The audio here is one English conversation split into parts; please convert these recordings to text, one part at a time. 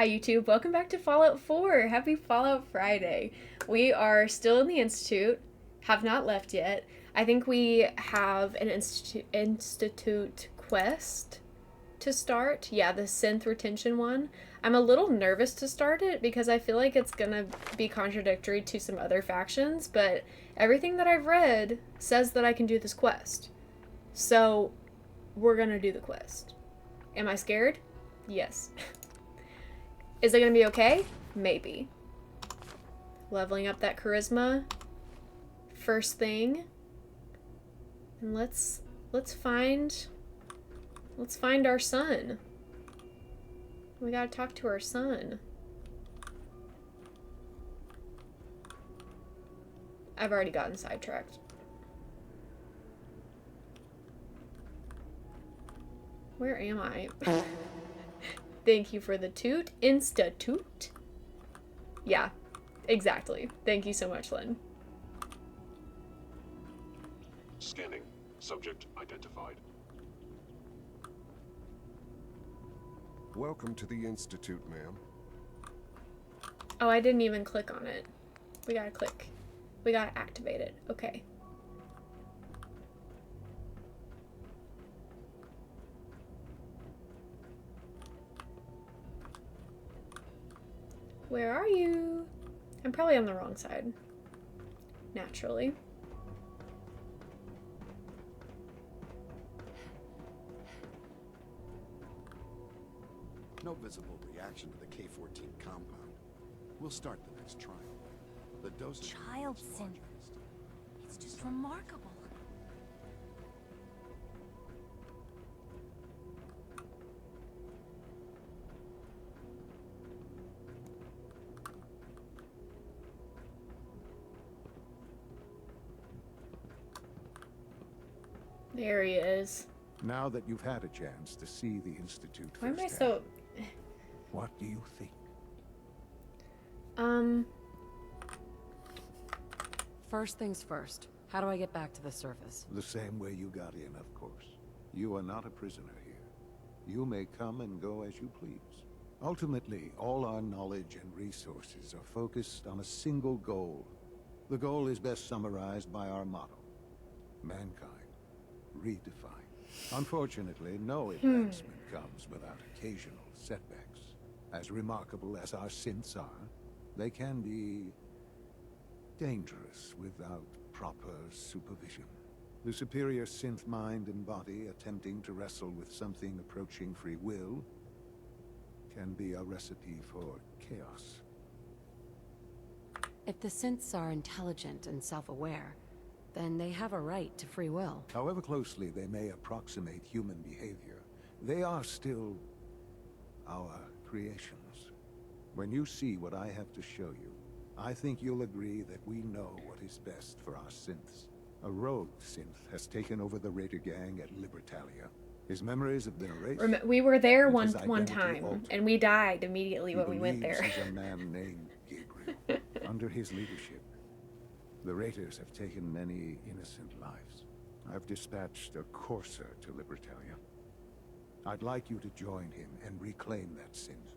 Hi YouTube, welcome back to Fallout 4. Happy Fallout Friday. We are still in the Institute, have not left yet. I think we have an Institute quest to start. Yeah, the synth retention one. I'm a little nervous to start it because I feel like it's gonna be contradictory to some other factions, but everything that I've read says that I can do this quest. So, we're gonna do the quest. Am I scared? Yes. Is it gonna be okay? Maybe. Leveling up that charisma. First thing. And let's find our son. We gotta talk to our son. I've already gotten sidetracked. Where am I? Thank you for the toot. Institute? Yeah, exactly. Thank you so much, Lynn. Scanning. Subject identified. Welcome to the Institute, ma'am. Oh, I didn't even click on it. We gotta click. We gotta activate it. Okay. Where are you? I'm probably on the wrong side. Naturally. No visible reaction to the K-14 compound. We'll start the next trial. The dosage Child is synth. larger. It's just remarkable. There he is. Now that you've had a chance to see the Institute Why am I firsthand, so... what do you think? First things first. How do I get back to the surface? The same way you got in, of course. You are not a prisoner here. You may come and go as you please. Ultimately, all our knowledge and resources are focused on a single goal. The goal is best summarized by our motto: mankind, redefined. Unfortunately, no advancement comes without occasional setbacks. As remarkable as our synths are, they can be dangerous without proper supervision. The superior synth mind and body attempting to wrestle with something approaching free will can be a recipe for chaos. If the synths are intelligent and self-aware, then they have a right to free will. However closely they may approximate human behavior, they are still our creations. When you see what I have to show you, I think you'll agree that we know what is best for our synths. A rogue synth has taken over the Raider gang at Libertalia. His memories have been erased. We were there and one his identity time, altered. and we died immediately He when we went believes there. he's a man named Gabriel. Under his leadership, the Raiders have taken many innocent lives. I've dispatched a courser to Libertalia. I'd like you to join him and reclaim that synth.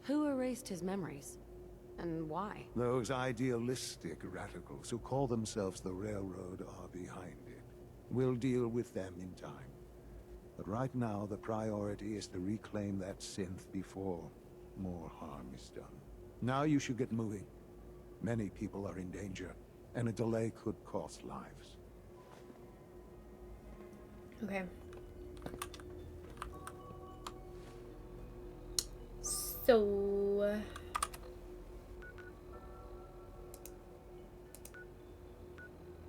Who erased his memories? And why? Those idealistic radicals who call themselves the Railroad are behind it. We'll deal with them in time. But right now, the priority is to reclaim that synth before more harm is done. Now you should get moving. Many people are in danger, and a delay could cost lives. Okay. So...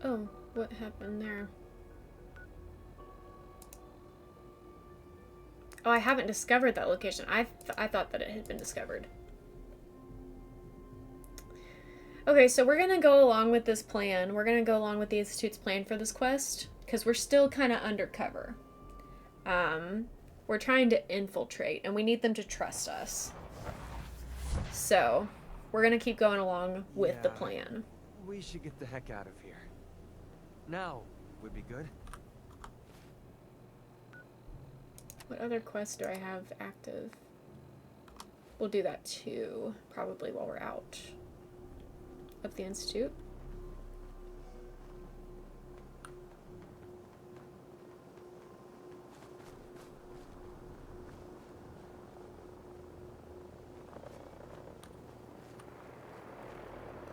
Oh, what happened there? Oh, I haven't discovered that location. I thought that it had been discovered. Okay, so we're gonna go along with this plan. We're gonna go along with the Institute's plan for this quest, because we're still kind of undercover. We're trying to infiltrate, and we need them to trust us. So, we're gonna keep going along with the plan. We should get the heck out of here. Now would be good. What other quests do I have active? We'll do that too, probably while we're out of the Institute.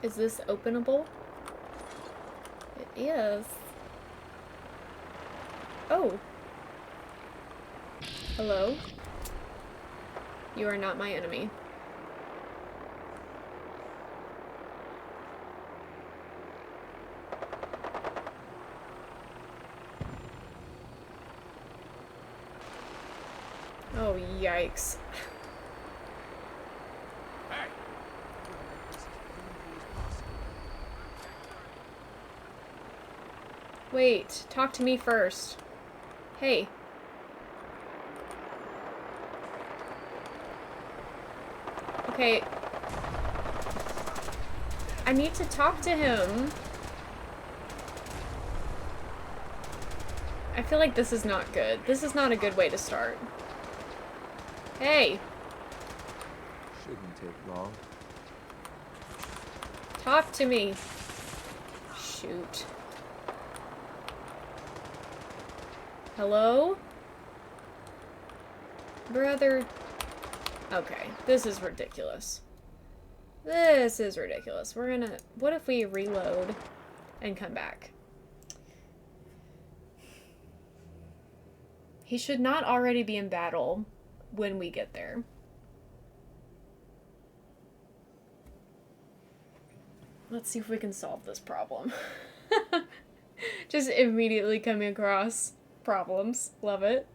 Is this openable? It is. Oh. Hello? You are not my enemy. Oh, yikes. Wait, talk to me first. Hey. Okay. I need to talk to him. I feel like this is not good. This is not a good way to start. Hey. Shouldn't take long. Talk to me. Shoot. Hello? Brother. Okay, this is ridiculous. This is ridiculous. We're gonna... What if we reload and come back? He should not already be in battle when we get there. Let's see if we can solve this problem. Just immediately coming across problems. Love it.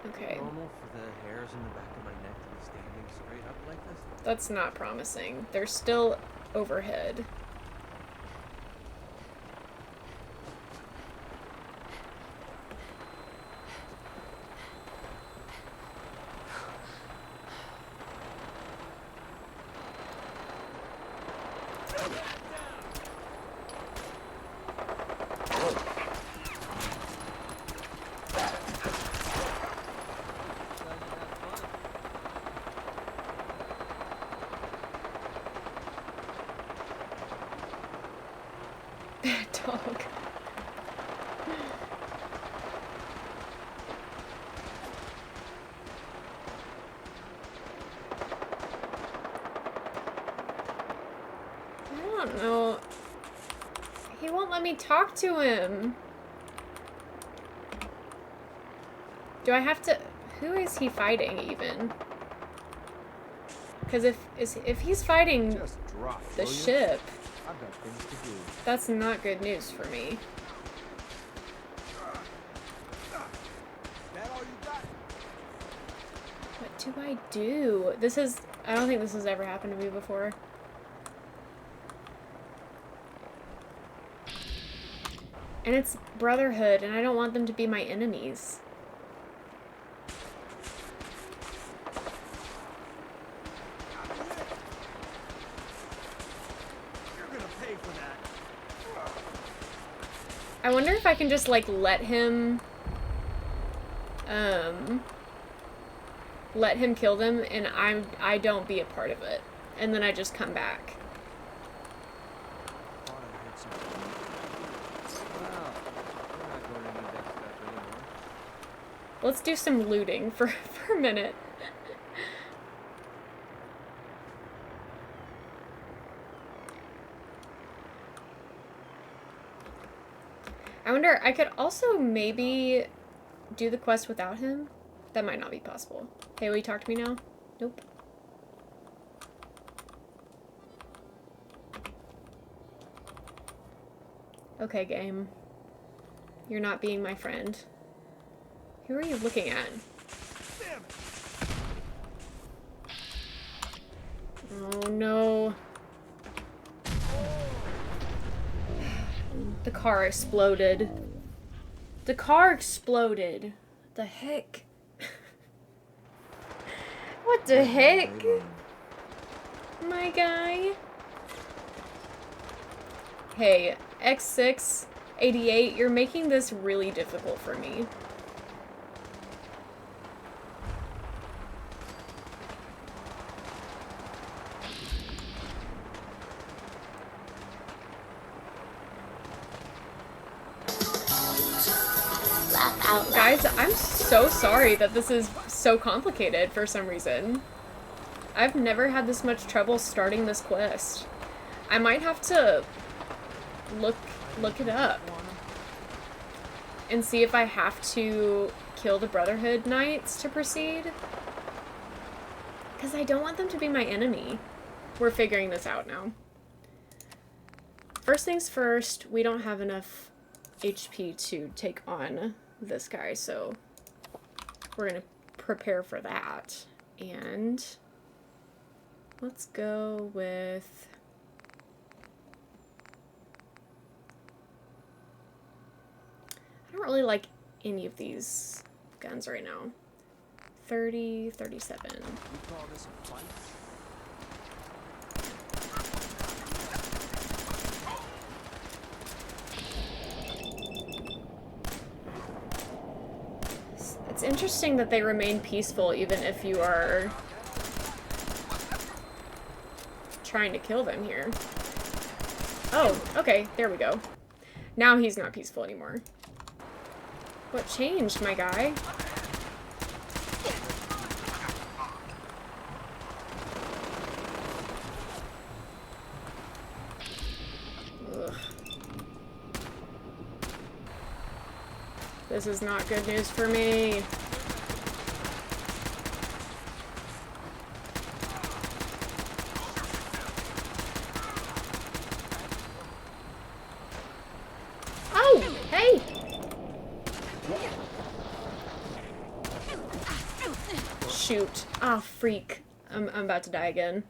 Okay. Normal for the hairs in the back of my neck to be standing straight up like this? That's not promising. They're still overhead. Dog. I don't know. He won't let me talk to him. Do I have to... Who is he fighting, even? Because if he's fighting Just drop, the will you? ship, I've got things to do. that's not good news for me. That all you got? What do I do? This is... I don't think this has ever happened to me before. And it's Brotherhood, and I don't want them to be my enemies. You're gonna pay for that. I wonder if I can just, like, let him kill them, and I don't be a part of it. And then I just come back. Thought I heard something. Well, we're not going to need that stuff anymore. Let's do some looting for a minute. I wonder, I could also maybe do the quest without him? That might not be possible. Hey, will you talk to me now? Nope. Okay, game. You're not being my friend. Who are you looking at? Oh no. The car exploded. The car exploded. The heck? What the heck? My guy? Hey, X688, you're making this really difficult for me. Guys, I'm so sorry that this is so complicated for some reason. I've never had this much trouble starting this quest. I might have to look it up and see if I have to kill the Brotherhood Knights to proceed. Because I don't want them to be my enemy. We're figuring this out now. First things first, we don't have enough HP to take on this guy, so we're gonna prepare for that. And let's go with... I don't really like any of these guns right now. 30, 37. You call this a fight? It's interesting that they remain peaceful even if you are trying to kill them here. Oh, okay, there we go. Now he's not peaceful anymore. What changed, my guy? Ugh. This is not good news for me. Oh, hey! Shoot. Ah, freak. I'm about to die again.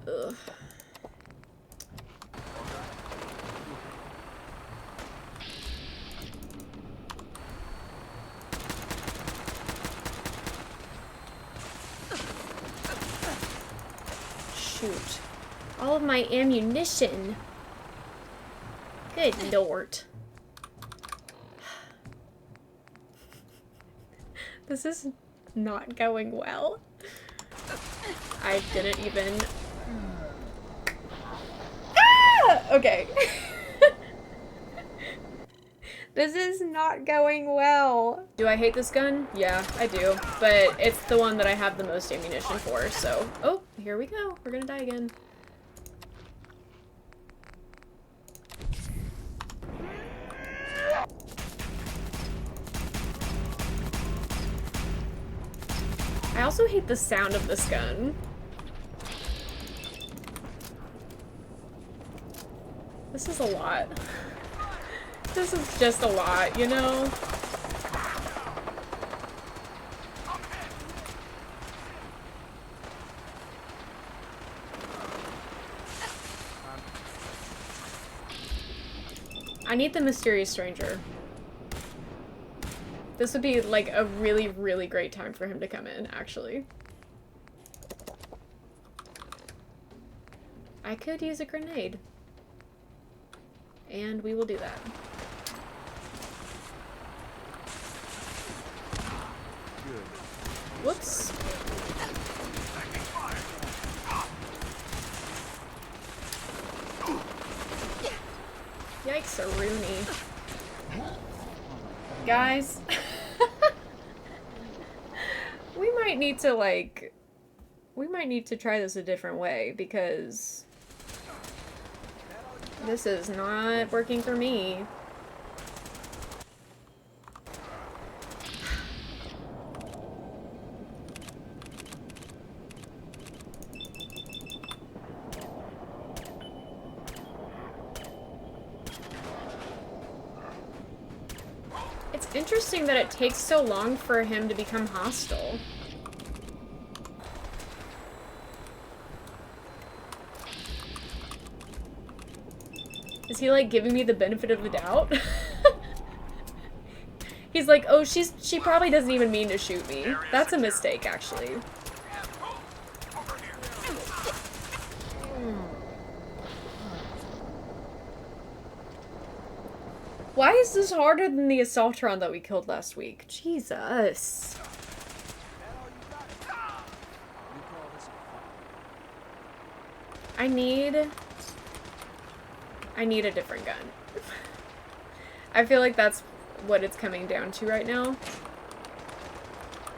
Ugh. Shoot. All of my ammunition. Good lord. This is not going well. I didn't even... Ah! Okay. This is not going well. Do I hate this gun? Yeah, I do. But it's the one that I have the most ammunition for, so... Oh, here we go. We're gonna die again. I also hate the sound of this gun. This is a lot. This is just a lot, you know? I need the mysterious stranger. This would be like a really, really great time for him to come in, actually. I could use a grenade. And we will do that. Whoops. Yikes, a Rooney. Guys. We might need to, like... We might need to try this a different way, because... this is not working for me. It's interesting that it takes so long for him to become hostile. Is he like giving me the benefit of the doubt? He's like, oh, she probably doesn't even mean to shoot me. That's a mistake, actually. Why is this harder than the Assaultron that we killed last week? Jesus. I need a different gun. I feel like that's what it's coming down to right now.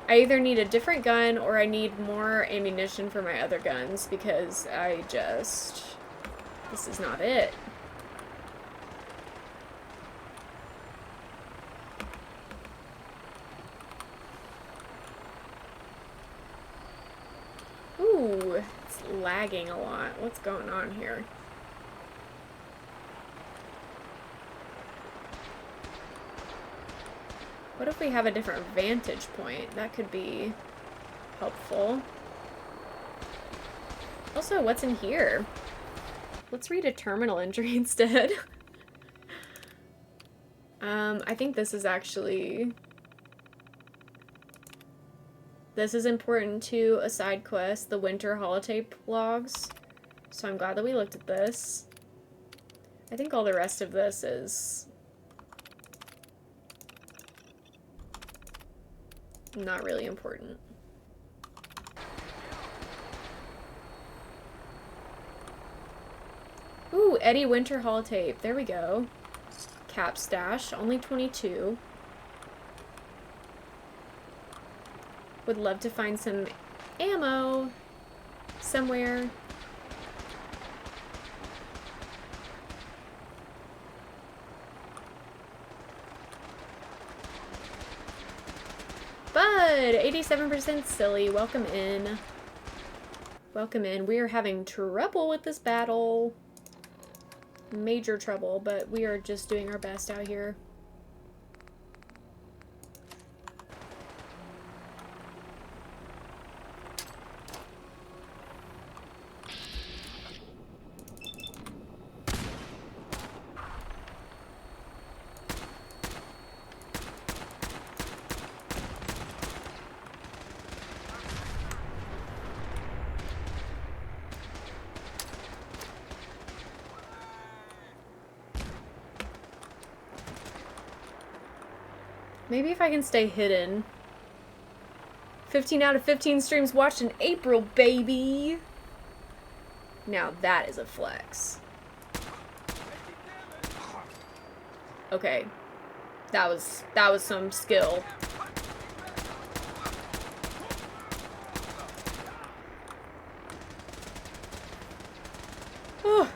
I either need a different gun or I need more ammunition for my other guns because this is not it. Ooh, it's lagging a lot. What's going on here? What if we have a different vantage point? That could be helpful. Also, what's in here? Let's read a terminal entry instead. I think this is actually... This is important to a side quest, the Winter Holotape logs. So I'm glad that we looked at this. I think all the rest of this is not really important. Ooh, Eddie Winter Holotape. There we go. Cap stash, only 22. Would love to find some ammo somewhere. Bud, 87% silly. Welcome in. Welcome in. We are having trouble with this battle. Major trouble, but we are just doing our best out here. Maybe if I can stay hidden. 15 out of 15 streams watched in April, baby! Now that is a flex. Okay. That was some skill. Oh.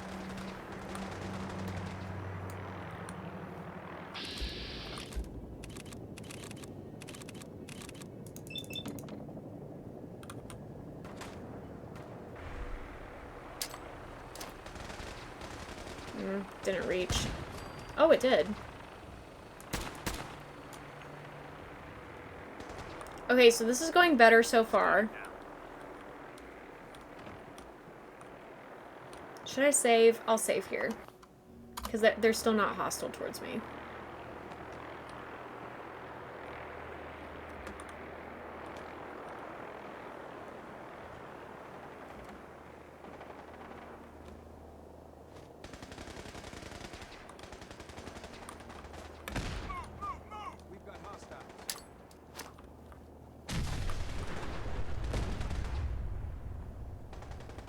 Didn't reach. Oh, it did. Okay, so this is going better so far. Should I save? I'll save here. Because they're still not hostile towards me.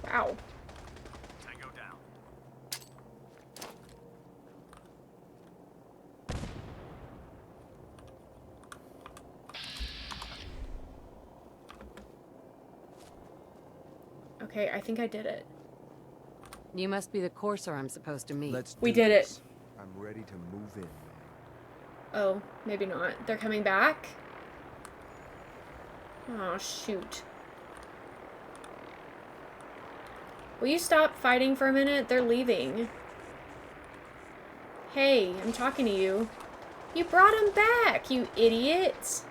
Wow. Tango down. Okay, I think I did it. You must be the courser I'm supposed to meet. Let's We do did it. this. I'm ready to move in, man. Oh, maybe not. They're coming back? Oh, shoot. Will you stop fighting for a minute? They're leaving. Hey, I'm talking to you. You brought him back, you idiot.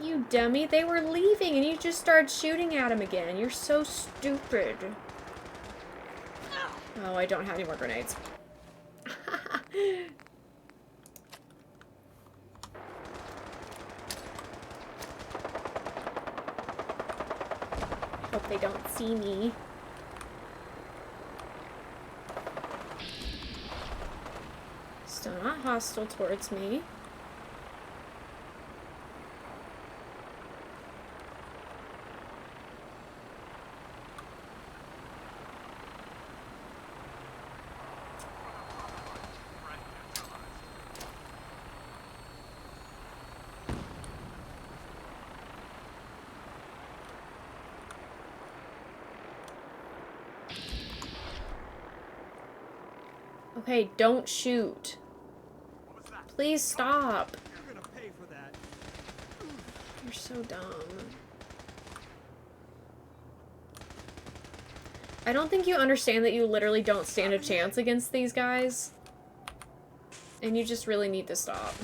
You dummy. They were leaving and you just started shooting at him again. You're so stupid. Oh, I don't have any more grenades. Hope they don't see me. hostile towards me. Okay, don't shoot. Please stop. You're gonna pay for that. You're so dumb. I don't think you understand that you literally don't stand a chance against these guys. And you just really need to stop.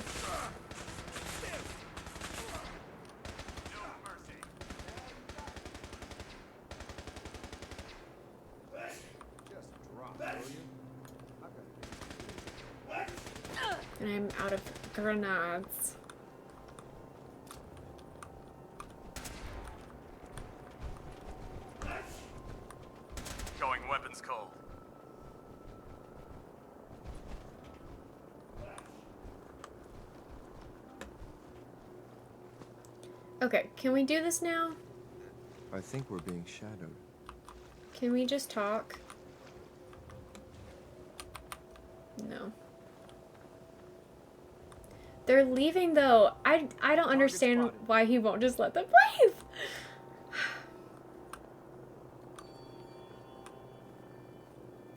And I'm out of grenades. Going weapons cold. Okay, can we do this now? I think we're being shadowed. Can we just talk? No. They're leaving though. I don't understand spotted. why he won't just let them leave.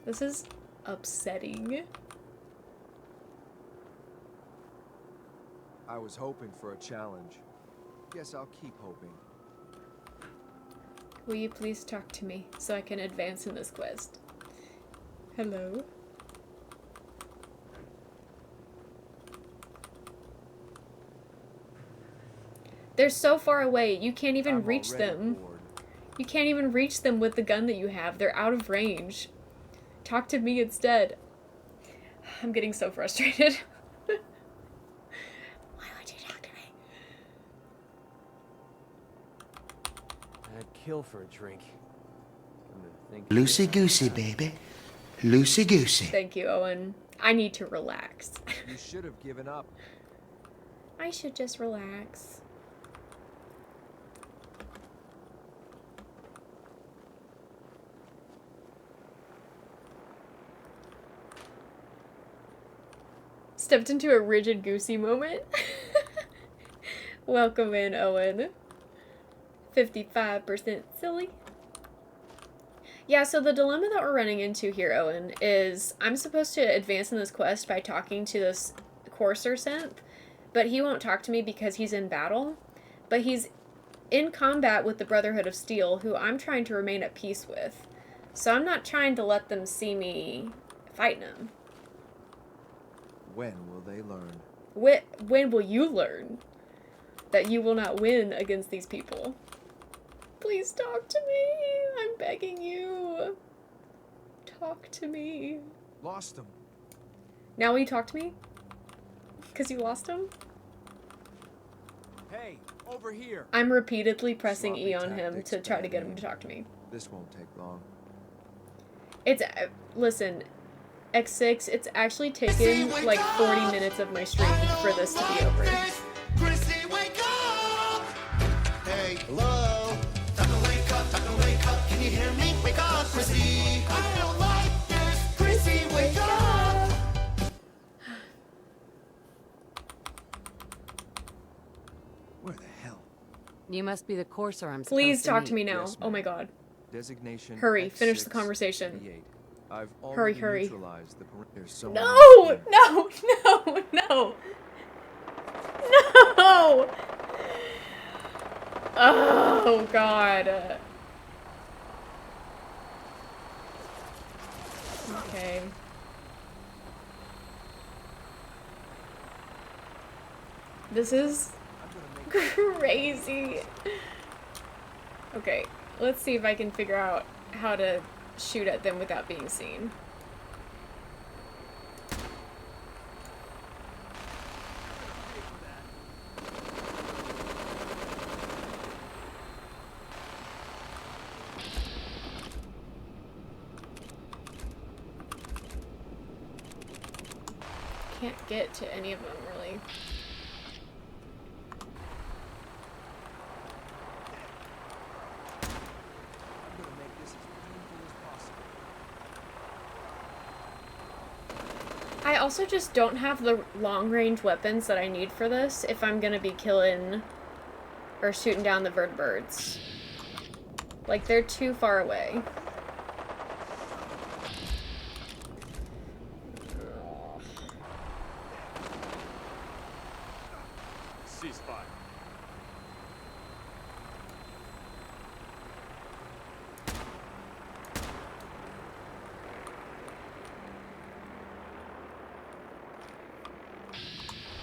This is upsetting. I was hoping for a challenge. Guess I'll keep hoping. Will you please talk to me so I can advance in this quest? Hello? They're so far away, you can't even I'm reach already them. bored. You can't even reach them with the gun that you have. They're out of range. Talk to me instead. I'm getting so frustrated. Why would you talk to me? I'd kill for a drink. Come to think of it, Loosey goosey, baby. Loosey goosey. Thank you, Owen. I need to relax. you should have given up. I should just relax. Stepped into a rigid goosey moment. Welcome in, Owen. 55% silly. Yeah, so the dilemma that we're running into here, Owen, is I'm supposed to advance in this quest by talking to this Courser synth, but he won't talk to me because he's in battle. But he's in combat with the Brotherhood of Steel, who I'm trying to remain at peace with. So I'm not trying to let them see me fighting them. When will they learn? When will you learn that you will not win against these people? Please talk to me. I'm begging you. Talk to me. Lost them. Now will you talk to me? Because you lost him? Hey, over here. I'm repeatedly pressing Sloppy E on him tactics, to try to get him Batman. to talk to me. This won't take long. It's, listen, X6, it's actually taken like 40 minutes of my stream for this to be over. Chrissy, wake up! Hey, hello? Time to wake up. Can you hear me? Wake up, Chrissy. I don't like this. Chrissy, wake up! Where the hell? You must be the Courser I'm Please supposed talk meet. to me now. Yes, Oh ma'am. my god. Designation. Hurry, finish the X6, conversation. 88. I've Hurry, already hurry. neutralized the There's so No! many. No! No! No! No! Oh god. Okay. This is crazy. Okay, let's see if I can figure out how to shoot at them without being seen. can't get to any of them, really. I'm gonna make this as painful as possible. I also just don't have the long-range weapons that I need for this if I'm gonna be killing or shooting down the vertibirds. Like, they're too far away. Ceasefire.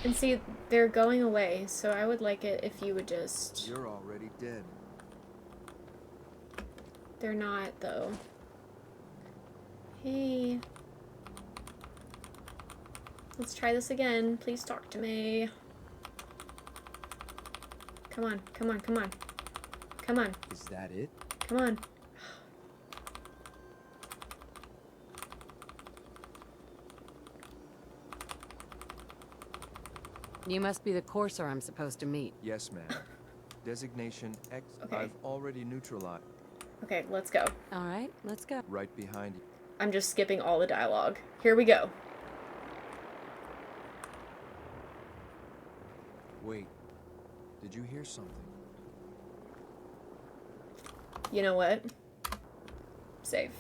And see, they're going away, so I would like it if you would just... You're already dead. They're not, though. Hey. Let's try this again. Please talk to me. Come on, come on, come on. Come on, Is that it? come on. You must be the courser I'm supposed to meet. Yes, ma'am. Designation X. Okay. I've already neutralized. Okay, let's go. All right, let's go. Right behind you. I'm just skipping all the dialogue. Here we go. Wait. Did you hear something? You know what? Safe.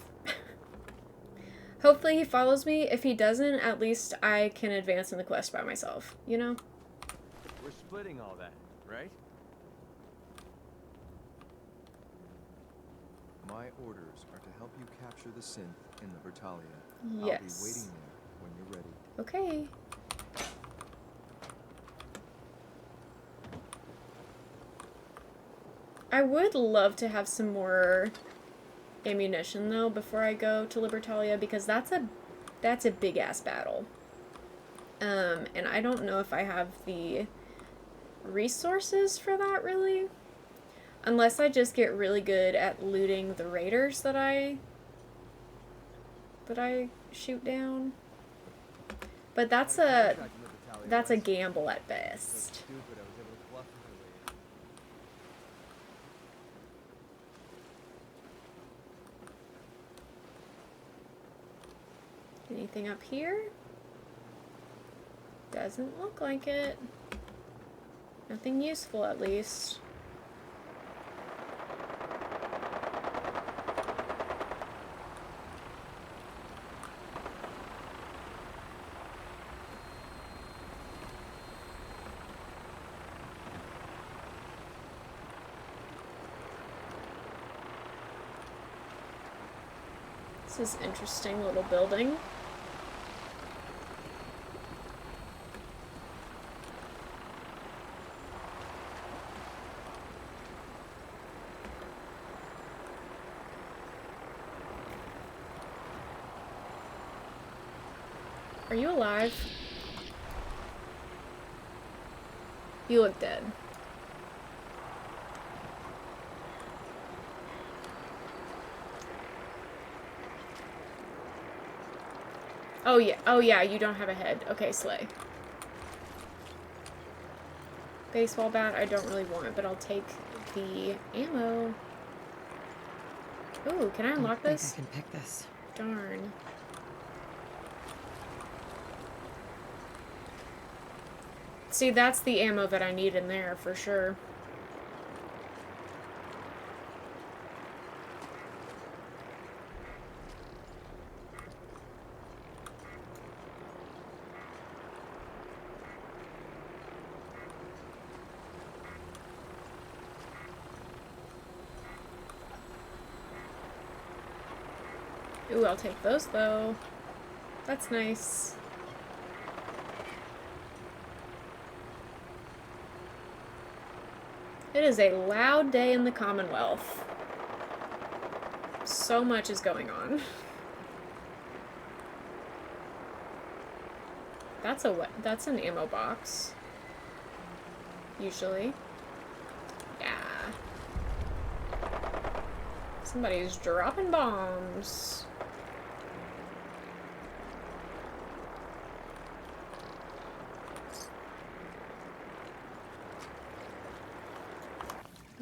Hopefully he follows me. If he doesn't, at least I can advance in the quest by myself, you know? We're splitting all that, right? My orders are to help you capture the synth in the Bertalia. I'll be Yes. waiting there when you're ready. Okay. I would love to have some more ammunition though before I go to Libertalia, because that's a big ass battle. And I don't know if I have the resources for that really. Unless I just get really good at looting the raiders that I shoot down. But that's a gamble at best. Anything up here? Doesn't look like it. Nothing useful, at least. This is an interesting little building. Are you alive? You look dead. Oh yeah, you don't have a head. Okay, slay. Baseball bat I don't really want, but I'll take the ammo. Ooh, can I unlock this? I think I can pick this. Darn. See, that's the ammo that I need in there for sure. Ooh, I'll take those though. That's nice. It is a loud day in the Commonwealth. So much is going on. That's an ammo box. Usually. Yeah. Somebody's dropping bombs.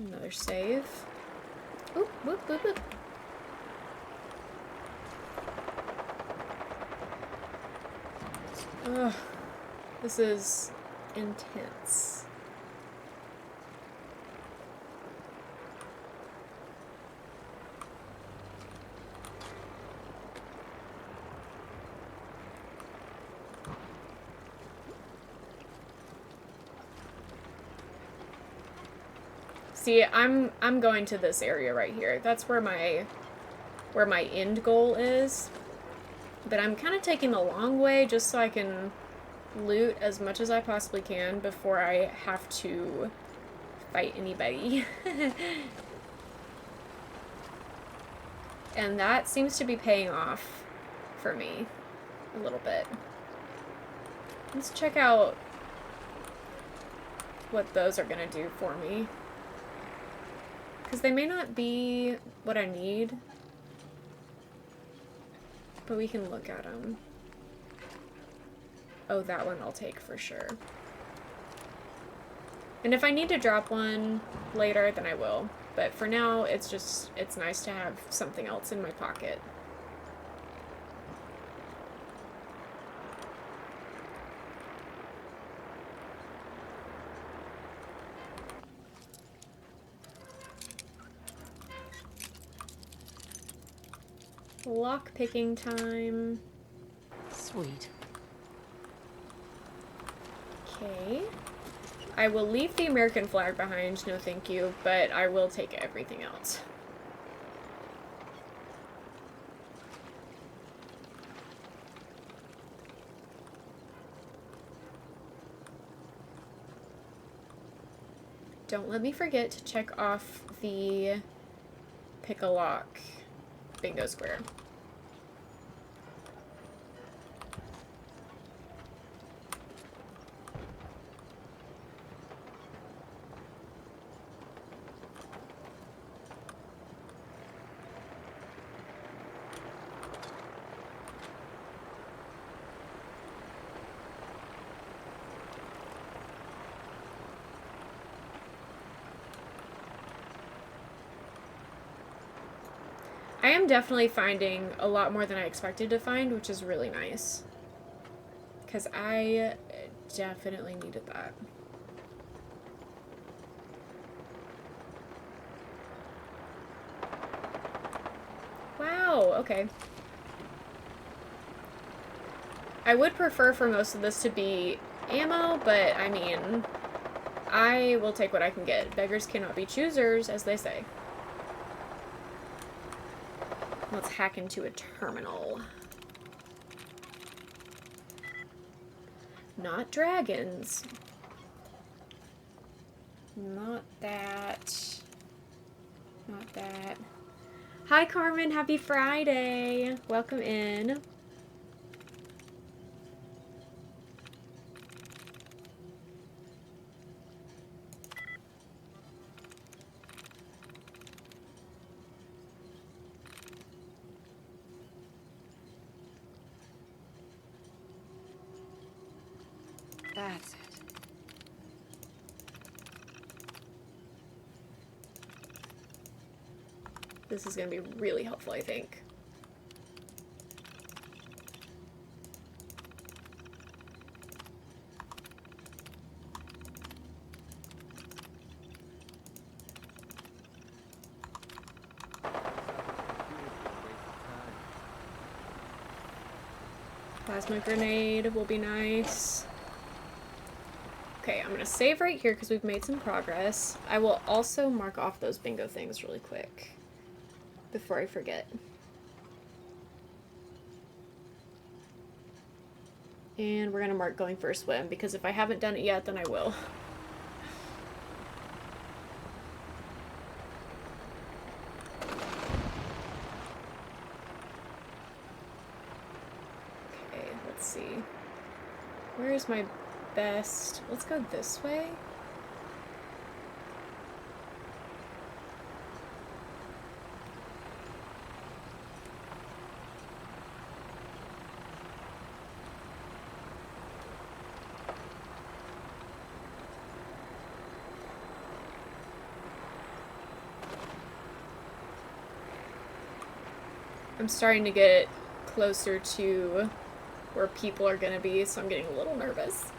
Another save. Oop, whoop, whoop, whoop. Ugh. This is intense. See, I'm going to this area right here. That's where my end goal is. But I'm kind of taking the long way just so I can loot as much as I possibly can before I have to fight anybody. And that seems to be paying off for me a little bit. Let's check out what those are gonna do for me. Because they may not be what I need, but we can look at them. Oh, that one I'll take for sure. And if I need to drop one later, then I will. But for now, it's nice to have something else in my pocket. Lock picking time. Sweet. Okay. I will leave the American flag behind, no thank you, but I will take everything else. Don't let me forget to check off the pick-a-lock bingo square. I am definitely finding a lot more than I expected to find, which is really nice. Because I definitely needed that. Wow, okay. I would prefer for most of this to be ammo, but I mean, I will take what I can get. Beggars cannot be choosers, as they say. Let's hack into a terminal. Not dragons. Not that. Not that. Hi, Carmen. Happy Friday. Welcome in. That's it. This is going to be really helpful, I think. Plasma grenade will be nice. Okay, I'm gonna save right here because we've made some progress. I will also mark off those bingo things really quick before I forget. And we're gonna mark going for a swim because if I haven't done it yet, then I will. Okay, let's see. Where's my best? Let's go this way. I'm starting to get closer to where people are gonna be, so I'm getting a little nervous.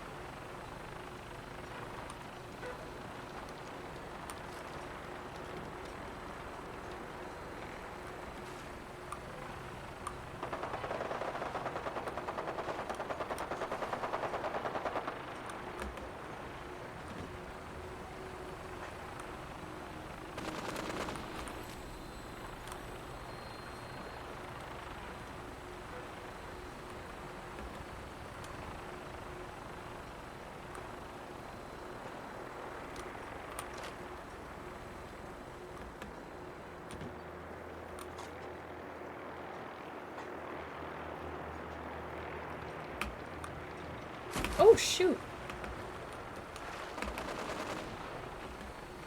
Oh, shoot.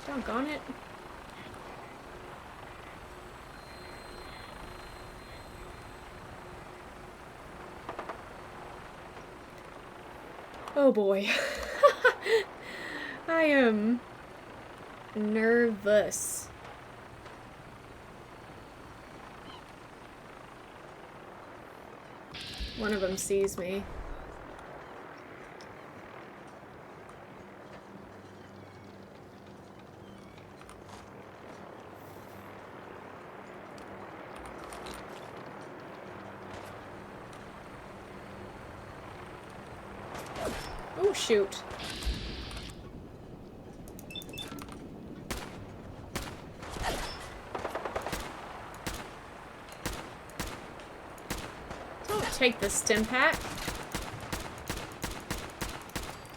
Doggone it. Oh boy. I am nervous. One of them sees me. Oh, shoot. Don't take the stim pack.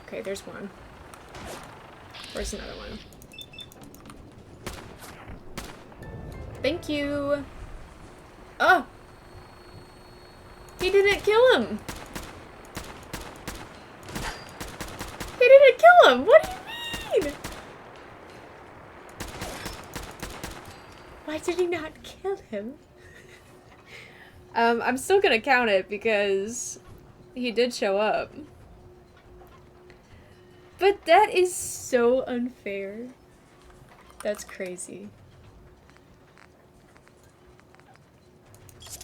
Okay, there's one. Where's another one? Thank you. Oh! He didn't kill him! He didn't kill him! What do you mean? Why did he not kill him? I'm still gonna count it because he did show up. But that is so unfair. That's crazy.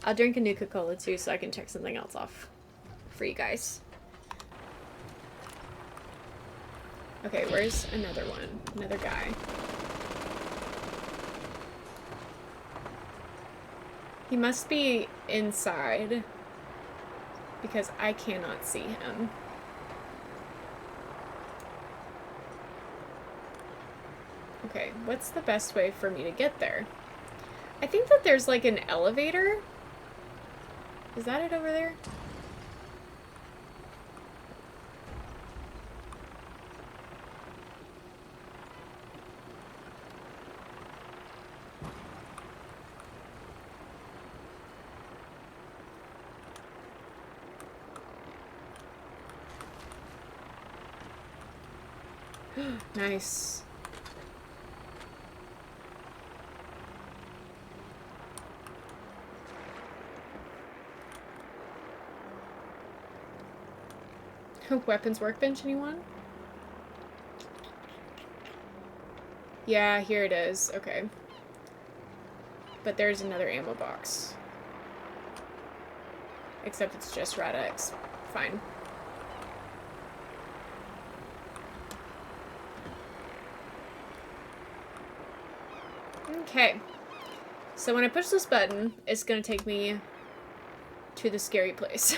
I'll drink a Nuka-Cola too so I can check something else off for you guys. Okay, where's another one? Another guy. He must be inside because I cannot see him. Okay, what's the best way for me to get there? I think that there's like an elevator. Is that it over there? Nice. Weapons workbench, anyone? Yeah, here it is. Okay. But there's another ammo box. Except it's just Rad-X. Fine. Okay. So when I push this button, it's gonna take me to the scary place.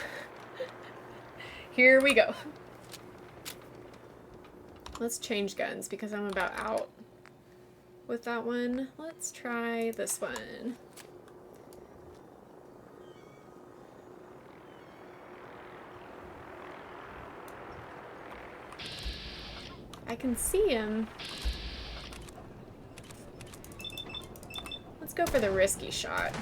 Here we go. Let's change guns because I'm about out with that one. Let's try this one. I can see him. Let's go for the risky shot.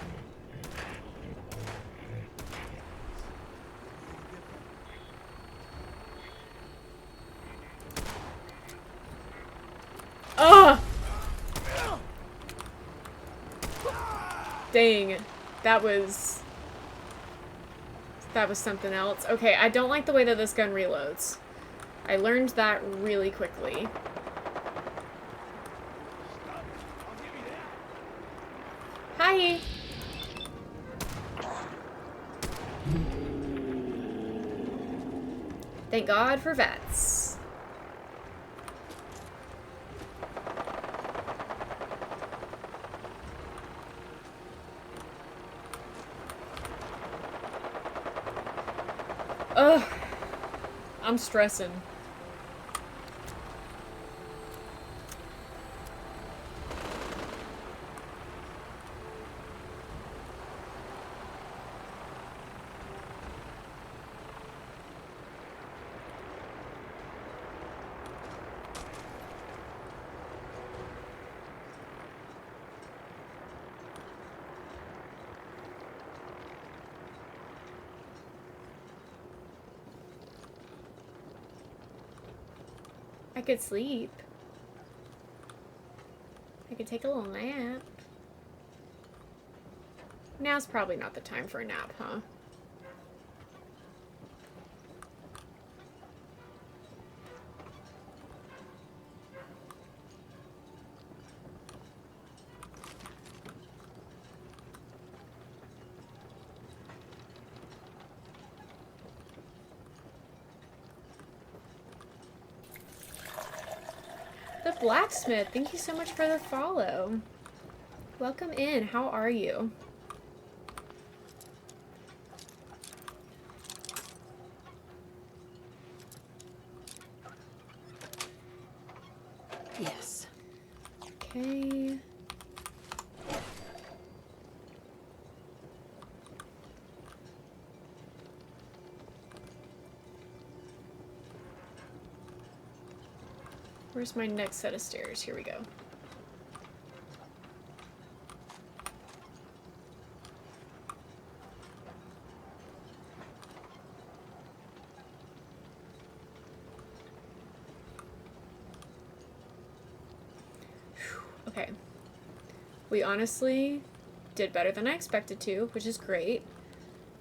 Oh! Dang. That was something else. Okay, I don't like the way that this gun reloads. I learned that really quickly. Hi! Thank God for vets. Ugh. I'm stressing. I could sleep. I could take a little nap. Now's probably not the time for a nap, huh? The Blacksmith, thank you so much for the follow. Welcome in, how are you? Yes. Okay. Where's my next set of stairs? Here we go. Okay. We honestly did better than I expected to, which is great.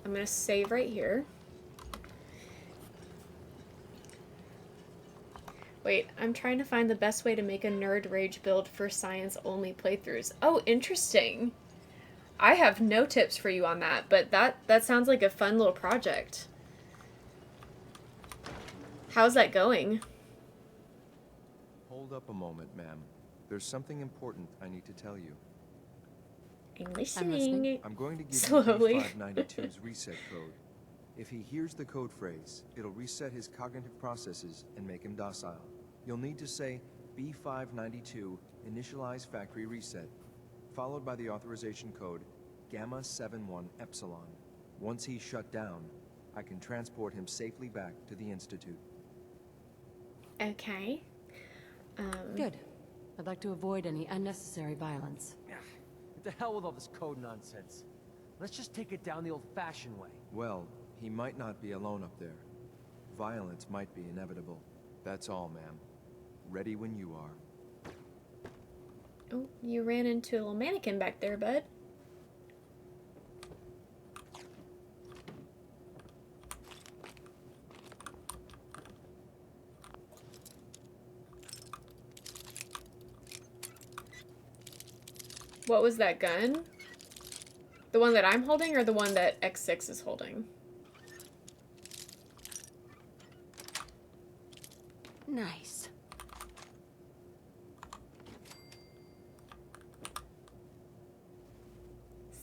I'm gonna save right here. Wait, I'm trying to find the best way to make a Nerd Rage build for science-only playthroughs. Oh, interesting. I have no tips for you on that, but that sounds like a fun little project. How's that going? Hold up a moment, ma'am. There's something important I need to tell you. I'm listening. listening. I'm going to give Slowly. you B592's reset code. If he hears the code phrase, it'll reset his cognitive processes and make him docile. You'll need to say B592 initialize factory reset, followed by the authorization code Gamma 71 Epsilon. Once he's shut down, I can transport him safely back to the Institute. Okay. Good. I'd like to avoid any unnecessary violence. What the hell with all this code nonsense? Let's just take it down the old-fashioned way. Well, he might not be alone up there. Violence might be inevitable. That's all, ma'am. Ready when you are. Oh, you ran into a little mannequin back there, bud. What was that gun? The one that I'm holding or the one that X6 is holding? Nice.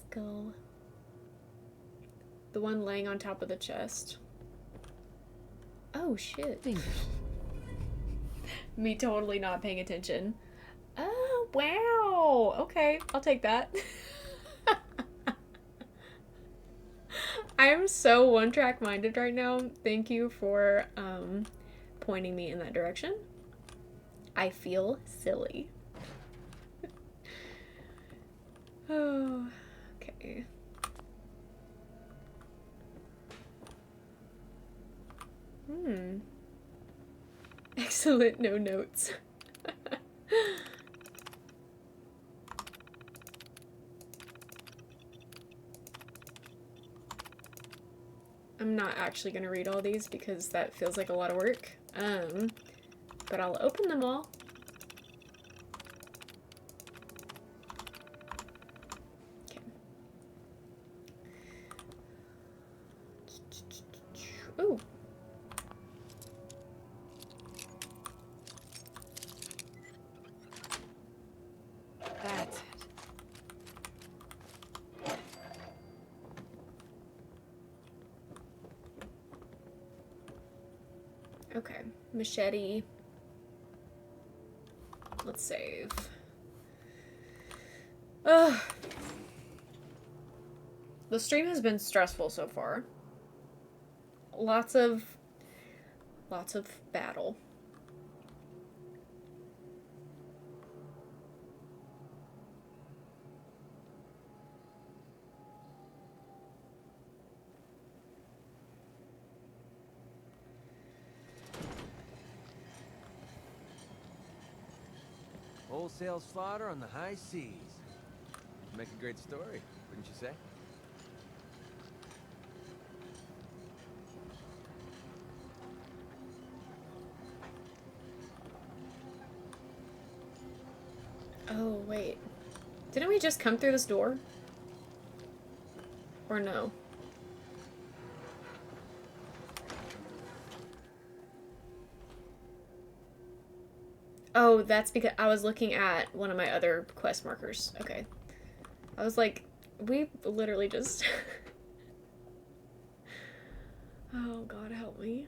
Skull. The one laying on top of the chest. Oh, shit. Fingers. Me totally not paying attention. Oh, wow. Okay, I'll take that. I am so one-track minded right now. Thank you for pointing me in that direction. I feel silly. Oh, okay. Excellent, no notes. I'm not actually going to read all these because that feels like a lot of work. But I'll open them all. Okay. Ooh. That's it. Okay, machete. Let's save. Ugh. The stream has been stressful so far. Lots of battle. Wholesale slaughter on the high seas. Make a great story, wouldn't you say? Oh, wait. Didn't we just come through this door? Or no? Oh, that's because I was looking at one of my other quest markers. Okay. I was like, we literally just... Oh, God, help me.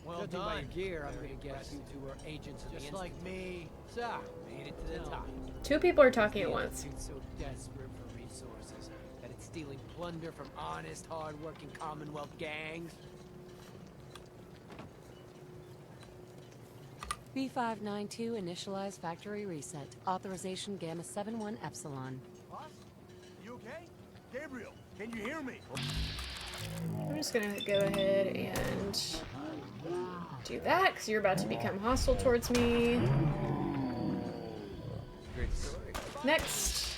Well Judging done. by your gear, I'm Very gonna guess you impressive. two are agents of the Just Institute. like me. So, made it to the top. Two people are talking at The once. Institute's so desperate for resources that it's stealing plunder from honest, hard-working Commonwealth gangs. B592 initialize factory reset. Authorization Gamma 71 Epsilon. Boss? You okay? Gabriel, can you hear me? I'm just gonna go ahead and do that, because you're about to become hostile towards me. Great story. Next.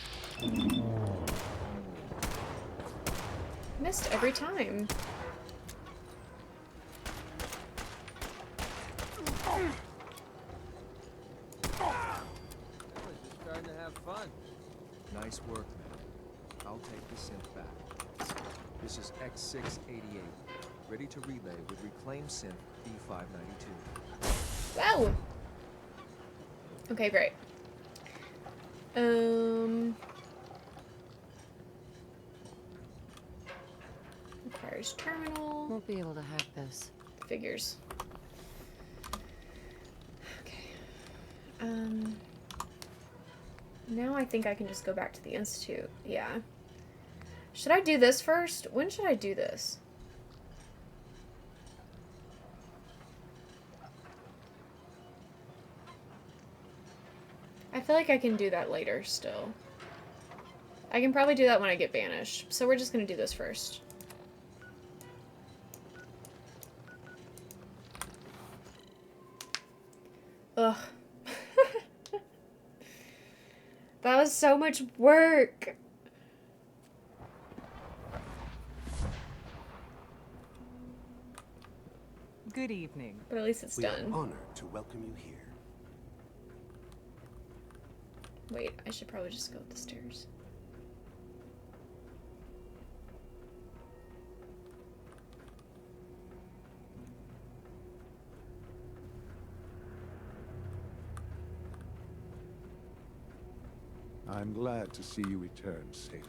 Missed every time. Just starting to have fun. Nice work, man. I'll take the synth back. This is X688, ready to relay with reclaimed synth B592. Wow. Okay, great. Requires terminal. Won't be able to hack this. Figures. Okay. Now I think I can just go back to the Institute. Yeah. Should I do this first? When should I do this? I feel like I can do that later still. I can probably do that when I get banished. So we're just gonna do this first. Ugh. That was so much work. Good evening. But at least it's We done. are honored to welcome you here. Wait, I should probably just go up the stairs. I'm glad to see you return safely.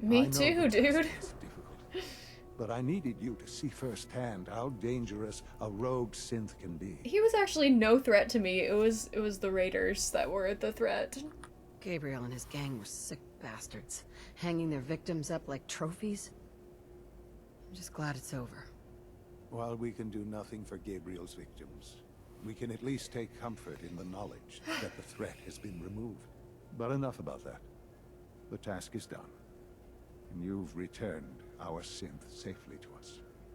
Me I know too, the dude. task is difficult, but I needed you to see firsthand how dangerous a rogue synth can be. He was actually no threat to me. It was the raiders that were the threat. Gabriel and his gang were sick bastards, hanging their victims up like trophies. I'm just glad it's over. While we can do nothing for Gabriel's victims, we can at least take comfort in the knowledge that the threat has been removed. But enough about that. The task is done. And you've returned our synth safely to us.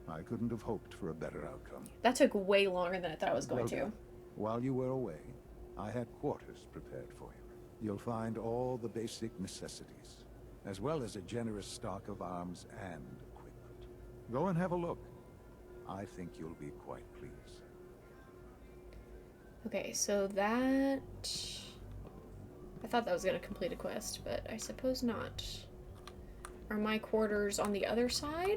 I couldn't have hoped for a better outcome. That took way longer than I thought it was going Well to. done. While you were away, I had quarters prepared for you. You'll find all the basic necessities, as well as a generous stock of arms and equipment. Go and have a look. I think you'll be quite pleased. Okay, so that... I thought that was going to complete a quest, but I suppose not. Are my quarters on the other side?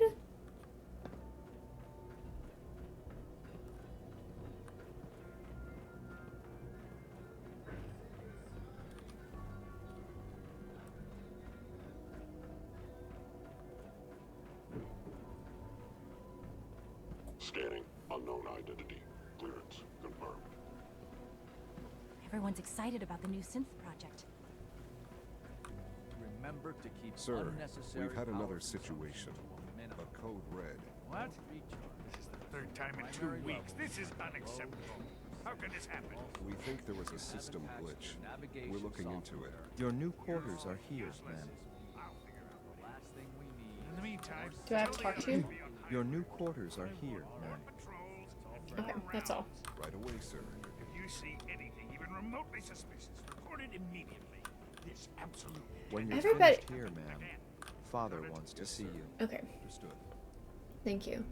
Scanning. Unknown identity. Clearance confirmed. Everyone's excited about the new synth project. Remember to keep Sir, unnecessary we've had another power situation. minimum. A code red. What? This is the third time in 2 weeks. This is unacceptable. How can this happen? We think there was a system glitch. We're looking into it. Your new quarters are here, ma'am. Last thing we need. In the meantime, Do I have to talk to you? Your new quarters are here, ma'am. Okay, that's all. Right away, sir. If you see anything even remotely suspicious, report it immediately. This absolutely. When you're Everybody- finished here, ma'am, Father wants to see you. Okay, Understood. thank you.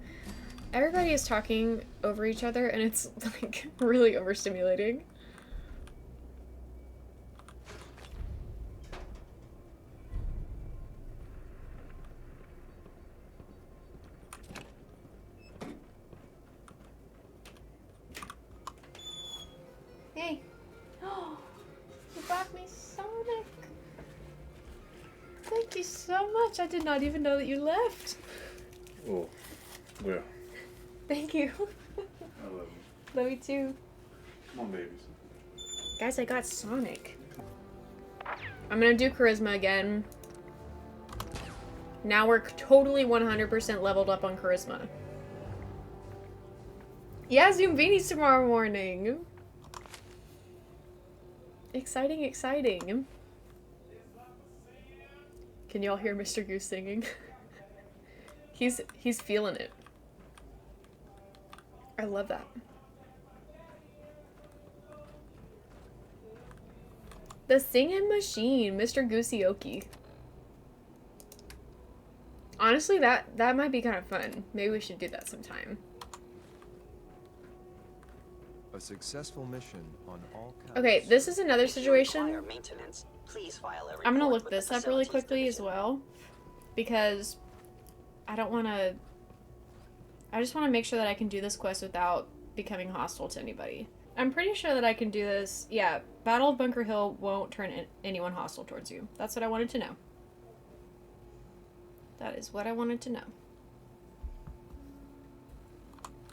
Everybody is talking over each other and it's like really overstimulating. Hey. Oh, you brought me Sonic. Thank you so much. I did not even know that you left. Oh, well, Thank you. I love you. Love you too. Come on, babies. Guys, I got Sonic. I'm gonna do Charisma again. Now we're totally 100% leveled up on Charisma. Yeah, Zoom Beanies tomorrow morning. Exciting, exciting. Can y'all hear Mr. Goose singing? He's feeling it. I love that. The Singing Machine, Mr. Goosey Honestly, that might be kind of fun. Maybe we should do that sometime. A successful mission on all counts. Okay, this is another situation. Maintenance, please file a I'm gonna report look with the this up really facilities quickly as division. well, because I don't want to. I just want to make sure that I can do this quest without becoming hostile to anybody. I'm pretty sure that I can do this. Yeah, Battle of Bunker Hill won't turn anyone hostile towards you. That's what I wanted to know. That is what I wanted to know.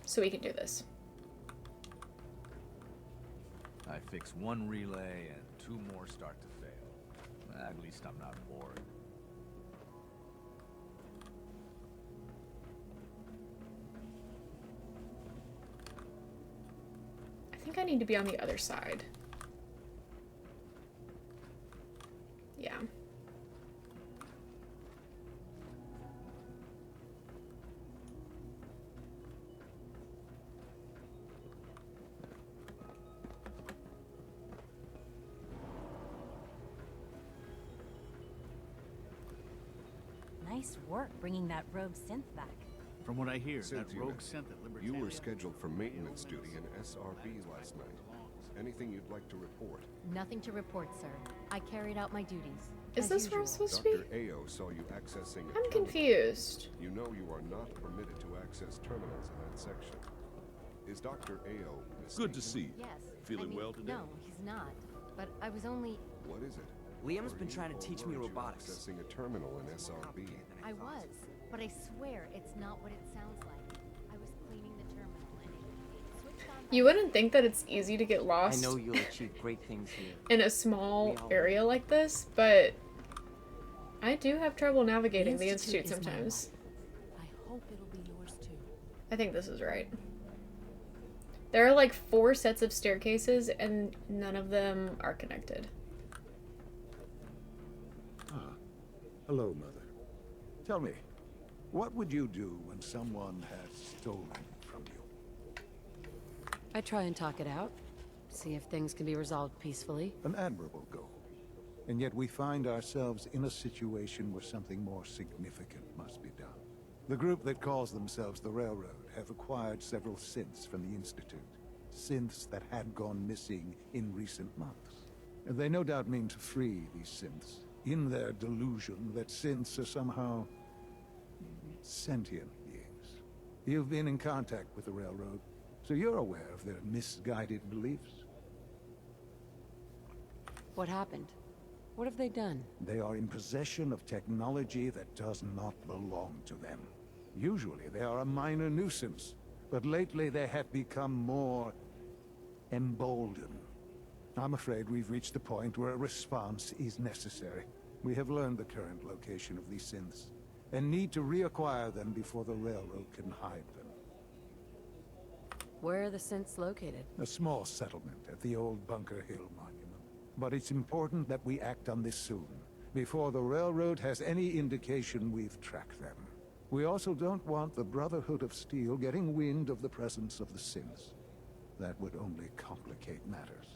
So we can do this. I fix one relay and 2 more start to fail. At least I'm not bored. I think I need to be on the other side. Yeah. Nice work bringing that rogue synth back. From what I hear, that Cynthia, rogue sent at Liberty. You were scheduled for maintenance duty in SRB last night. Anything you'd like to report? Nothing to report, sir. I carried out my duties. Is as this where I'm usual. supposed to be? Dr. Ao saw you accessing a I'm terminal. confused. You know you are not permitted to access terminals in that section. Is Dr. Ao mistaken? Good to see you. Yes. Feeling I mean, well today? No, he's not. But I was only... What is it? Liam's Are been you trying to teach me or weren't you robotics. accessing a terminal in SRB. I was. But I swear it's not what it sounds like. I was cleaning the terminal and it switched on... You wouldn't think that it's easy to get I lost know you'll achieve great things here. in a small area like this, but I do have trouble navigating the Institute is my sometimes. life. I hope it'll be yours too. I think this is right. There are like 4 sets of staircases and none of them are connected. Ah, hello, Mother. Tell me, what would you do when someone has stolen from you? I try and talk it out. See if things can be resolved peacefully. An admirable goal. And yet we find ourselves in a situation where something more significant must be done. The group that calls themselves the Railroad have acquired several synths from the Institute. Synths that had gone missing in recent months. And they no doubt mean to free these synths in their delusion that synths are somehow sentient beings. You've been in contact with the Railroad, so you're aware of their misguided beliefs. What happened? What have they done? They are in possession of technology that does not belong to them. Usually they are a minor nuisance, but lately they have become more emboldened. I'm afraid we've reached the point where a response is necessary. We have learned the current location of these synths, and need to reacquire them before the Railroad can hide them. Where are the synths located? A small settlement at the old Bunker Hill Monument. But it's important that we act on this soon, before the Railroad has any indication we've tracked them. We also don't want the Brotherhood of Steel getting wind of the presence of the synths. That would only complicate matters.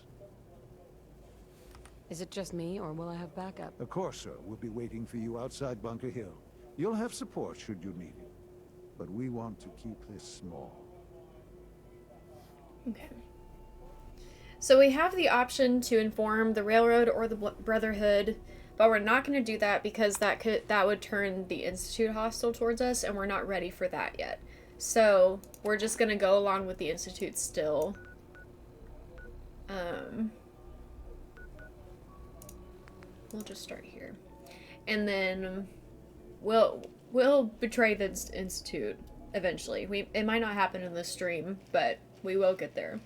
Is it just me, or will I have backup? Of course, sir. We'll be waiting for you outside Bunker Hill. You'll have support should you need it. But we want to keep this small. Okay. So we have the option to inform the Railroad or the Brotherhood, but we're not going to do that because that would turn the Institute hostile towards us, and we're not ready for that yet. So we're just going to go along with the Institute still. We'll just start here, and then we'll betray the Institute eventually. It might not happen in this stream, but we will get there.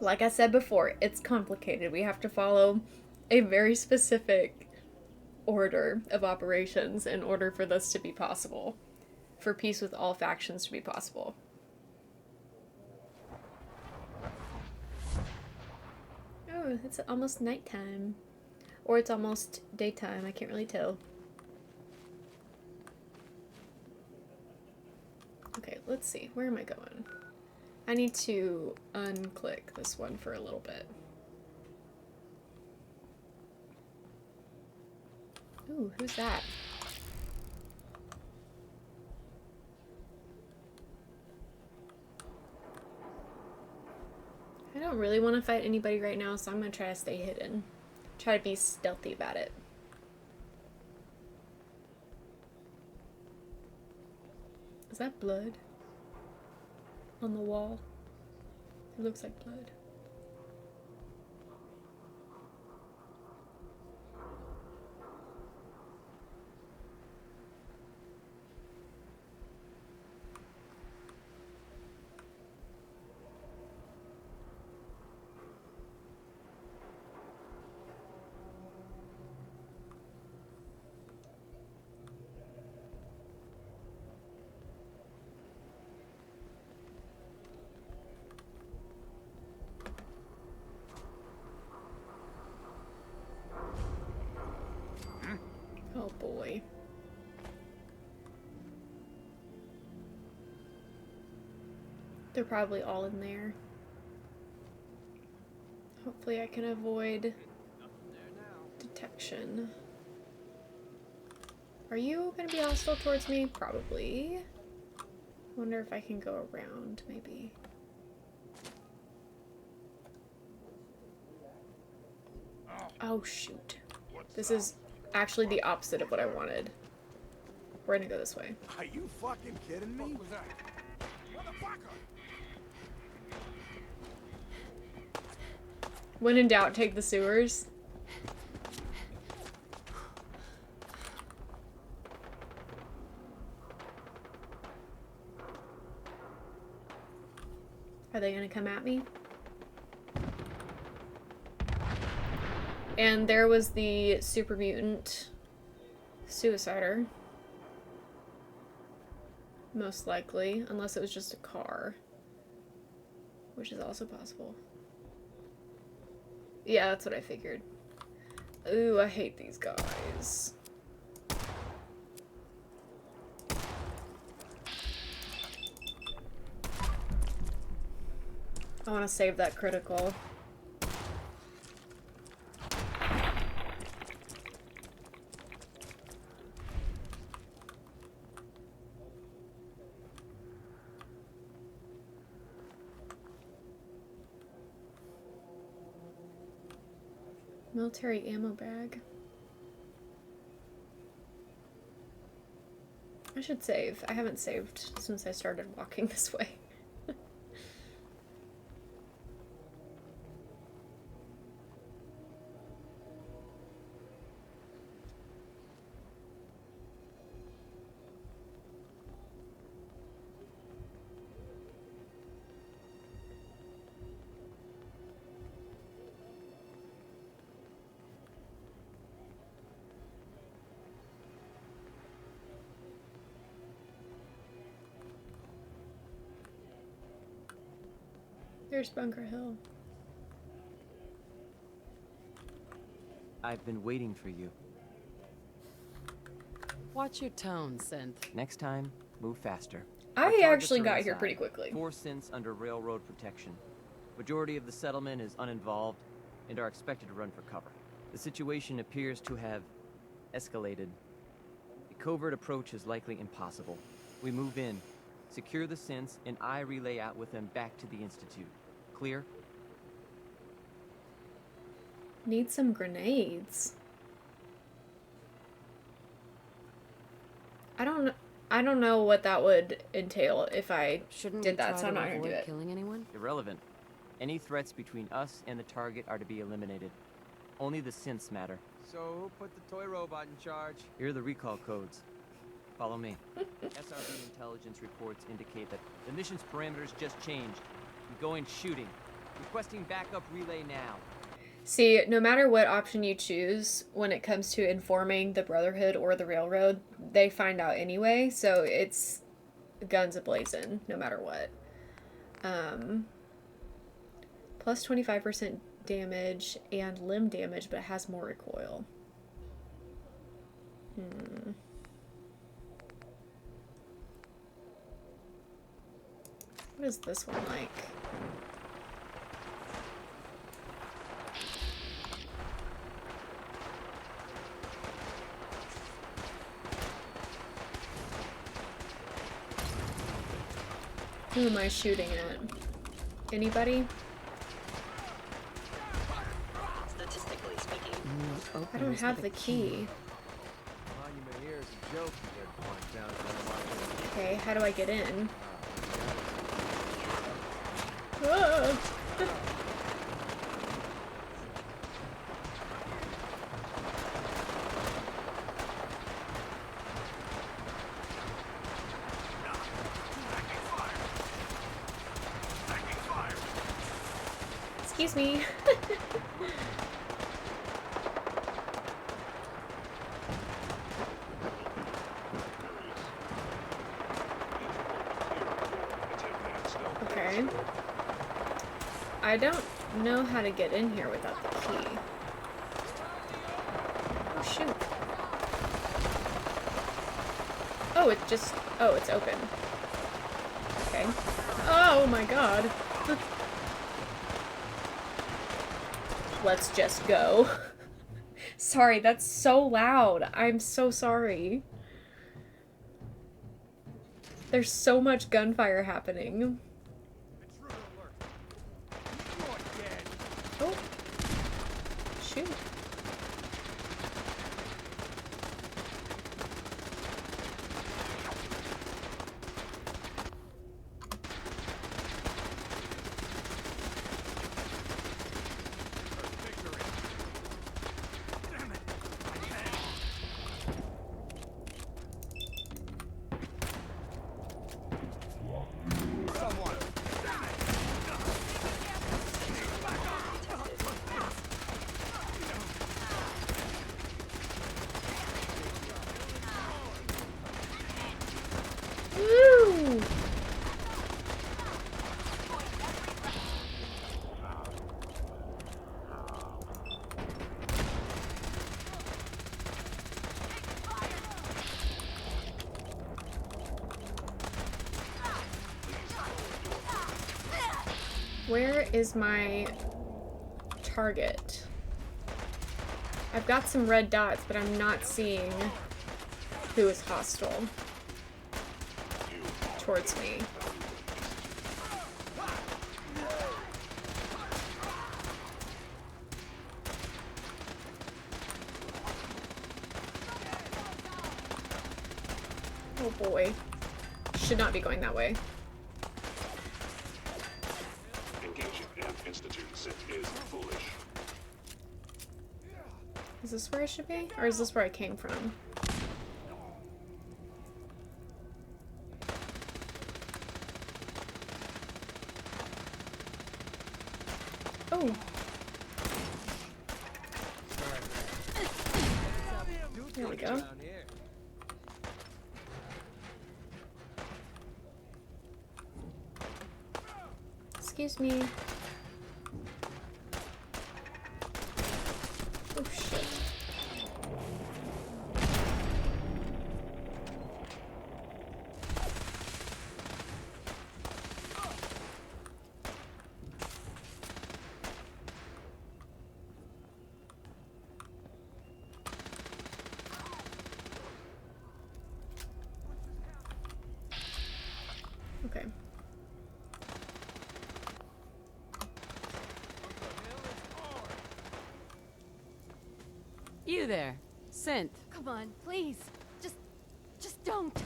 Like I said before, it's complicated. We have to follow a very specific order of operations in order for this to be possible. For peace with all factions to be possible. Oh, it's almost nighttime. Or it's almost daytime, I can't really tell. Okay, let's see. Where am I going? I need to unclick this one for a little bit. Ooh, who's that? I don't really want to fight anybody right now, so I'm going to try to stay hidden. Try to be stealthy about it. Is that blood? On the wall? It looks like blood. Oh boy. They're probably all in there. Hopefully I can avoid detection. Are you gonna be hostile towards me? Probably. Wonder if I can go around, maybe. Oh shoot. This is actually the opposite of what I wanted. We're gonna go this way. Are you fucking kidding me? What was that? When in doubt, take the sewers. Are they gonna come at me? And there was the super mutant suicider. Most likely, unless it was just a car. Which is also possible. Yeah, that's what I figured. Ooh, I hate these guys. I want to save that critical. Military ammo bag. I should save. I haven't saved since I started walking this way. There's Bunker Hill. I've been waiting for you. Watch your tone, Synth. Next time, move faster. I Our targets actually are got here inside. pretty quickly. 4 synths under railroad protection. Majority of the settlement is uninvolved and are expected to run for cover. The situation appears to have escalated. A covert approach is likely impossible. We move in, secure the synths, and I relay out with them back to the Institute. Clear? Need some grenades. I don't know what that would entail if I did that, so I'm not gonna do it. Killing anyone? Irrelevant. Any threats between us and the target are to be eliminated. Only the synths matter. So who put the toy robot in charge? Here are the recall codes. Follow me. SRB intelligence reports indicate that the mission's parameters just changed. I'm going shooting. Requesting backup relay now. See, no matter what option you choose when it comes to informing the Brotherhood or the Railroad, they find out anyway, so it's guns a-blazing, no matter what. Plus 25% damage and limb damage, but it has more recoil. What is this one like? Who am I shooting at? Anybody? Statistically speaking. I don't have the key. Monument here is a joke compared to one down. Okay, how do I get in? Ah! Excuse me. Okay. I don't know how to get in here without the key. Oh, shoot. Oh, it just... Oh, it's open. Okay. Oh my god. Let's just go. Sorry, that's so loud. I'm so sorry. There's so much gunfire happening. Oh. Shoot. Woo! Where is my target? I've got some red dots, but I'm not seeing who is hostile towards me. Oh boy. Should not be going that way. Engaging Amp Institute synth is foolish. Is this where I should be? Or is this where I came from? Oh. There we go. Excuse me. Oh shit. Okay. You there, Synth. Come on, please. Just don't.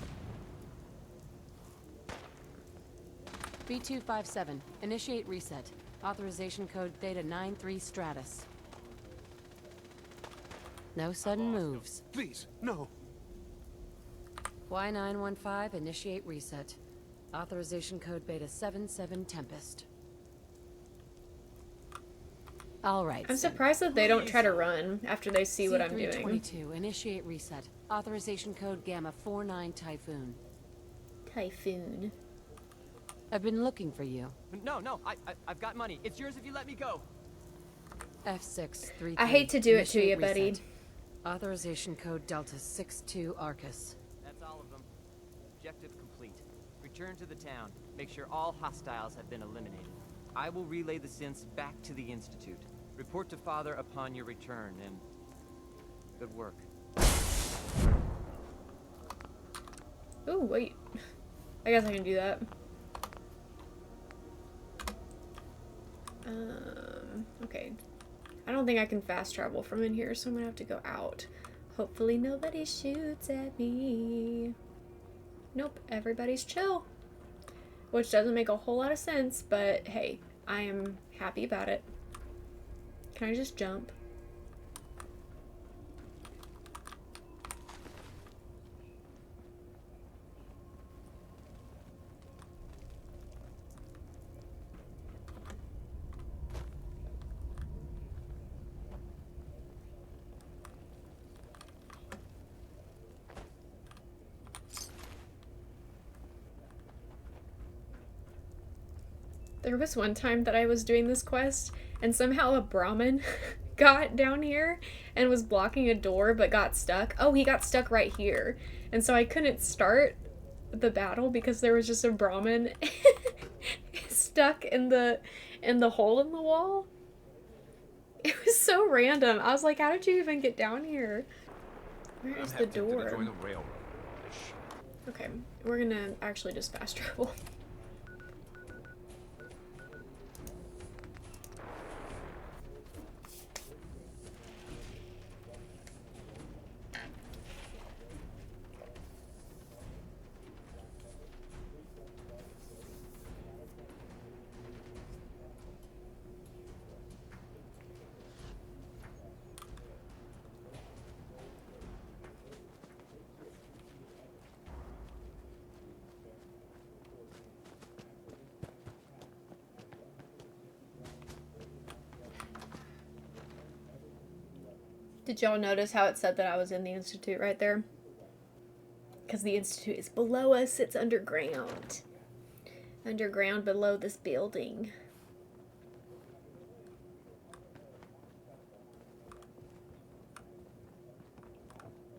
B257, initiate reset. Authorization code Theta 93 Stratus. No sudden moves. Please, no. Y915, initiate reset. Authorization code Beta 77 Tempest. All right. I'm surprised that they don't try to run after they see what I'm doing. C322, initiate reset. Authorization code Gamma 49 Typhoon. Typhoon. I've been looking for you. No, I've got money. It's yours if you let me go. F633. I hate to do it to you, buddy. Authorization code Delta 62 Arcus. That's all of them. Objective complete. Return to the town. Make sure all hostiles have been eliminated. I will relay the synths back to the Institute. Report to Father upon your return, and good work. Oh, wait. I guess I can do that. Okay. I don't think I can fast travel from in here, so I'm gonna have to go out. Hopefully nobody shoots at me. Nope, everybody's chill. Which doesn't make a whole lot of sense, but hey, I am happy about it. Can I just jump? There was one time that I was doing this quest and somehow a Brahmin got down here and was blocking a door but got stuck. Oh, he got stuck right here. And so I couldn't start the battle because there was just a Brahmin stuck in the hole in the wall. It was so random. I was like, how did you even get down here? Where is the door? Okay, we're gonna actually just fast travel. Did y'all notice how it said that I was in the Institute right there? Because the Institute is below us. It's underground. Underground below this building.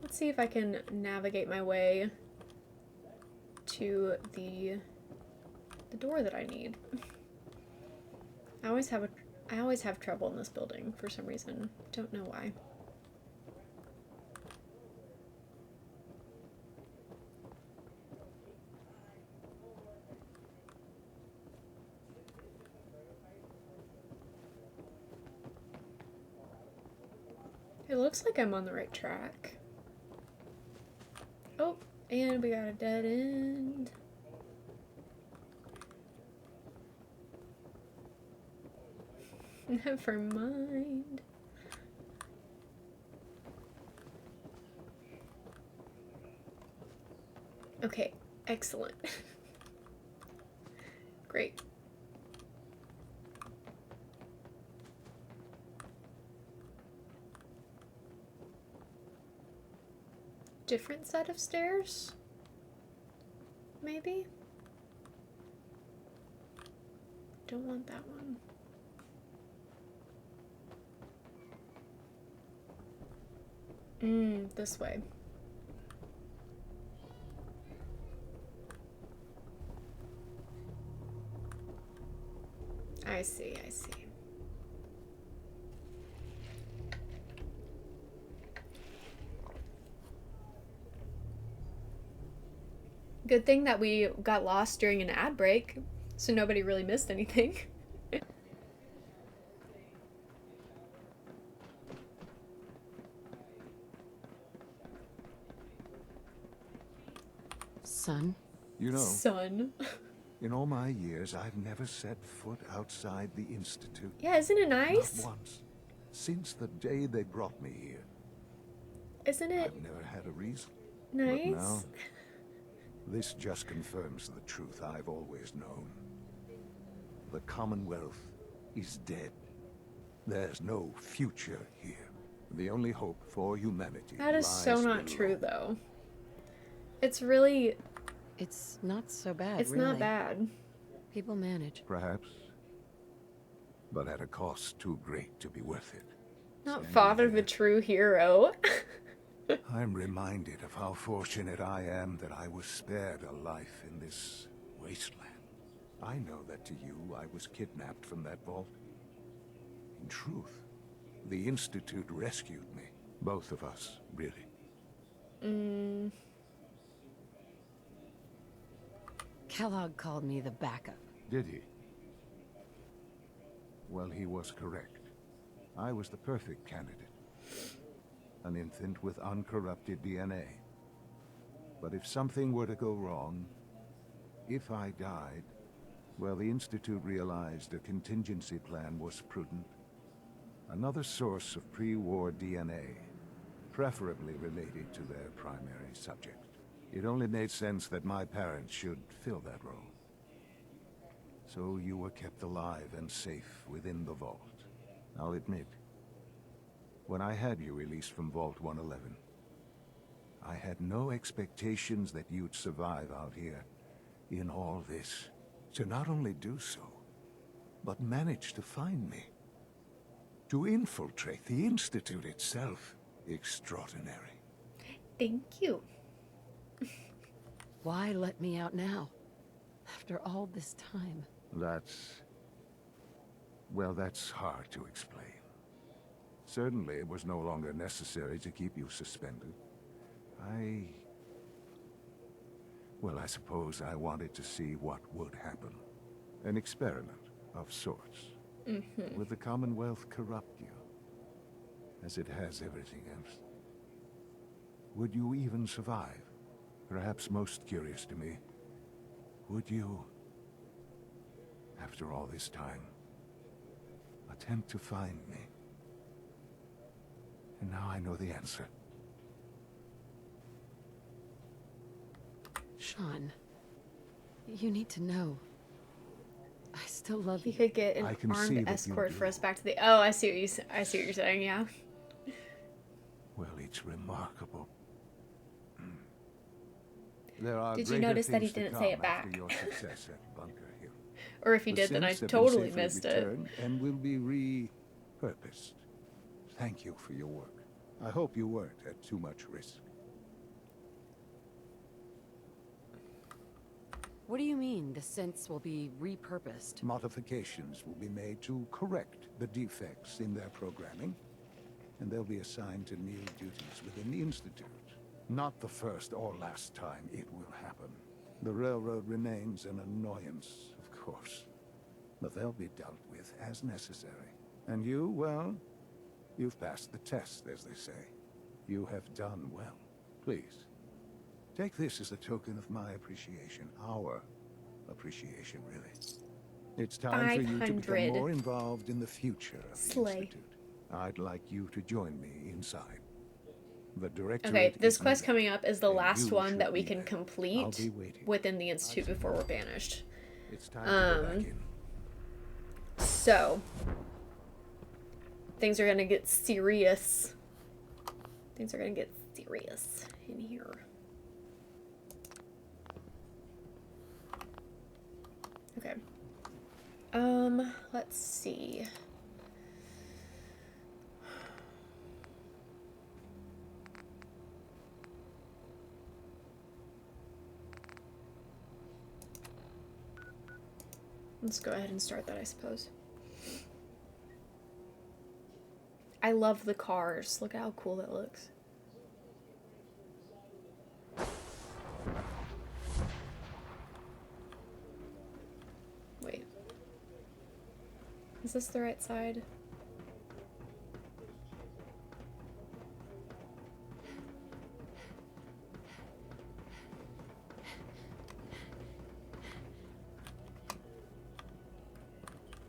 Let's see if I can navigate my way to the door that I need. I always have trouble in this building for some reason. Don't know why. It looks like I'm on the right track. Oh, And we got a dead end. Never mind. Okay, excellent. Great. Different set of stairs? Maybe? Don't want that one. This way. I see, I see. Good thing that we got lost during an ad break, so nobody really missed anything. Son? You know, Son. in all my years, I've never set foot outside the Institute. Yeah, isn't it nice? Not once. Since the day they brought me here. Isn't it I've never had a reason. nice? But now, this just confirms the truth I've always known. The Commonwealth is dead. There's no future here. The only hope for humanity That is so lies not below. true, though. It's really... It's not so bad, It's really. not bad. People manage. Perhaps. But at a cost too great to be worth it. Not Father the true hero. I'm reminded of how fortunate I am that I was spared a life in this wasteland. I know that to you, I was kidnapped from that vault. In truth, the Institute rescued me. Both of us, really. Kellogg called me the backup. Did he? Well, he was correct. I was the perfect candidate. An infant with uncorrupted DNA. But if something were to go wrong, if I died, well, the Institute realized a contingency plan was prudent. Another source of pre-war DNA, preferably related to their primary subject. It only made sense that my parents should fill that role. So you were kept alive and safe within the vault. I'll admit, when I had you released from Vault 111, I had no expectations that you'd survive out here in all this. To not only do so, but manage to find me. To infiltrate the Institute itself. Extraordinary. Thank you. Why let me out now? After all this time. Well, that's hard to explain. Certainly, it was no longer necessary to keep you suspended. Well, I suppose I wanted to see what would happen. An experiment of sorts. Would the Commonwealth corrupt you? As it has everything else? Would you even survive? Perhaps most curious to me, would you, after all this time, attempt to find me? And now I know the answer. Sean, you need to know. I still love You you. could get an I can see armed that you escort for do. us back to the... Oh, I see what I see what you're saying, yeah. Well, it's remarkable. There are Did you greater notice that he things to didn't say come it back? after your success at Bunker Hill. Or if he The did, then I synths have been totally safely missed it. returned and will be repurposed. Thank you for your work. I hope you weren't at too much risk. What do you mean, the synths will be repurposed? Modifications will be made to correct the defects in their programming, and they'll be assigned to new duties within the Institute. Not the first or last time it will happen. The railroad remains an annoyance, of course, but they'll be dealt with as necessary. And you, well, you've passed the test, as they say. You have done well. Please, Take this as a token of my appreciation. Our appreciation, really. It's time for you to become 500. more involved in the future of the Slay. Institute. I'd like you to join me inside. The director. Okay, this quest coming up is the and last you one should that we be can there. complete I'll be waiting. within the Institute before we're banished. It's time to go back in. So, things are gonna get serious. Things are gonna get serious in here. Okay. Let's see. Let's go ahead and start that, I suppose. I love the cars. Look at how cool that looks. Wait. Is this the right side?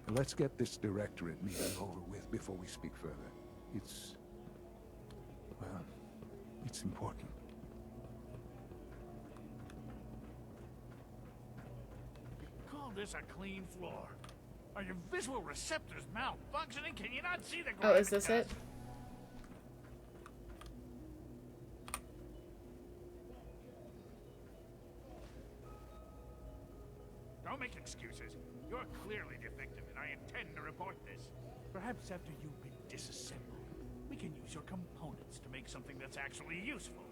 Let's get this directorate meeting over with before we speak further. It's... well, it's important. Call this a clean floor. Are your visual receptors malfunctioning? Can you not see the Oh, is this it? gravitas? Don't make excuses. You're clearly defective, and I intend to report this. Perhaps after you've been disassembled, we can use your components to make something that's actually useful.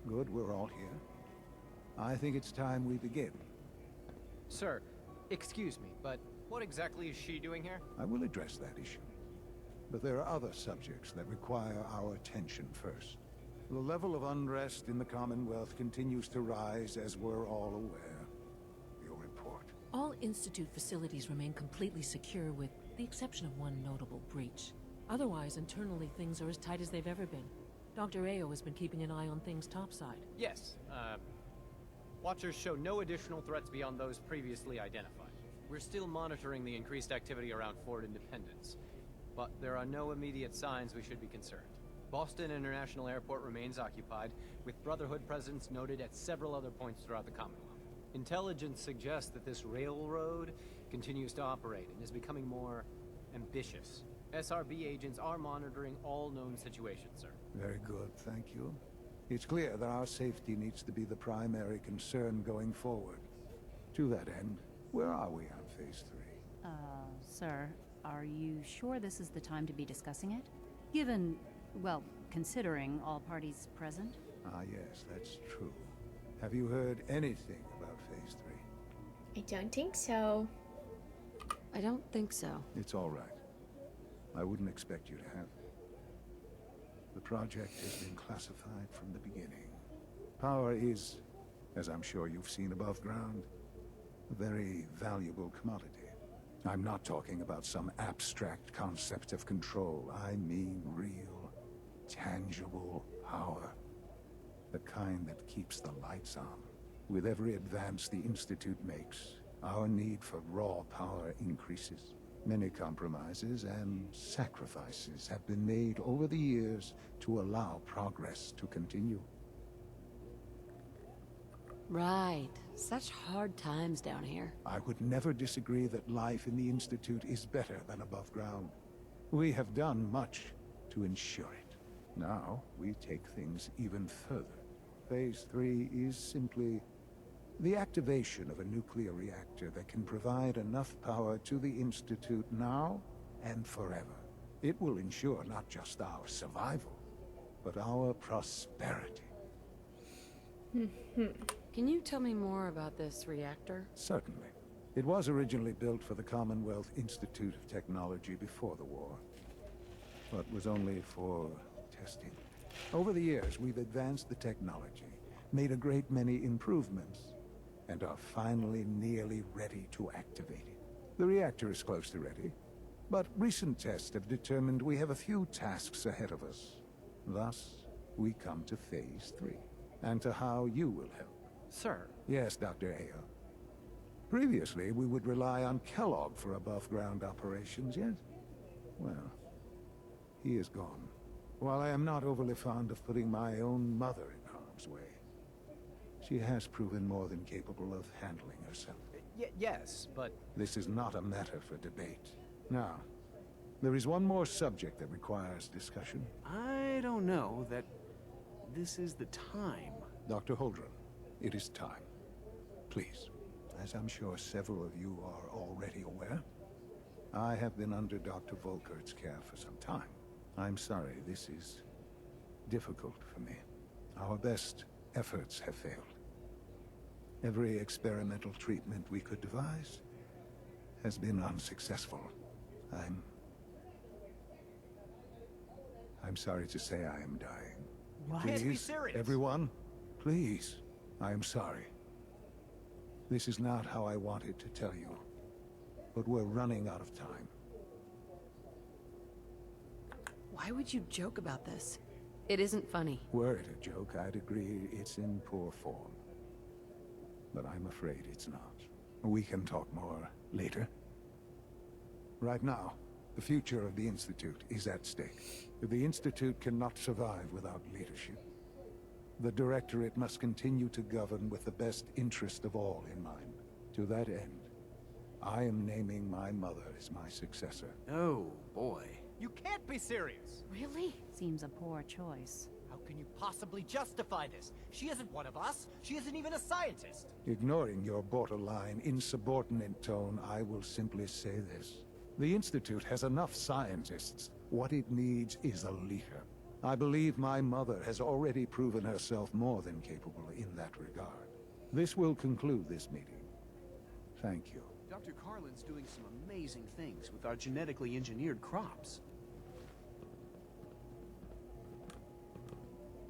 Good, we're all here. I think it's time we begin. Sir, excuse me, but what exactly is she doing here? I will address that issue. But there are other subjects that require our attention first. The level of unrest in the Commonwealth continues to rise, as we're all aware. Your report. All Institute facilities remain completely secure with the exception of one notable breach. Otherwise, internally, things are as tight as they've ever been. Dr. Ayo has been keeping an eye on things topside. Yes, Watchers show no additional threats beyond those previously identified. We're still monitoring the increased activity around Fort Independence, but there are no immediate signs we should be concerned. Boston International Airport remains occupied, with Brotherhood presence noted at several other points throughout the Commonwealth. Intelligence suggests that this railroad continues to operate and is becoming more ambitious. SRB agents are monitoring all known situations, sir. Very good, thank you. It's clear that our safety needs to be the primary concern going forward. To that end, where are we on Phase 3? Sir, are you sure this is the time to be discussing it? Given, well, considering all parties present? Ah, yes, that's true. Have you heard anything about Phase 3? I don't think so. I don't think so. It's all right. I wouldn't expect you to have. The project has been classified from the beginning. Power is, as I'm sure you've seen above ground, a very valuable commodity. I'm not talking about some abstract concept of control. I mean real, tangible power. The kind that keeps the lights on. With every advance the Institute makes, our need for raw power increases. Many compromises and sacrifices have been made over the years to allow progress to continue. Right. Such hard times down here. I would never disagree that life in the Institute is better than above ground. We have done much to ensure it. Now, we take things even further. Phase 3 is simply the activation of a nuclear reactor that can provide enough power to the Institute now and forever. It will ensure not just our survival, but our prosperity. Can you tell me more about this reactor? Certainly. It was originally built for the Commonwealth Institute of Technology before the war, but was only for testing. Over the years, we've advanced the technology, made a great many improvements, and are finally nearly ready to activate it. The reactor is close to ready. But recent tests have determined we have a few tasks ahead of us. Thus, we come to Phase 3, and to how you will help. Sir. Yes, Dr. Ayo. Previously, we would rely on Kellogg for above-ground operations, yet, well, he is gone. While I am not overly fond of putting my own mother in harm's way, she has proven more than capable of handling herself. Yes, but... This is not a matter for debate. Now, there is one more subject that requires discussion. I don't know that this is the time. Dr. Holdren, it is time. Please, as I'm sure several of you are already aware, I have been under Dr. Volkert's care for some time. I'm sorry, this is difficult for me. Our best efforts have failed. Every experimental treatment we could devise has been unsuccessful. I'm sorry to say I am dying. You can't be Please, serious. everyone, please, I am sorry. This is not how I wanted to tell you, but we're running out of time. Why would you joke about this? It isn't funny. Were it a joke, I'd agree it's in poor form. But I'm afraid it's not. We can talk more later. Right now, the future of the Institute is at stake. The Institute cannot survive without leadership. The Directorate must continue to govern with the best interest of all in mind. To that end, I am naming my mother as my successor. Oh, boy. You can't be serious! Really? Seems a poor choice. How can you possibly justify this? She isn't one of us. She isn't even a scientist. Ignoring your borderline, insubordinate tone, I will simply say this. The Institute has enough scientists. What it needs is a leader. I believe my mother has already proven herself more than capable in that regard. This will conclude this meeting. Thank you. Dr. Carlin's doing some amazing things with our genetically engineered crops.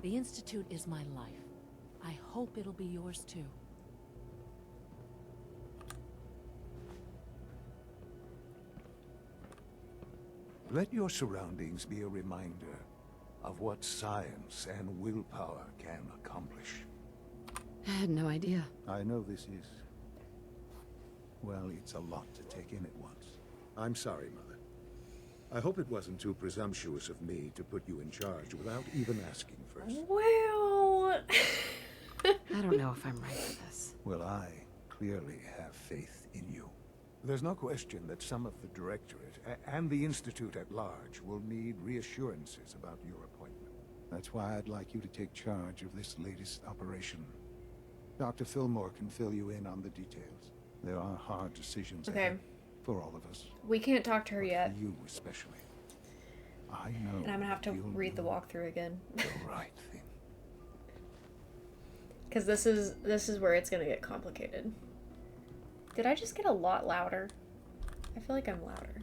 The Institute is my life. I hope it'll be yours too. Let your surroundings be a reminder of what science and willpower can accomplish. I had no idea. I know this is... well, it's a lot to take in at once. I'm sorry, Mother. I hope it wasn't too presumptuous of me to put you in charge without even asking first. Well... I don't know if I'm ready for this. Well, I clearly have faith in you. There's no question that some of the Directorate and the Institute at large will need reassurances about your appointment. That's why I'd like you to take charge of this latest operation. Dr. Fillmore can fill you in on the details. There are hard decisions ahead for all of us. We can't talk to her yet. For you especially. I know. And I'm gonna have to read the walkthrough again. The right thing. Because this is where it's gonna get complicated. Did I just get a lot louder? I feel like I'm louder.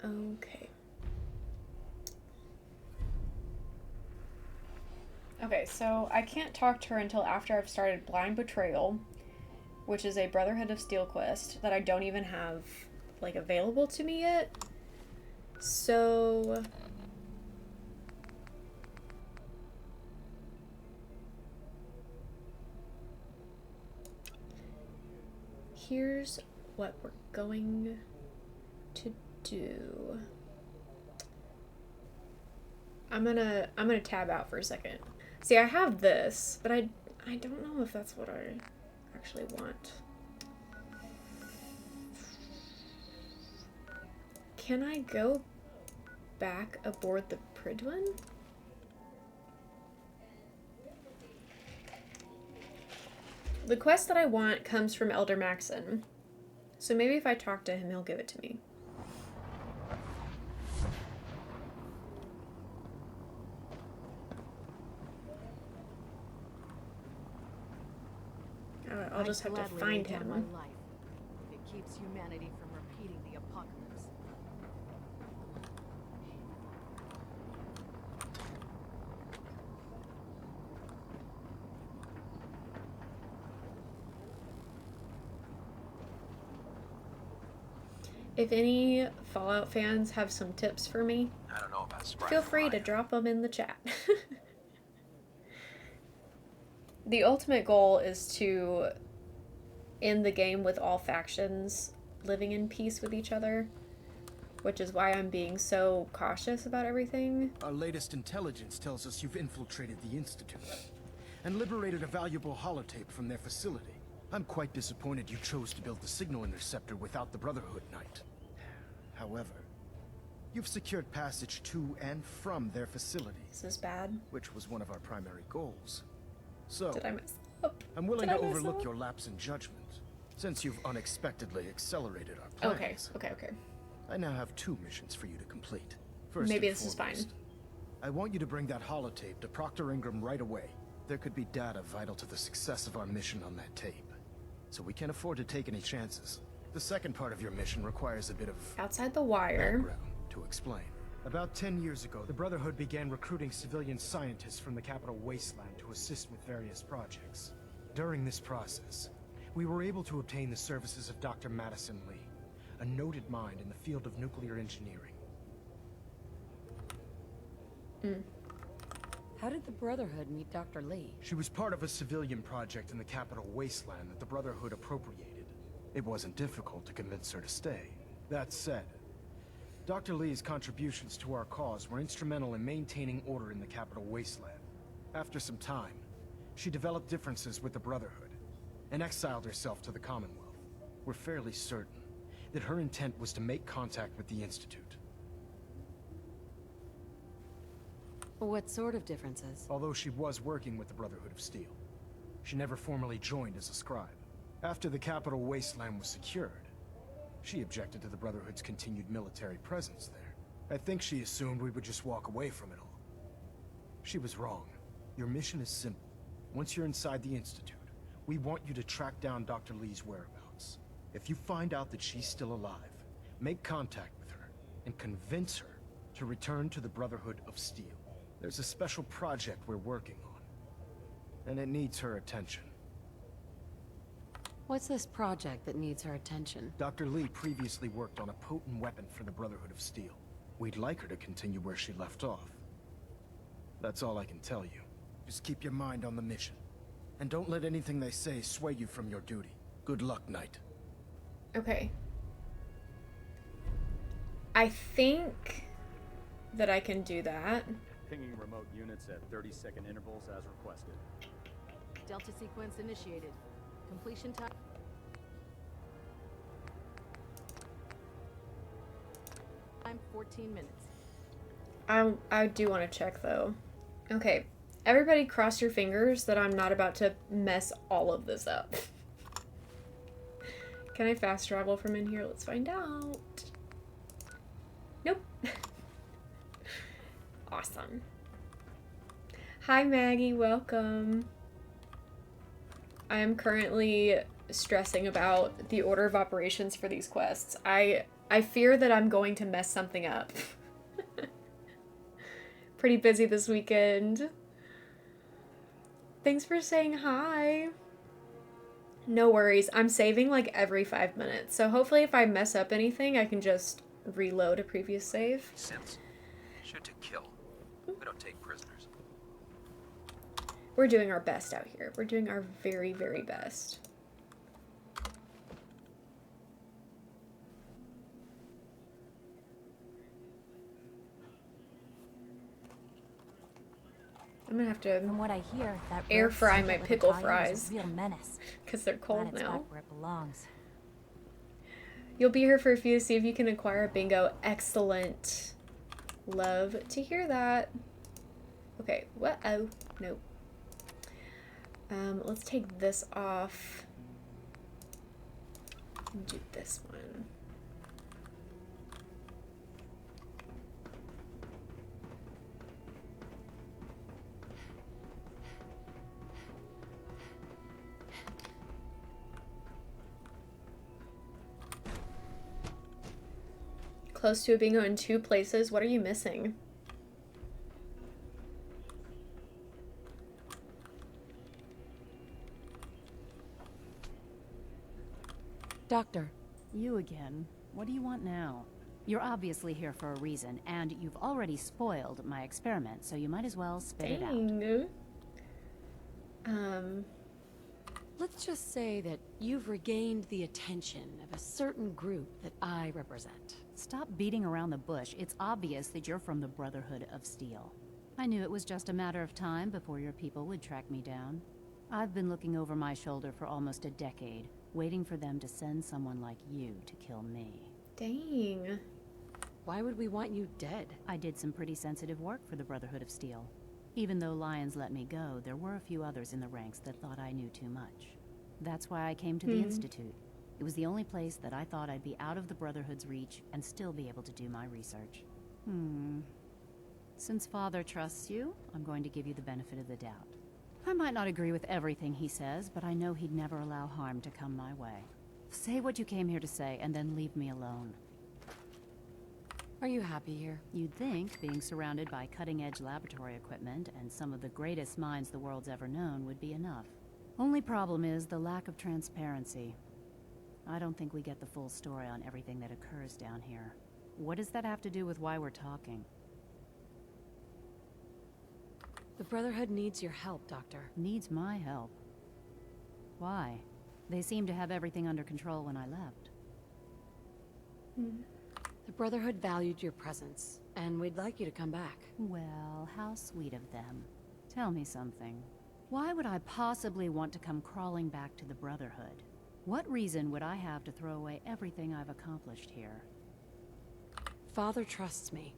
Okay. Okay, so I can't talk to her until after I've started Blind Betrayal, which is a Brotherhood of Steel quest that I don't even have, like, available to me yet. So... here's what we're going to do. I'm gonna tab out for a second. See, I have this, but I don't know if that's what I actually want. Can I go back aboard the Prydwen? The quest that I want comes from Elder Maxon. So maybe if I talk to him, he'll give it to me. I'll just have to find him. My life. It keeps humanity from repeating the apocalypse. If any Fallout fans have some tips for me, I don't know about Sprite. feel free to drop them in the chat. The ultimate goal is to end the game with all factions living in peace with each other, which is why I'm being so cautious about everything. Our latest intelligence tells us you've infiltrated the Institute and liberated a valuable holotape from their facility. I'm quite disappointed you chose to build the signal interceptor without the Brotherhood Knight. However, you've secured passage to and from their facility. This is bad. Which was one of our primary goals. So, Did I mess up? I'm willing Did to I mess overlook up? your lapse in judgment, since you've unexpectedly accelerated our plans. Okay. I now have 2 missions for you to complete. First Maybe and this is foremost, fine. I want you to bring that holotape to Proctor Ingram right away. There could be data vital to the success of our mission on that tape, so we can't afford to take any chances. The second part of your mission requires a bit of Outside the wire. background to explain. About 10 years ago, the Brotherhood began recruiting civilian scientists from the capital Wasteland to assist with various projects. During this process, we were able to obtain the services of Dr. Madison Lee, a noted mind in the field of nuclear engineering. How did the Brotherhood meet Dr. Lee? She was part of a civilian project in the capital Wasteland that the Brotherhood appropriated. It wasn't difficult to convince her to stay. That said, Dr. Lee's contributions to our cause were instrumental in maintaining order in the capital Wasteland. After some time, she developed differences with the Brotherhood and exiled herself to the Commonwealth. We're fairly certain that her intent was to make contact with the Institute. What sort of differences? Although she was working with the Brotherhood of Steel, she never formally joined as a scribe. After the capital Wasteland was secured, she objected to the Brotherhood's continued military presence there. I think she assumed we would just walk away from it all. She was wrong. Your mission is simple. Once you're inside the Institute, we want you to track down Dr. Lee's whereabouts. If you find out that she's still alive, make contact with her and convince her to return to the Brotherhood of Steel. There's a special project we're working on, and it needs her attention. What's this project that needs her attention? Dr. Lee previously worked on a potent weapon for the Brotherhood of Steel. We'd like her to continue where she left off. That's all I can tell you. Just keep your mind on the mission. And don't let anything they say sway you from your duty. Good luck, Knight. Okay. I think that I can do that. Pinging remote units at 30-second intervals as requested. Delta sequence initiated. Completion time. Time 14 minutes. I do want to check though. Okay. Everybody cross your fingers that I'm not about to mess all of this up. Can I fast travel from in here? Let's find out. Nope. Awesome. Hi Maggie, welcome. I am currently stressing about the order of operations for these quests. I fear that I'm going to mess something up. Pretty busy this weekend. Thanks for saying hi. No worries. I'm saving like every 5 minutes. So hopefully if I mess up anything, I can just reload a previous save. Sims. Shoot to kill. We don't take prisoners. We're doing our best out here. We're doing our very, very best. I'm gonna have to From what I hear, that air rogue fry Soviet my with pickle Italian is fries a real menace. because they're cold Glad it's now. back where it belongs. You'll be here for a few to see if you can acquire a bingo. Excellent. Love to hear that. Okay, what? Oh, nope. Let's take this off. Do this one. Close to a bingo in 2 places. What are you missing? Doctor. You again. What do you want now? You're obviously here for a reason, and you've already spoiled my experiment, so you might as well spit it out. Let's just say that you've regained the attention of a certain group that I represent. Stop beating around the bush. It's obvious that you're from the Brotherhood of Steel. I knew it was just a matter of time before your people would track me down. I've been looking over my shoulder for almost a decade, waiting for them to send someone like you to kill me. Dang. Why would we want you dead? I did some pretty sensitive work for the Brotherhood of Steel. Even though Lyons let me go, there were a few others in the ranks that thought I knew too much. That's why I came to the Institute. It was the only place that I thought I'd be out of the Brotherhood's reach and still be able to do my research. Since Father trusts you, I'm going to give you the benefit of the doubt. I might not agree with everything he says, but I know he'd never allow harm to come my way. Say what you came here to say, and then leave me alone. Are you happy here? You'd think being surrounded by cutting-edge laboratory equipment and some of the greatest minds the world's ever known would be enough. Only problem is the lack of transparency. I don't think we get the full story on everything that occurs down here. What does that have to do with why we're talking? The Brotherhood needs your help, Doctor. Needs my help? Why? They seemed to have everything under control when I left. The Brotherhood valued your presence, and we'd like you to come back. Well, how sweet of them. Tell me something. Why would I possibly want to come crawling back to the Brotherhood? What reason would I have to throw away everything I've accomplished here? Father trusts me,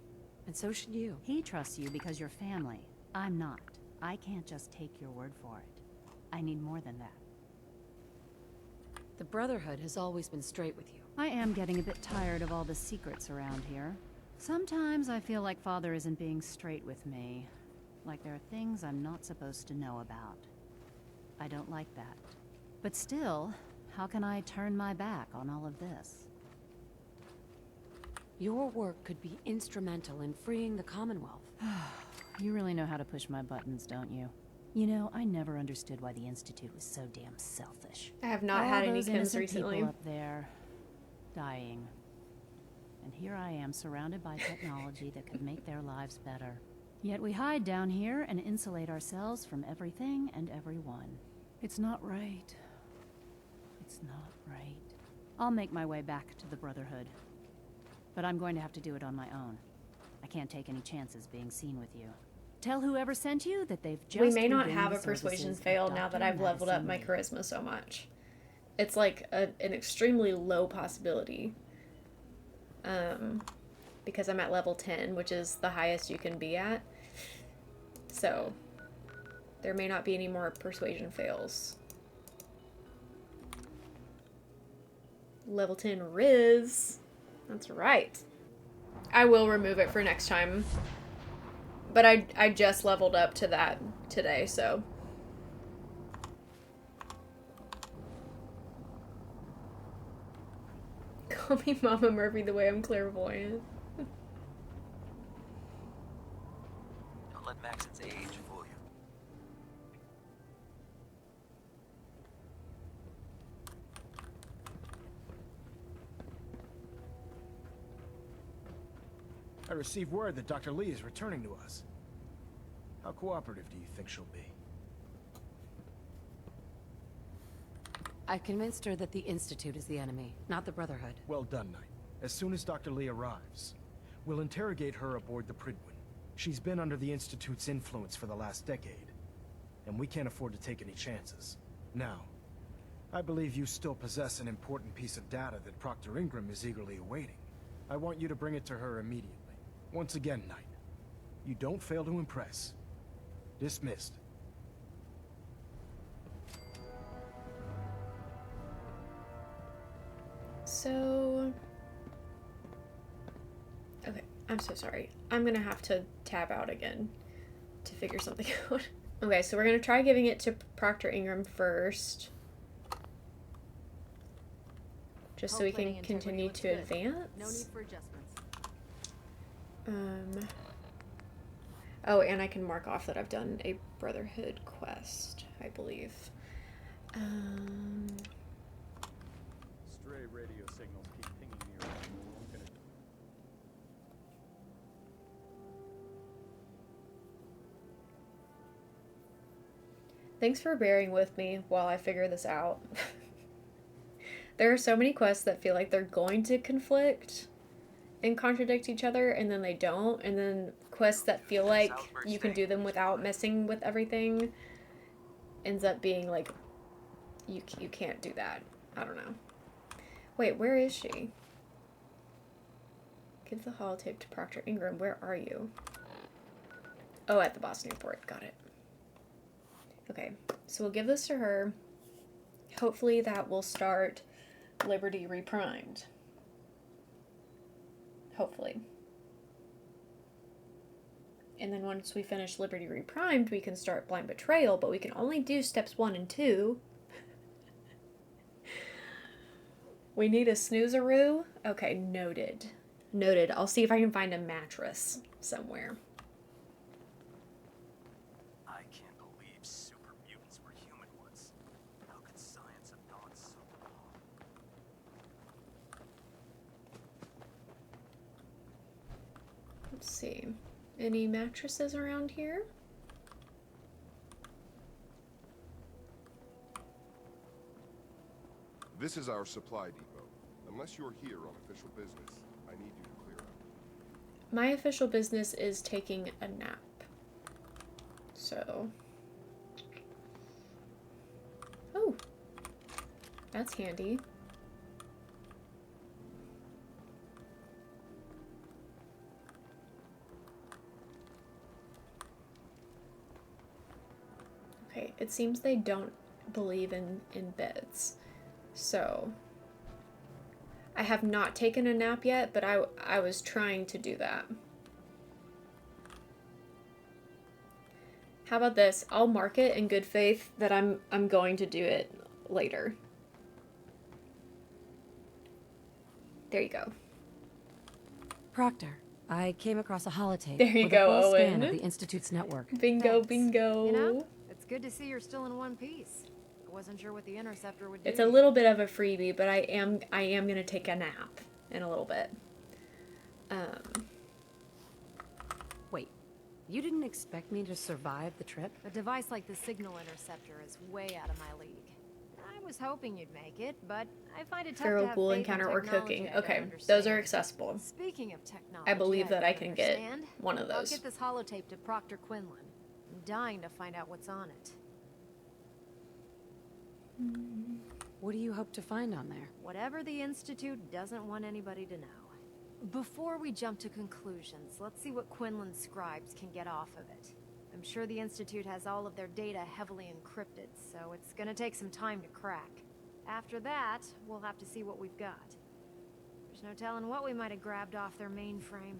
and so should you. He trusts you because you're family. I'm not. I can't just take your word for it. I need more than that. The Brotherhood has always been straight with you. I am getting a bit tired of all the secrets around here. Sometimes I feel like Father isn't being straight with me. Like there are things I'm not supposed to know about. I don't like that. But still, how can I turn my back on all of this? Your work could be instrumental in freeing the Commonwealth. You really know how to push my buttons, don't you? You know, I never understood why the Institute was so damn selfish. I have not had any Kims recently. People up there dying. And here I am surrounded by technology that could make their lives better. Yet we hide down here and insulate ourselves from everything and everyone. It's not right. It's not right. I'll make my way back to the Brotherhood. But I'm going to have to do it on my own. I can't take any chances being seen with you. Tell whoever sent you that they've just... We may not have a persuasion fail now that I've leveled up my charisma so much. It's like an extremely low possibility. Because I'm at level 10, which is the highest you can be at. So, there may not be any more persuasion fails. Level 10 Riz. That's right. I will remove it for next time. But I just leveled up to that today, so. Call me Mama Murphy the way I'm clairvoyant. Don't let Maxon's age fool you. I received word that Dr. Lee is returning to us. How cooperative do you think she'll be? I convinced her that the Institute is the enemy, not the Brotherhood. Well done, Knight. As soon as Dr. Lee arrives, we'll interrogate her aboard the Prydwen. She's been under the Institute's influence for the last decade, and we can't afford to take any chances. Now, I believe you still possess an important piece of data that Proctor Ingram is eagerly awaiting. I want you to bring it to her immediately. Once again, Knight, you don't fail to impress. Dismissed. So... Okay, I'm so sorry. I'm gonna have to tab out again to figure something out. Okay, so we're gonna try giving it to Proctor Ingram first. Just so we can continue to advance. No need for adjustments. Oh, and I can mark off that I've done a Brotherhood quest, I believe. Stray radio signals keep pinging me around. Thanks for bearing with me while I figure this out. There are so many quests that feel like they're going to conflict and contradict each other, and then they don't, and then quests that feel like you can do them without messing with everything ends up being like you can't do that. I don't know. Wait, where is she? Give the holotape to Proctor Ingram. Where are you? Oh, at the Boston airport. Got it. Okay, so we'll give this to her. Hopefully that will start Liberty Reprimed. Hopefully. And then once we finish Liberty Reprimed, we can start Blind Betrayal, but we can only do steps 1 and 2. We need a snoozeroo. Okay, noted. Noted. I'll see if I can find a mattress somewhere. I can't believe super mutants were human once. How could science have gone so wrong? Let's see. Any mattresses around here? This is our supply depot. Unless you're here on official business, I need you to clear out. My official business is taking a nap. So. Oh. That's handy. Okay, it seems they don't believe in beds. So, I have not taken a nap yet, but I was trying to do that. How about this? I'll mark it in good faith that I'm going to do it later. There you go. Proctor, I came across a holotape. There you with go, a full scan Owen. of the Institute's network. Bingo, bingo. You know, it's good to see you're still in one piece. I wasn't sure what the Interceptor would do. It's a little bit of a freebie, but I am gonna take a nap in a little bit. Wait, you didn't expect me to survive the trip? A device like the Signal Interceptor is way out of my league. I was hoping you'd make it, but I find it tough to Feral have ghoul faith in encounter or technology cooking. I don't Okay, understand. those are accessible. Speaking of technology, I believe that I don't can get understand, one of I'll those. get this holotape to Proctor Quinlan. I'm dying to find out what's on it. What do you hope to find on there? Whatever the Institute doesn't want anybody to know. Before we jump to conclusions, let's see what Quinlan's scribes can get off of it. I'm sure the Institute has all of their data heavily encrypted, so it's gonna take some time to crack. After that, we'll have to see what we've got. There's no telling what we might have grabbed off their mainframe.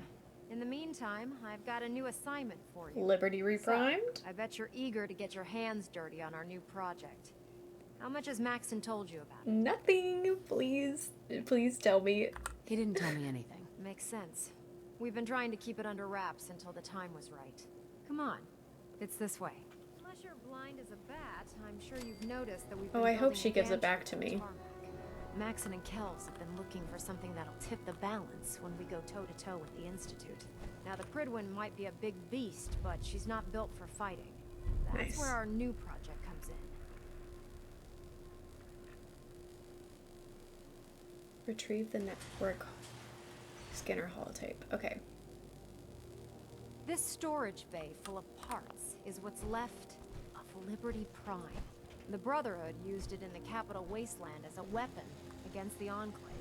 In the meantime, I've got a new assignment for you. Liberty Reprimed? So, I bet you're eager to get your hands dirty on our new project. How much has Maxon told you about it? Nothing. Please tell me. He didn't tell me anything. Makes sense. We've been trying to keep it under wraps until the time was right. Come on. It's this way. Unless you're blind as a bat, I'm sure you've noticed that we've been Oh, I hope building she a gives it gantry back to on the me. tarmac. Maxon and Kells have been looking for something that'll tip the balance when we go toe-to-toe with the Institute. Now, the Pridwin might be a big beast, but she's not built for fighting. That's Nice. where our new project comes in. Retrieve the network scanner holotape. Okay. This storage bay full of parts is what's left of Liberty Prime. The Brotherhood used it in the Capital Wasteland as a weapon against the Enclave.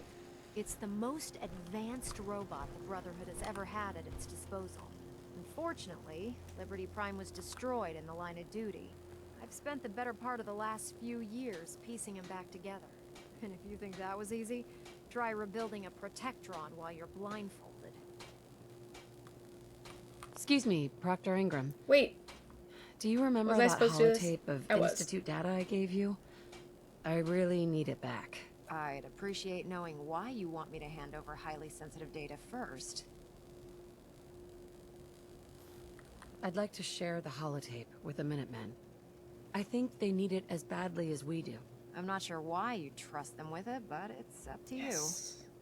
It's the most advanced robot the Brotherhood has ever had at its disposal. Unfortunately, Liberty Prime was destroyed in the line of duty. I've spent the better part of the last few years piecing him back together. And if you think that was easy, try rebuilding a Protectron while you're blindfolded. Excuse me, Proctor Ingram. Wait. Do you remember Was I that supposed to do this? holotape of I was. Institute data I gave you? I really need it back. I'd appreciate knowing why you want me to hand over highly sensitive data first. I'd like to share the holotape with the Minutemen. I think they need it as badly as we do. I'm not sure why you trust them with it, but it's up to you.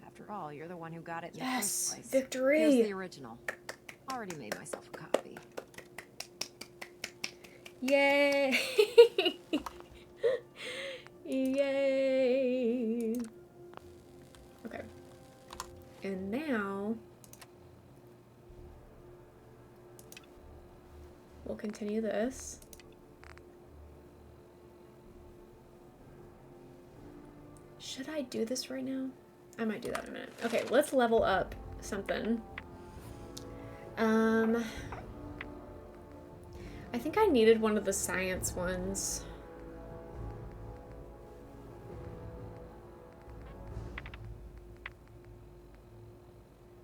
After all, you're the one who got it in the first place. Victory! Here's the original. Already made myself a copy. Yay! Yay! Okay. And now we'll continue this. Should I do this right now? I might do that in a minute. Okay, let's level up something. I think I needed one of the science ones.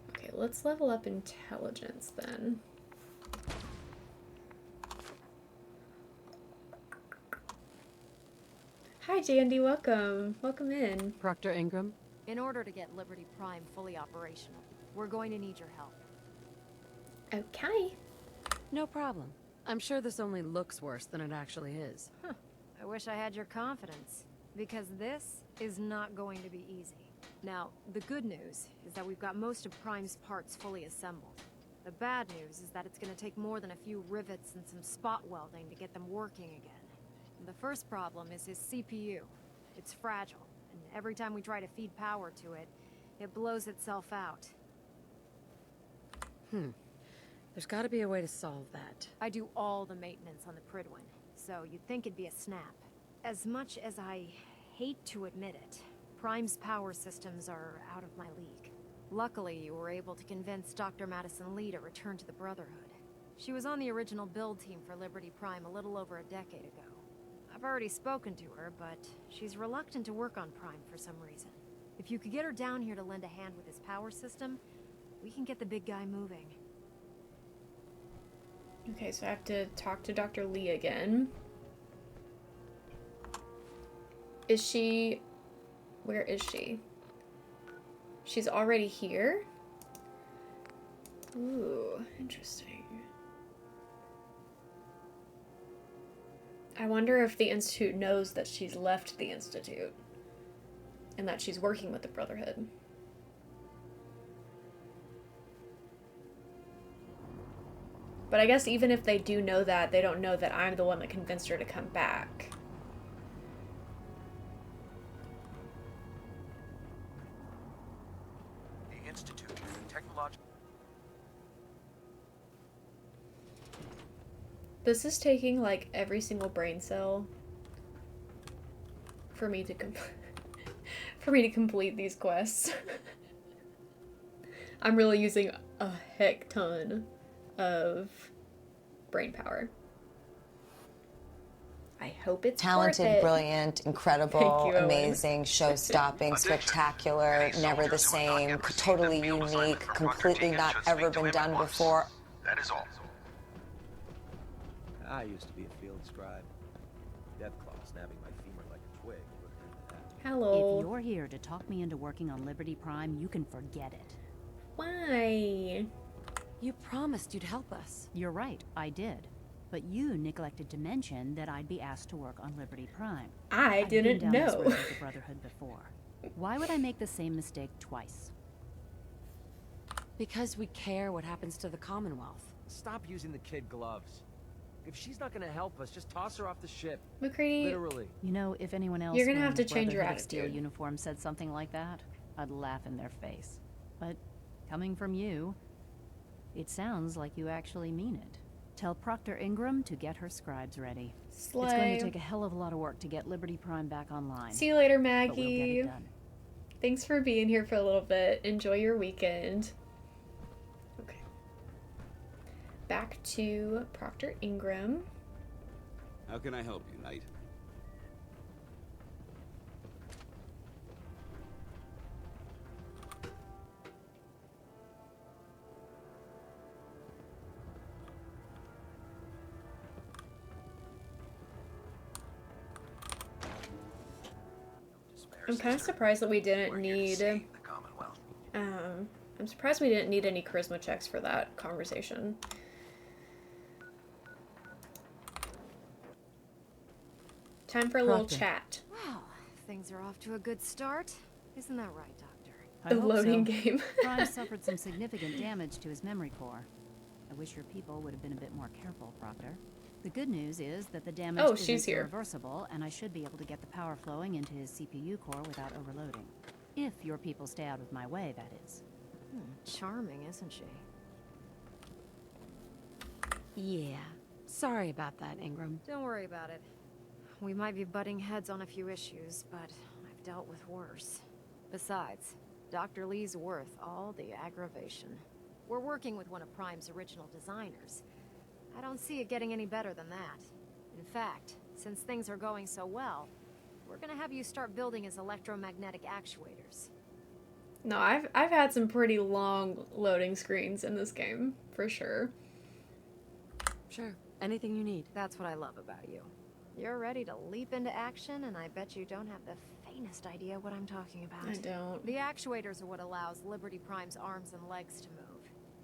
Okay, let's level up intelligence then. Hi, Jandy, welcome. Welcome in. Proctor Ingram? In order to get Liberty Prime fully operational, we're going to need your help. Okay. No problem. I'm sure this only looks worse than it actually is. Huh. I wish I had your confidence, because this is not going to be easy. Now, the good news is that we've got most of Prime's parts fully assembled. The bad news is that it's going to take more than a few rivets and some spot welding to get them working again. The first problem is his CPU. It's fragile, and every time we try to feed power to it, it blows itself out. There's gotta be a way to solve that. I do all the maintenance on the Prydwen, so you'd think it'd be a snap. As much as I hate to admit it, Prime's power systems are out of my league. Luckily, you were able to convince Dr. Madison Lee to return to the Brotherhood. She was on the original build team for Liberty Prime a little over a decade ago. I've already spoken to her, but she's reluctant to work on Prime for some reason. If you could get her down here to lend a hand with his power system, we can get the big guy moving. Okay, so I have to talk to Dr. Lee again. Is she... Where is she? She's already here? Ooh, interesting. I wonder if the Institute knows that she's left the Institute and that she's working with the Brotherhood. But I guess even if they do know that, they don't know that I'm the one that convinced her to come back. The Institute, technological. This is taking like every single brain cell for me to complete these quests. I'm really using a heck ton of brain power. I hope it's talented, worth it. brilliant, incredible, Thank you, Owen. amazing, show-stopping, spectacular, never the same, totally unique, completely not ever been done before. That is all. I used to be a field scribe. Deathclaw snapping my femur like a twig. Hello. If you're here to talk me into working on Liberty Prime, you can forget it. Why? You promised you'd help us. You're right, I did. But you neglected to mention that I'd be asked to work on Liberty Prime. I've been down this know. road with the Brotherhood before. Why would I make the same mistake twice? Because we care what happens to the Commonwealth. Stop using the kid gloves. If she's not gonna help us, just toss her off the ship. McCready, literally. You know, if anyone else You're gonna wearing have to the change your Brotherhood of Steel attitude. uniform said something like that, I'd laugh in their face. But coming from you, it sounds like you actually mean it. Tell Proctor Ingram to get her scribes ready. Slay. It's going to take a hell of a lot of work to get Liberty Prime back online. See you later, But Maggie. we'll get it done. Thanks for being here for a little bit. Enjoy your weekend. Okay. Back to Proctor Ingram. How can I help you, Knight? I'm kind of surprised that we didn't need. I'm surprised we didn't need any charisma checks for that conversation. Time for a little Proctor. chat. Well, things are off to a good start. Isn't that right, Doctor? I The hope loading so. game. Prime suffered some significant damage to his memory core. I wish your people would have been a bit more careful, Proctor. The good news is that the damage Oh, isn't she's here. irreversible, and I should be able to get the power flowing into his CPU core without overloading. If your people stay out of my way, that is. Charming, isn't she? Yeah. Sorry about that, Ingram. Don't worry about it. We might be butting heads on a few issues, but I've dealt with worse. Besides, Dr. Lee's worth all the aggravation. We're working with one of Prime's original designers. I don't see it getting any better than that. In fact, since things are going so well, we're gonna have you start building his electromagnetic actuators. No, I've had some pretty long loading screens in this game, for sure. Sure, anything you need. That's what I love about you. You're ready to leap into action, and I bet you don't have the faintest idea what I'm talking about. I don't. The actuators are what allows Liberty Prime's arms and legs to move.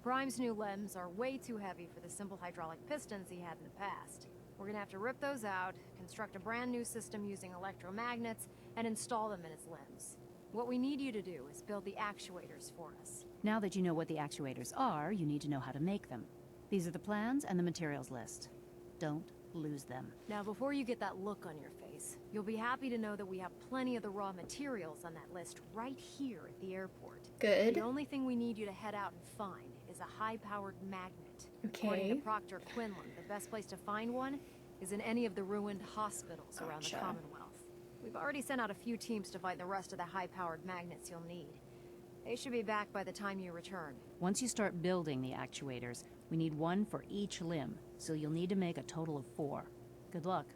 Prime's new limbs are way too heavy for the simple hydraulic pistons he had in the past. We're gonna have to rip those out, construct a brand new system using electromagnets, and install them in his limbs. What we need you to do is build the actuators for us. Now that you know what the actuators are, you need to know how to make them. These are the plans and the materials list. Don't lose them. Now, before you get that look on your face, you'll be happy to know that we have plenty of the raw materials on that list right here at the airport. Good. The only thing we need you to head out and find is a high-powered magnet. According Okay. to Proctor Quinlan, the best place to find one is in any of the ruined hospitals around the Gotcha. Commonwealth. We've already sent out a few teams to find the rest of the high-powered magnets you'll need. They should be back by the time you return. Once you start building the actuators, we need one for each limb, so you'll need to make a total of 4. Good luck.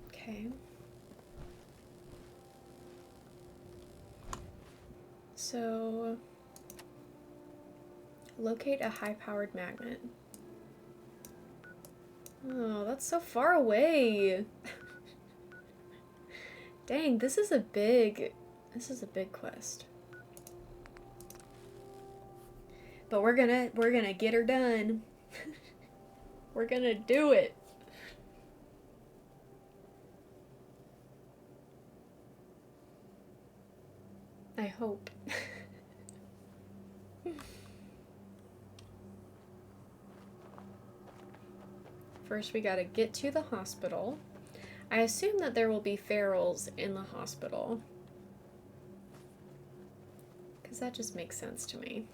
Okay. So, locate a high-powered magnet. Oh, that's so far away. Dang, this is a big quest. But we're gonna get her done. We're gonna do it. I hope. First, we gotta get to the hospital. I assume that there will be ferals in the hospital, because that just makes sense to me.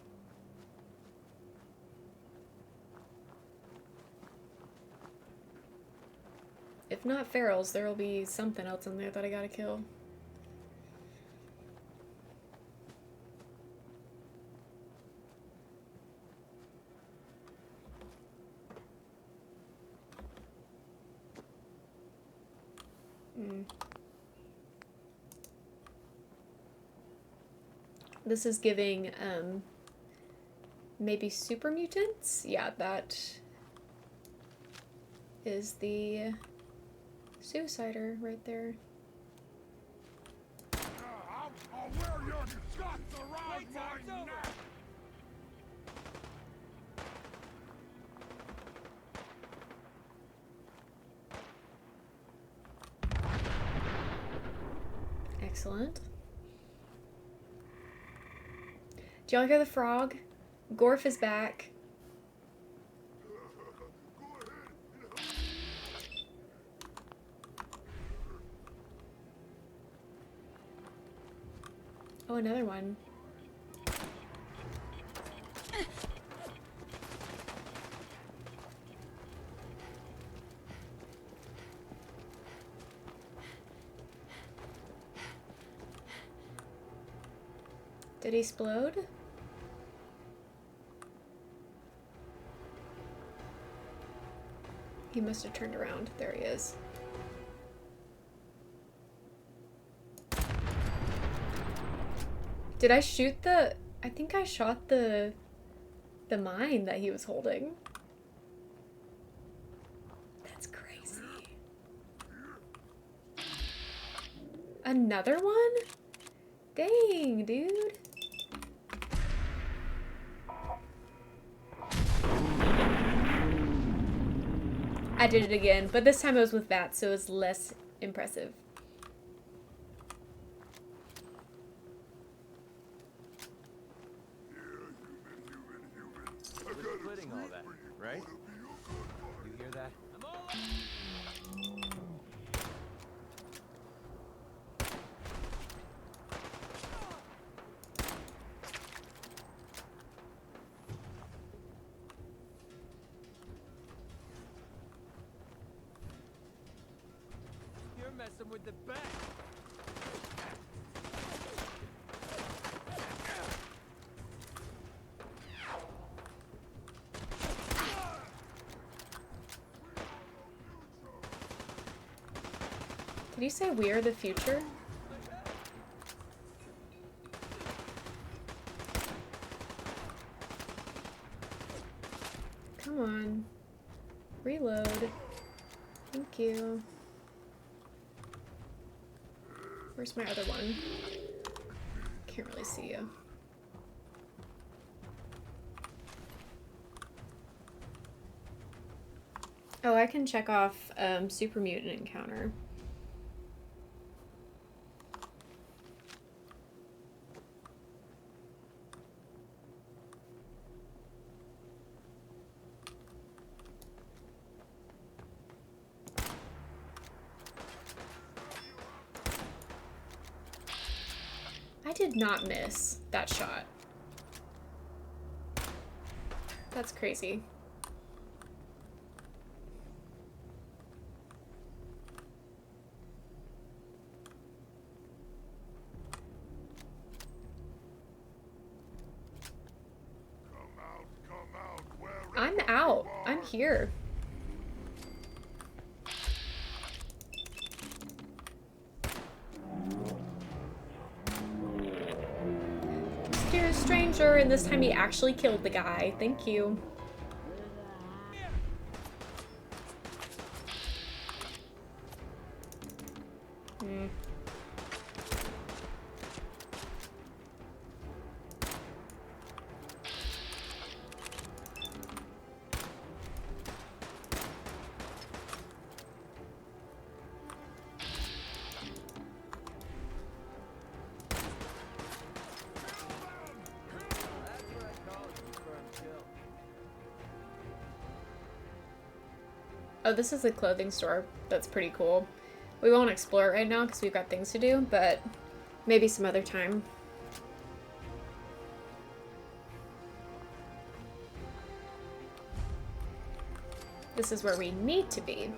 If not ferals, there will be something else in there that I gotta kill. This is giving, maybe super mutants? Yeah, that is the suicider right there. I'll wear your guts around my neck! Excellent. Do y'all hear the frog? Gorf is back. Oh, another one. Did he explode? He must have turned around. There he is. Did I shoot the... I think I shot the mine that he was holding. That's crazy. Another one? Dang, dude. I did it again, but this time it was with that, so it was less impressive. We're splitting all that, right? You hear that? messing with the bank. Did you say we are the future? Come on. Reload. Thank you. Where's my other one? Can't really see you. Oh, I can check off Super Mutant Encounter. I did not miss that shot. That's crazy. I'm out. I'm here. Mysterious stranger, and this time he actually killed the guy. Thank you. Oh, this is a clothing store. That's pretty cool. We won't explore it right now because we've got things to do, but maybe some other time. This is where we need to be.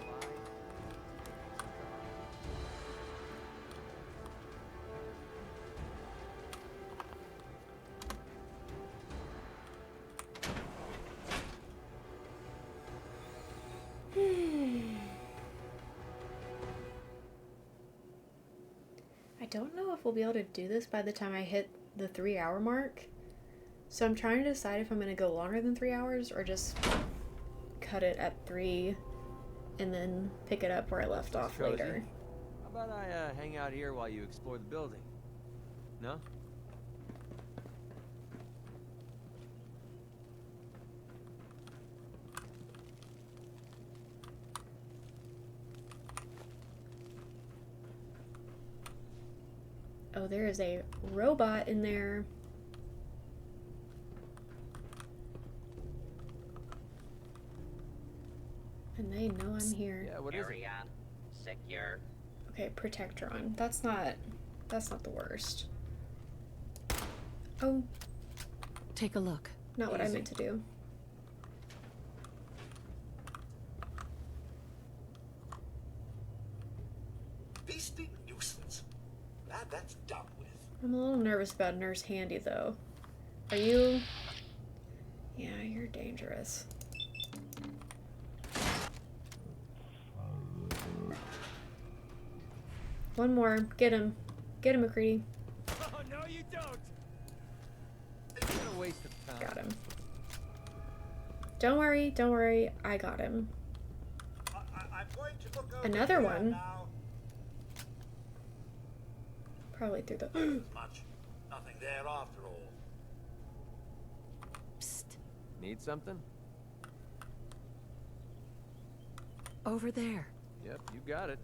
I don't know if we'll be able to do this by the time I hit the 3-hour mark. So I'm trying to decide if I'm going to go longer than 3 hours or just cut it at 3 and then pick it up where I left off Cozy. later. How about I hang out here while you explore the building? No? Oh, there is a robot in there. And they know I'm here. Yeah, what is it? Secure. Okay, Protectron. That's not the worst. Oh. Take a look. Not what I meant to do. Beastly nuisance. That's done with. I'm a little nervous about Nurse Handy, though. Are you? Yeah, you're dangerous. One more. Get him. Get him, McCready. Oh, no, you don't. What a waste of time. Got him. Don't worry, don't worry. I got him. I'm going to look over Another here one. now. Probably through the. Much. Nothing there after all. Psst. Need something? Over there. Yep, you got it.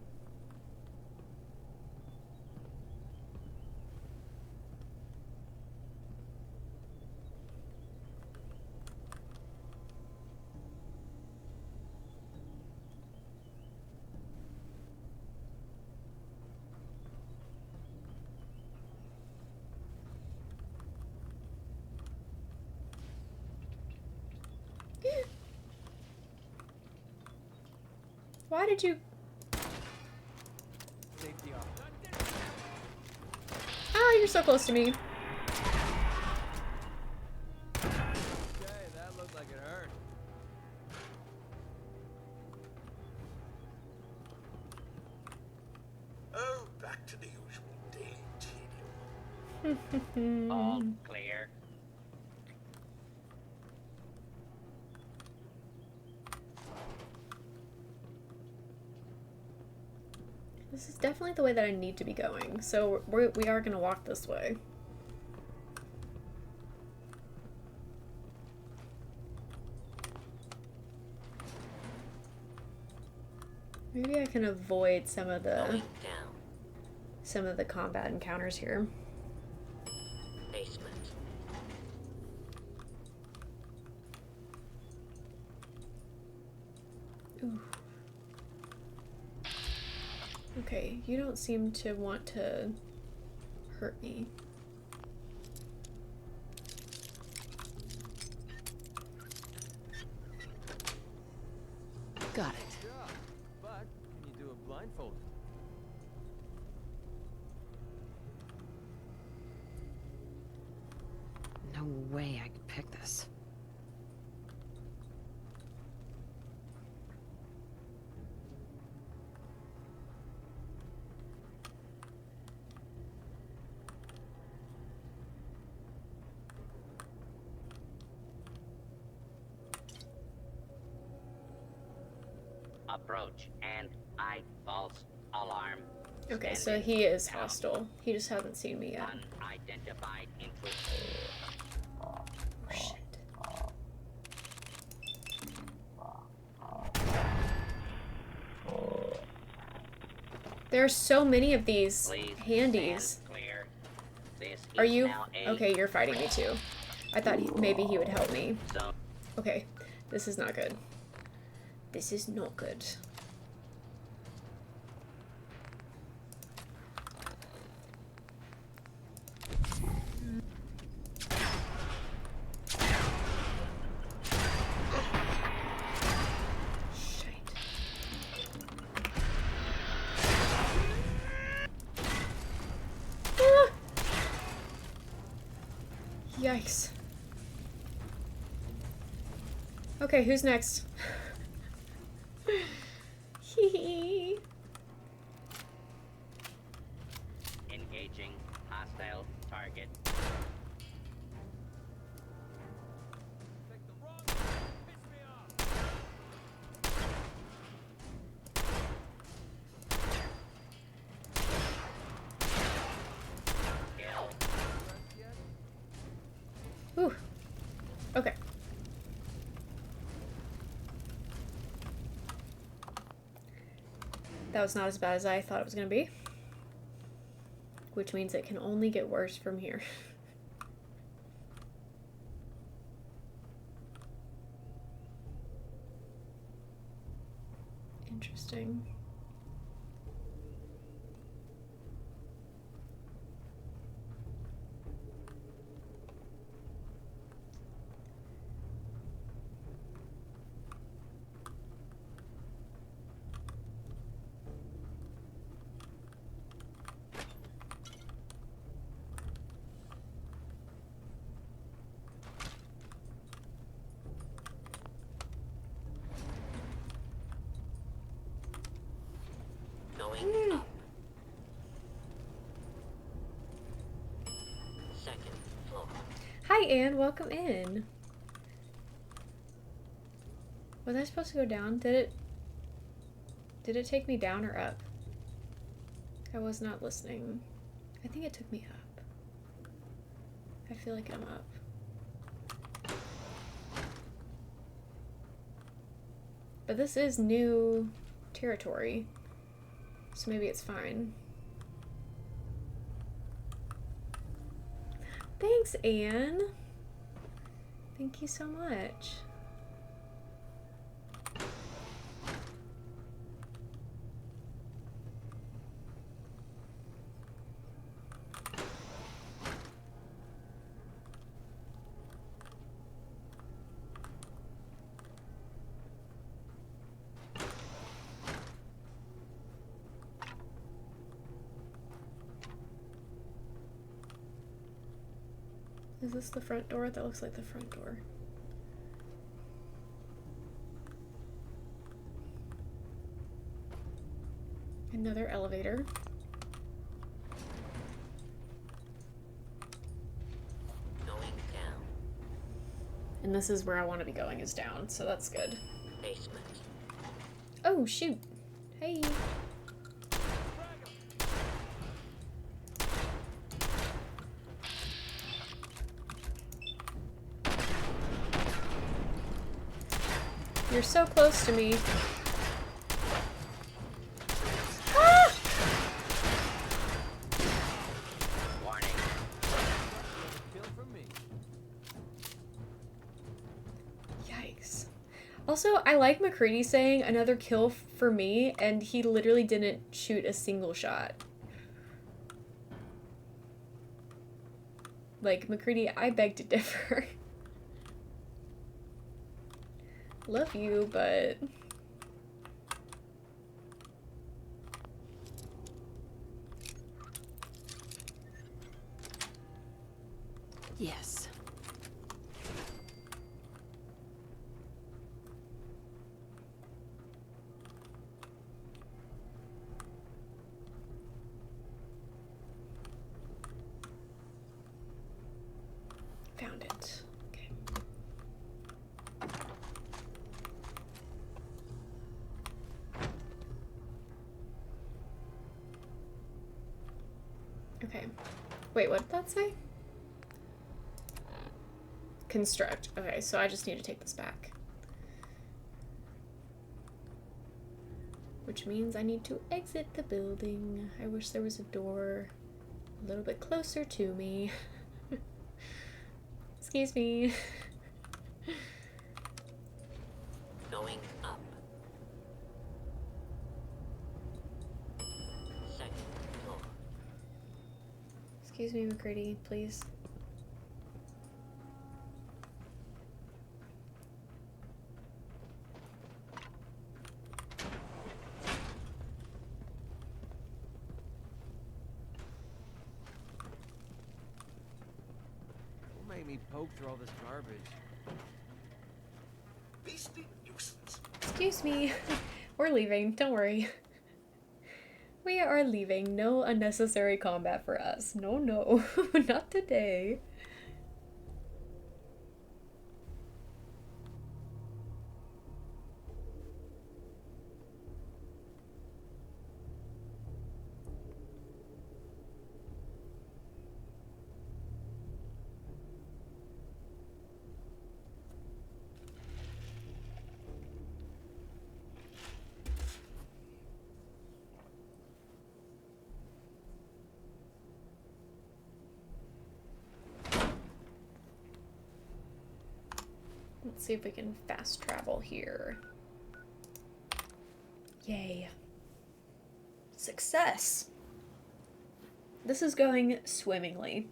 Why did you? Ah, you're so close to me. Okay, that looked like it hurt. Oh, back to the usual daily tedium. All clear. This is definitely the way that I need to be going, so we are gonna walk this way. Maybe I can avoid some of the combat encounters here. Basement. Ooh. Okay, you don't seem to want to hurt me. Got it. But can you do it blindfolded? No way I could pick this. Approach and false alarm. Okay, so he is hostile. He just hasn't seen me yet. Unidentified intruder. Oh, shit. There are so many of these handies. Are you? Okay, you're fighting me too. I thought maybe he would help me. Okay, this is not good. This is not good. Yikes. Okay, who's next? Engaging hostile target. Ooh. Okay. That was not as bad as I thought it was going to be. Which means it can only get worse from here. Interesting. Going up. Second floor. Hi, Anne. Welcome in. Was I supposed to go down? Did it take me down or up? I was not listening. I think it took me up. I feel like I'm up. But this is new territory, so maybe it's fine. Thanks, Anne. Thank you so much. Is this the front door? That looks like the front door. Another elevator. Going down. And this is where I want to be going, is down, so that's good. Basement. Oh, shoot. Hey. You're so close to me. Ah! Warning. Kill from me. Yikes. Also, I like McCready saying another kill for me, and he literally didn't shoot a single shot. Like, McCready, I beg to differ. Love you, but... Yes. Found it. Okay. Okay. Wait, what did that say? Construct. Okay, so I just need to take this back. Which means I need to exit the building. I wish there was a door a little bit closer to me. Excuse me. Going up. Second floor. Excuse me, McCready, please. What made me poke through all this garbage? Beastly nuisance. Excuse me. We're leaving. Don't worry. We are leaving. No unnecessary combat for us. No, no. Not today. Let's see if we can fast travel here. Yay. Success! This is going swimmingly.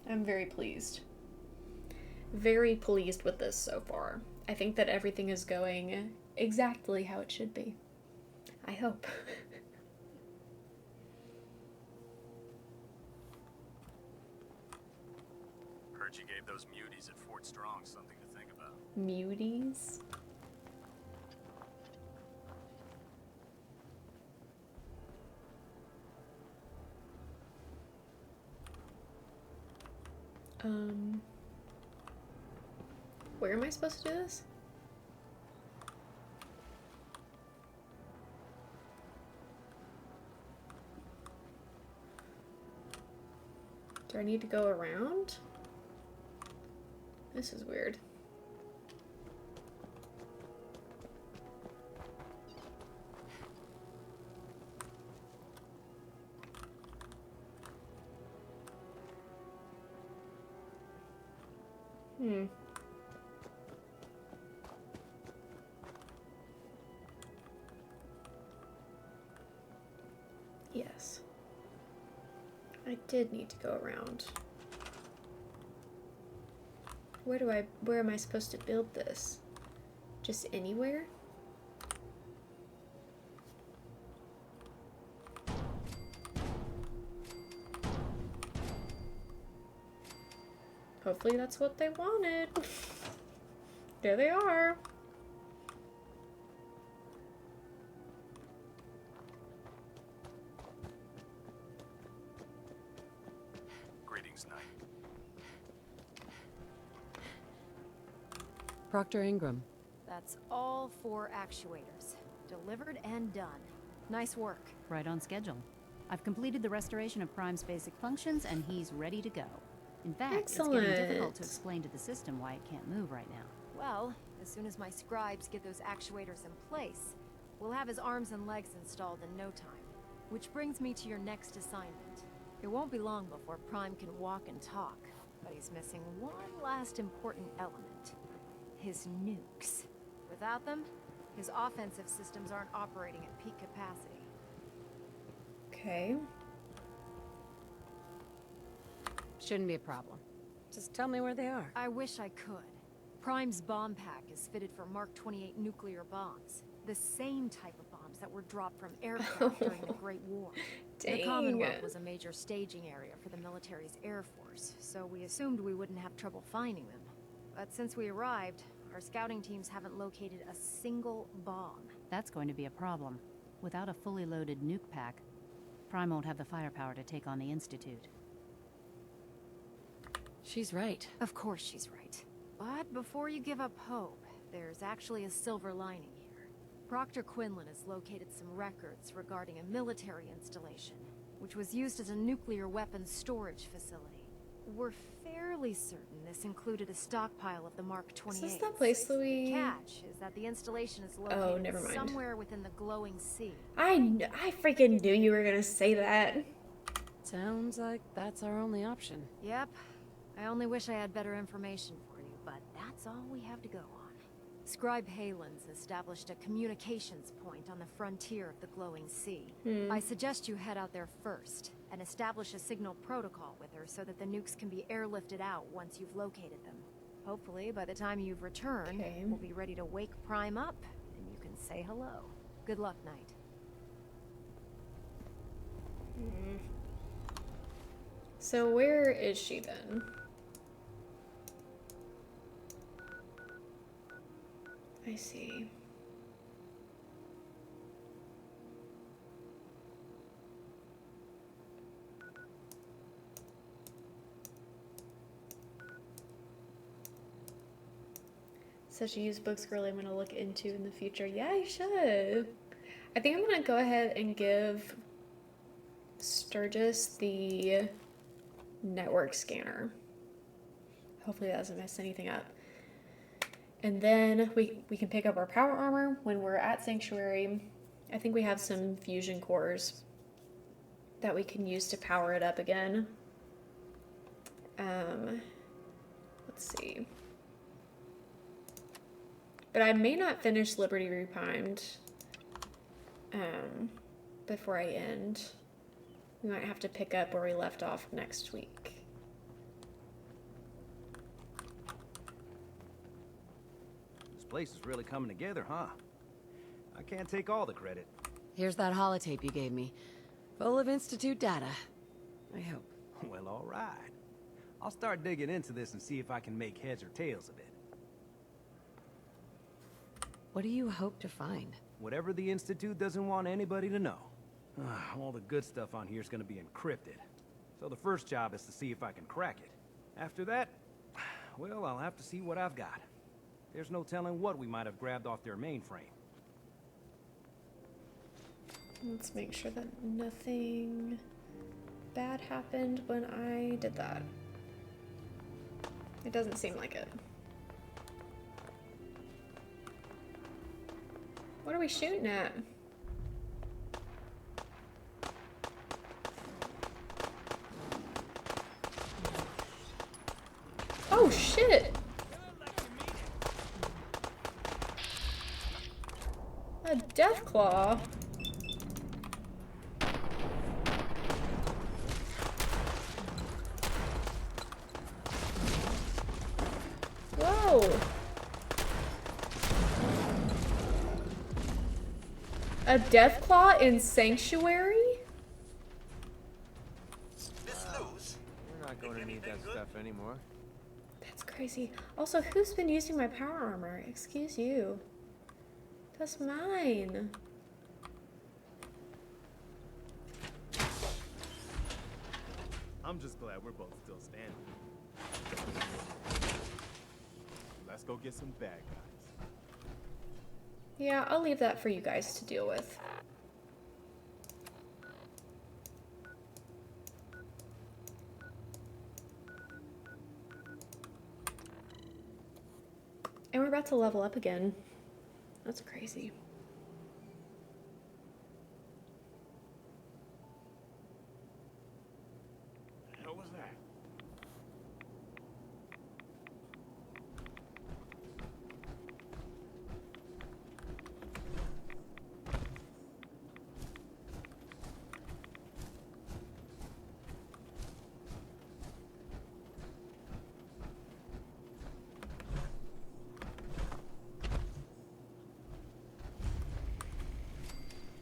I'm very pleased. Very pleased with this so far. I think that everything is going exactly how it should be. I hope. Heard you gave those muties at Fort Strong something to think about. Muties? Where am I supposed to do this? Do I need to go around? This is weird. Hmm. Yes. I did need to go around. Where am I supposed to build this? Just anywhere? Hopefully that's what they wanted. There they are. Greetings, Knight. Proctor Ingram. That's all 4 actuators. Delivered and done. Nice work. Right on schedule. I've completed the restoration of Prime's basic functions, and he's ready to go. In fact, it's getting difficult to explain to the system why it can't move right now. Well, as soon as my scribes get those actuators in place, we'll have his arms and legs installed in no time. Which brings me to your next assignment. It won't be long before Prime can walk and talk, but he's missing one last important element. His nukes. Without them, his offensive systems aren't operating at peak capacity. Okay. Shouldn't be a problem. Just tell me where they are. I wish I could. Prime's bomb pack is fitted for Mark 28 nuclear bombs. The same type of bombs that were dropped from aircraft during the Great War. The Commonwealth was a major staging area for the military's Air Force, so we assumed we wouldn't have trouble finding them. But since we arrived, our scouting teams haven't located a single bomb. That's going to be a problem. Without a fully loaded nuke pack, Prime won't have the firepower to take on the Institute. She's right. Of course she's right. But before you give up hope, there's actually a silver lining here. Proctor Quinlan has located some records regarding a military installation, which was used as a nuclear weapons storage facility. We're fairly certain this included a stockpile of the Mark 28. Is this that place that we... The catch is that the installation is located somewhere within the glowing sea. I freaking knew you were gonna say that. Sounds like that's our only option. Yep. I only wish I had better information for you, but that's all we have to go on. Scribe Halen's established a communications point on the frontier of the glowing sea. I suggest you head out there first and establish a signal protocol with her so that the nukes can be airlifted out once you've located them. Hopefully, by the time you've returned, we'll be ready to wake Prime up and you can say hello. Good luck, Knight. So where is she then? I see. Such a used books girl I'm gonna look into in the future. Yeah, you should. I think I'm gonna go ahead and give Sturgis the network scanner. Hopefully that doesn't mess anything up. And then we can pick up our power armor when we're at Sanctuary. I think we have some fusion cores that we can use to power it up again. Let's see. But I may not finish Liberty Reprimed before I end. We might have to pick up where we left off next week. This place is really coming together, huh? I can't take all the credit. Here's that holotape you gave me. Full of Institute data. I hope. Well, all right. I'll start digging into this and see if I can make heads or tails of it. What do you hope to find? Whatever the Institute doesn't want anybody to know. All the good stuff on here is going to be encrypted. So the first job is to see if I can crack it. After that, well, I'll have to see what I've got. There's no telling what we might have grabbed off their mainframe. Let's make sure that nothing bad happened when I did that. It doesn't seem like it. What are we shooting at? Oh shit! A Deathclaw. Whoa! A Deathclaw in Sanctuary? We're not going to need that stuff anymore. crazy. Also, who's been using my power armor? Excuse you. That's mine. I'm just glad we're both still standing. Let's go get some bad guys. Yeah, I'll leave that for you guys to deal with. And we're about to level up again. That's crazy. What was that?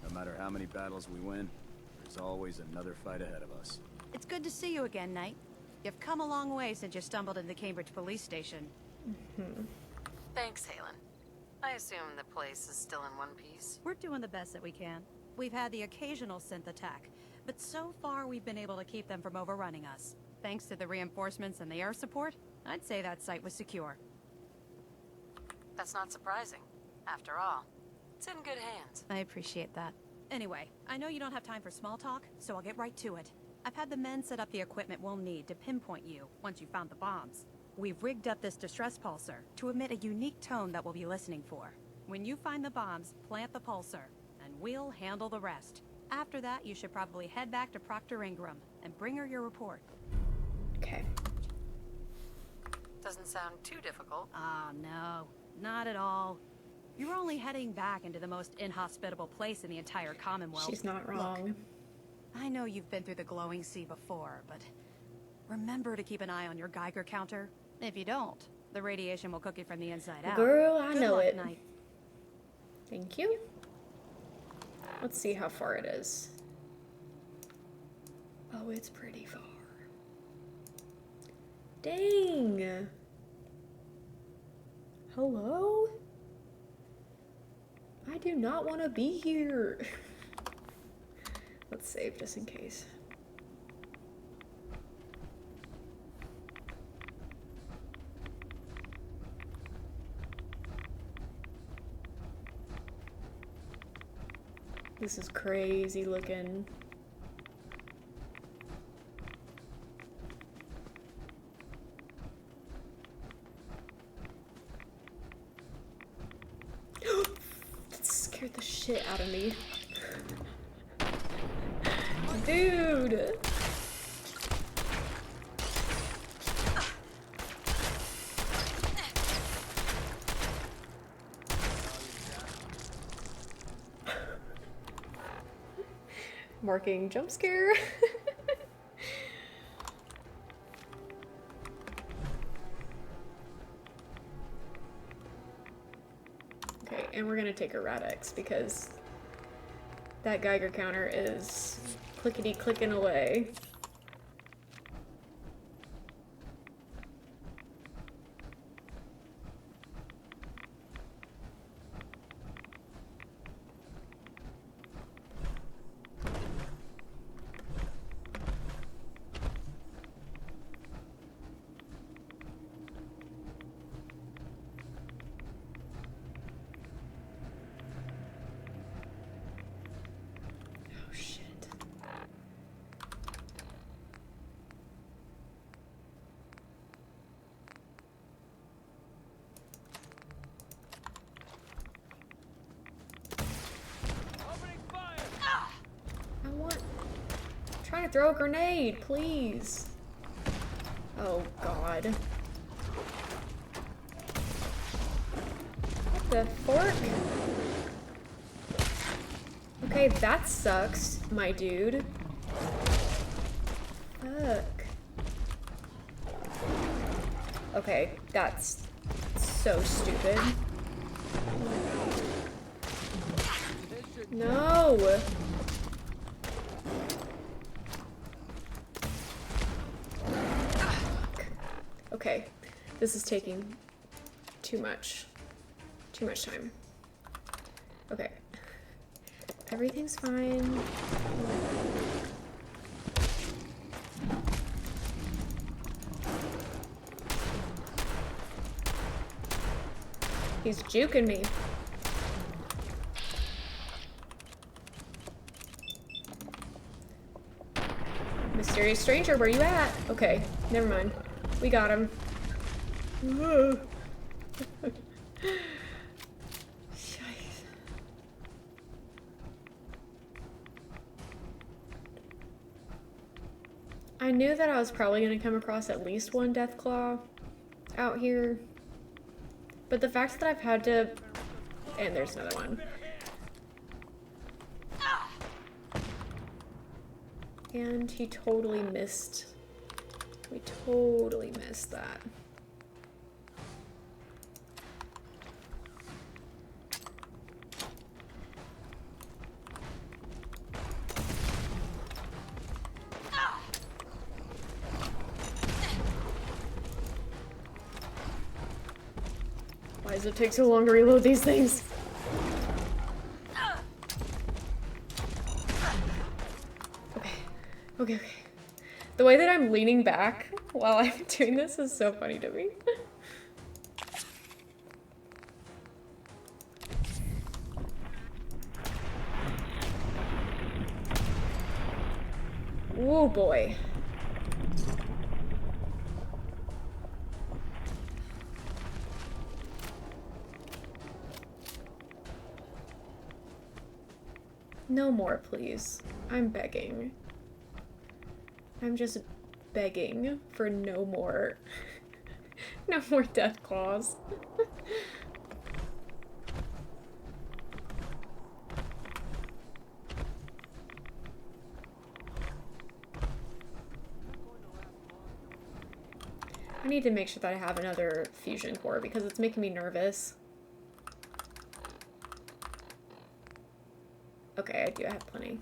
No matter how many battles we win, there's always another fight ahead of us. It's good to see you again, Knight. You've come a long way since you stumbled into the Cambridge police station. Thanks, Halen. I assume the place is still in one piece. We're doing the best that we can. We've had the occasional synth attack, but so far we've been able to keep them from overrunning us. Thanks to the reinforcements and the air support, I'd say that site was secure. That's not surprising. After all, it's in good hands. I appreciate that. Anyway, I know you don't have time for small talk, so I'll get right to it. I've had the men set up the equipment we'll need to pinpoint you once you found the bombs. We've rigged up this distress pulsar to emit a unique tone that we'll be listening for. When you find the bombs, plant the pulsar, and we'll handle the rest. After that, you should probably head back to Proctor Ingram and bring her your report. Okay. Doesn't sound too difficult. Ah, no. Not at all. You're only heading back into the most inhospitable place in the entire Commonwealth. She's not wrong. Look, I know you've been through the glowing sea before, but remember to keep an eye on your Geiger counter. If you don't, the radiation will cook you from the inside out. Girl, I Good know luck, it. Knight. Thank you. Let's see how far it is. Oh, it's pretty far. Dang. Hello? I do not want to be here. Let's save just in case. This is crazy looking. That scared the shit out of me. Dude! Marking jump scare. Okay, and we're gonna take a Rad-X because that Geiger counter is clickety clicking away. Oh shit. I want... I'm trying to throw a grenade, please. Oh god. What the fork? Okay, that sucks, my dude. Fuck. Okay, that's so stupid. No! Okay, This is taking too much time. Okay. Everything's fine. He's juking me. Mysterious stranger, where you at? Okay, never mind. We got him. I knew that I was probably going to come across at least one Deathclaw out here. But the fact that I've had to... And there's another one. And he totally missed... We totally missed that. Why does it take so long to reload these things? Okay. The way that I'm leaning back while I'm doing this is so funny to me. Oh boy. No more, please. I'm begging. I'm just begging for no more. No more Deathclaws. I need to make sure that I have another fusion core because it's making me nervous. Okay, I do have plenty.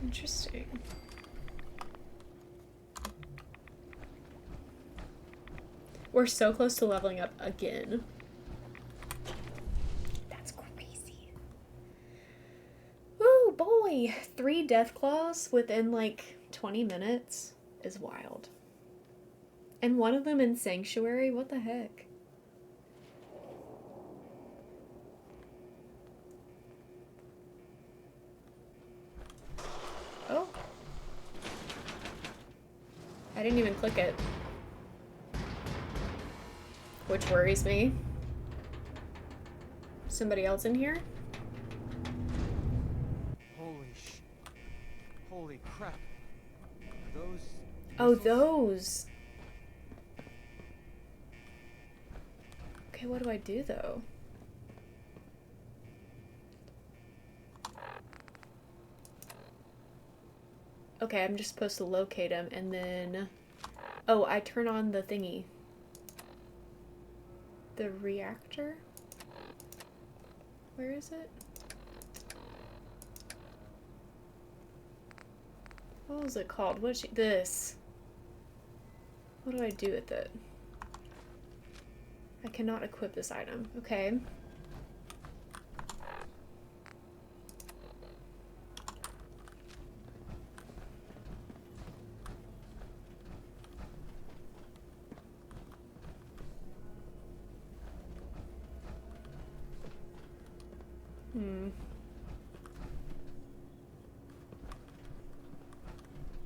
Interesting. We're so close to leveling up again. That's crazy. Oh boy! 3 Deathclaws within like 20 minutes is wild. And one of them in Sanctuary? What the heck? Oh. I didn't even click it. Which worries me. Somebody else in here? Holy crap. Those... Oh, those. Okay, what do I do though? Okay, I'm just supposed to locate him and then... Oh, I turn on the thingy. The reactor? Where is it? What was it called? What is this? What do I do with it? I cannot equip this item. Okay.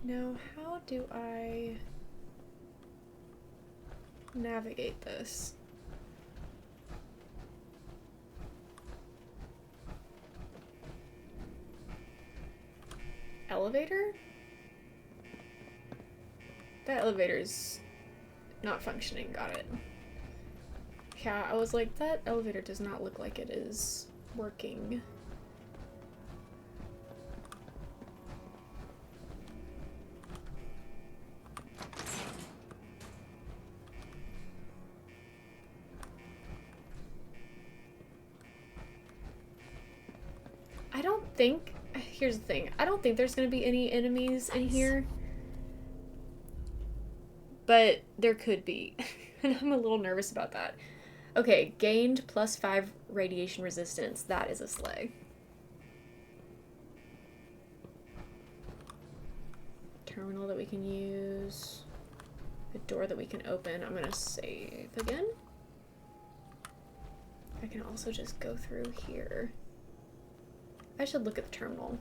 Now, how do I navigate this? Elevator? That elevator is not functioning. Got it. Yeah, I was like, that elevator does not look like it is working. I don't think, here's the thing, I don't think there's gonna be any enemies in here. But there could be. And I'm a little nervous about that. Okay, gained +5 radiation resistance. That is a sleigh. Terminal that we can use. A door that we can open. I'm gonna save again. I can also just go through here. I should look at the terminal.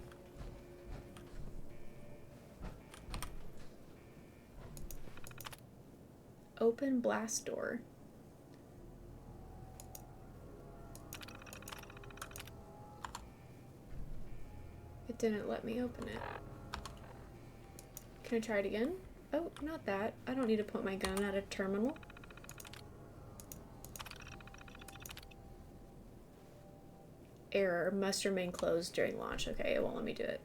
Open blast door. It didn't let me open it. Can I try it again? Oh, not that. I don't need to point my gun at a terminal. Error. Must remain closed during launch. Okay, it won't let me do it.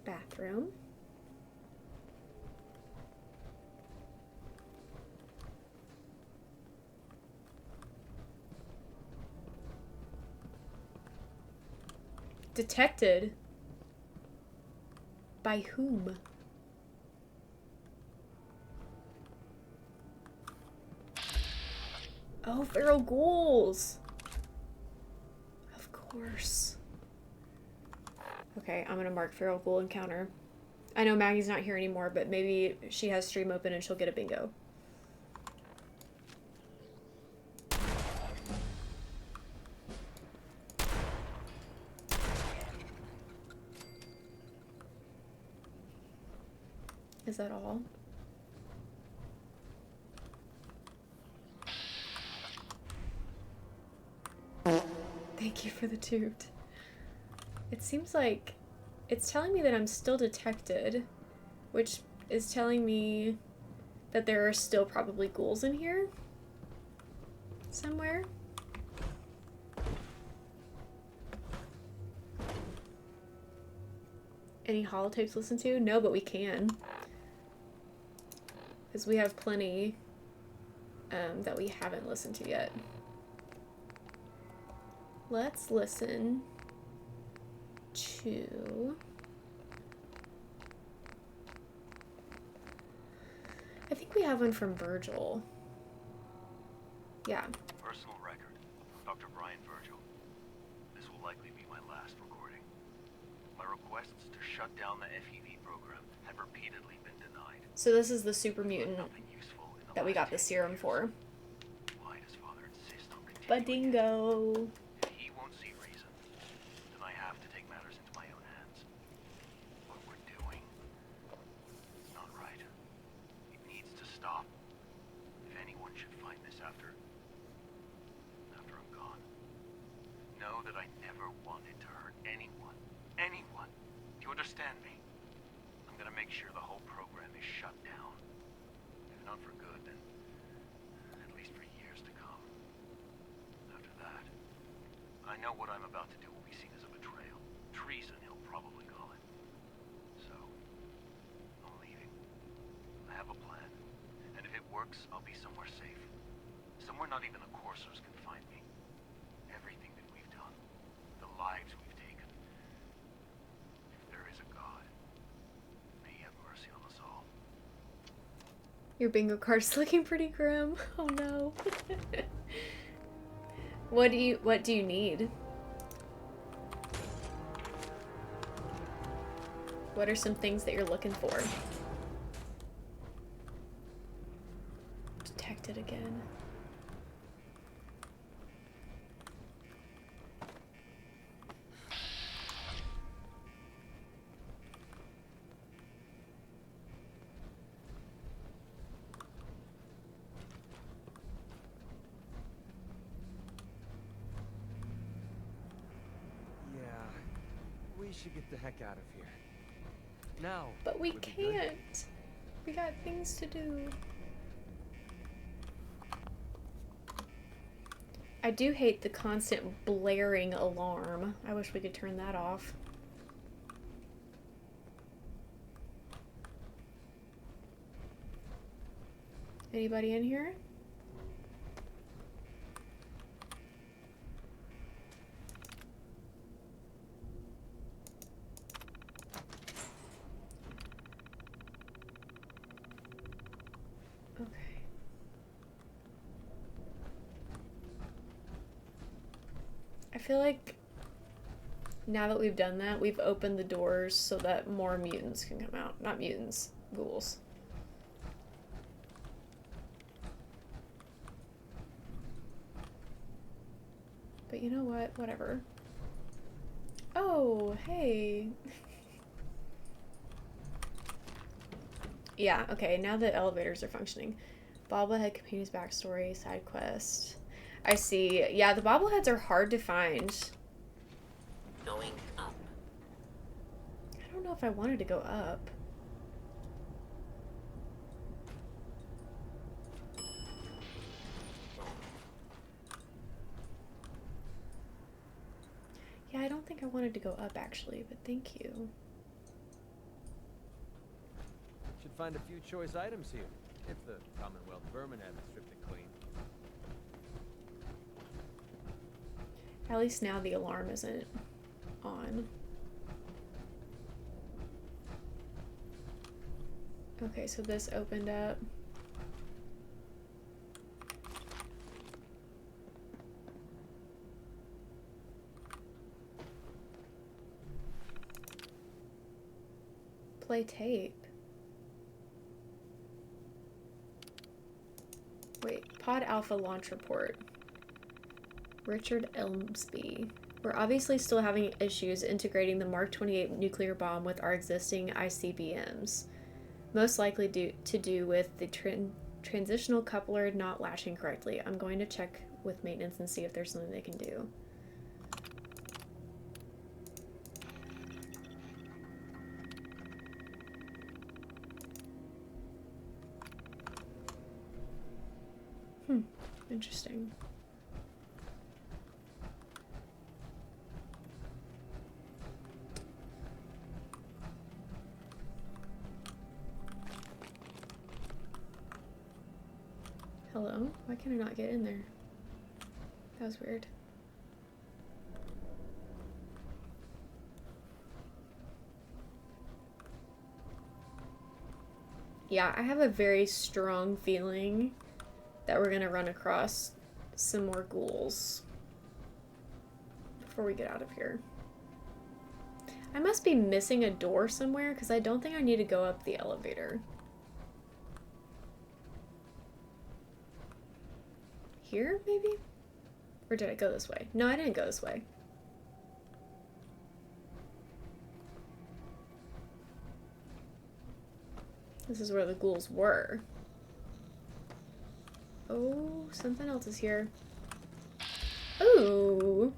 Bathroom. Detected? By whom? Oh, feral ghouls! Of course. Okay, I'm gonna mark feral ghoul encounter. I know Maggie's not here anymore, but maybe she has stream open and she'll get a bingo. Is that all? Thank you for the toot. It seems like it's telling me that I'm still detected, which is telling me that there are still probably ghouls in here somewhere. Any holotapes to listen to? No, but we can. Because we have plenty that we haven't listened to yet. Let's listen to... I think we have one from Virgil. Yeah. Personal record. Dr. Brian Virgil. This will likely be my last recording. My requests to shut down the FEV program have repeatedly been denied. So this is the super mutant that we got the serum for. Why does Father insist on continuing? Badingo. He won't see reason. Then I have to take matters into my own hands. What we're doing is not right. It needs to stop. If anyone should find this after I'm gone, know that I never wanted to hurt anyone. Anyone. Do you understand me? I'm gonna make sure the whole program is shut down. If not for good, then at least for years to come. After that, I know what I'm about to do will be seen as a betrayal. Treason, he'll probably call it. So, I'm leaving. I have a plan. And if it works, I'll be somewhere safe. Somewhere not even the Coursers can find me. Everything that we've done, the lives we've taken. If there is a God, may he have mercy on us all. Your bingo card's looking pretty grim. Oh no. What do you need? What are some things that you're looking for? Detected again. Yeah, we should get the heck out of here. Now. But we would be good. can't. We got things to do. I do hate the constant blaring alarm. I wish we could turn that off. Anybody in here? Okay. I feel like now that we've done that, we've opened the doors so that more mutants can come out. Not mutants, ghouls. But you know what? Whatever. Oh, hey. Yeah, okay, now the elevators are functioning. Bobblehead companion's backstory, side quest. I see. Yeah, the bobbleheads are hard to find. Going up. I don't know if I wanted to go up. Yeah, I don't think I wanted to go up actually, but thank you. Should find a few choice items here, if the Commonwealth vermin haven't stripped it clean. At least now the alarm isn't on. Okay, so this opened up. Play tape. Wait, Pod Alpha launch report. Richard Elmsby. We're obviously still having issues integrating the Mark 28 nuclear bomb with our existing ICBMs. Most likely due with the transitional coupler not latching correctly. I'm going to check with maintenance and see if there's something they can do. Interesting. Hello? Why can I not get in there? That was weird. Yeah, I have a very strong feeling that we're gonna run across some more ghouls before we get out of here. I must be missing a door somewhere because I don't think I need to go up the elevator. Here, maybe? Or did I go this way? No, I didn't go this way. This is where the ghouls were. Oh, something else is here. Ooh.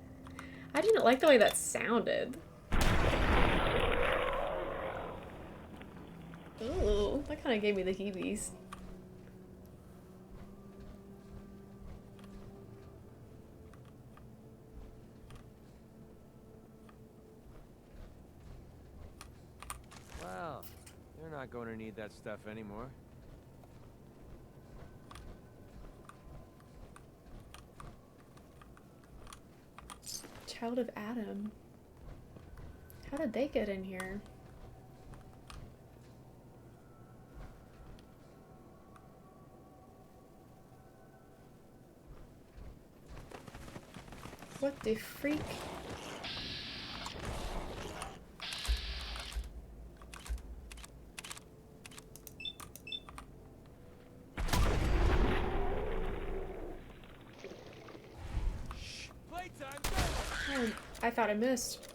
I didn't like the way that sounded. Ooh, that kind of gave me the heebies. Well, you're not going to need that stuff anymore. Child of Adam. How did they get in here? What the freak? Oh, I thought I missed.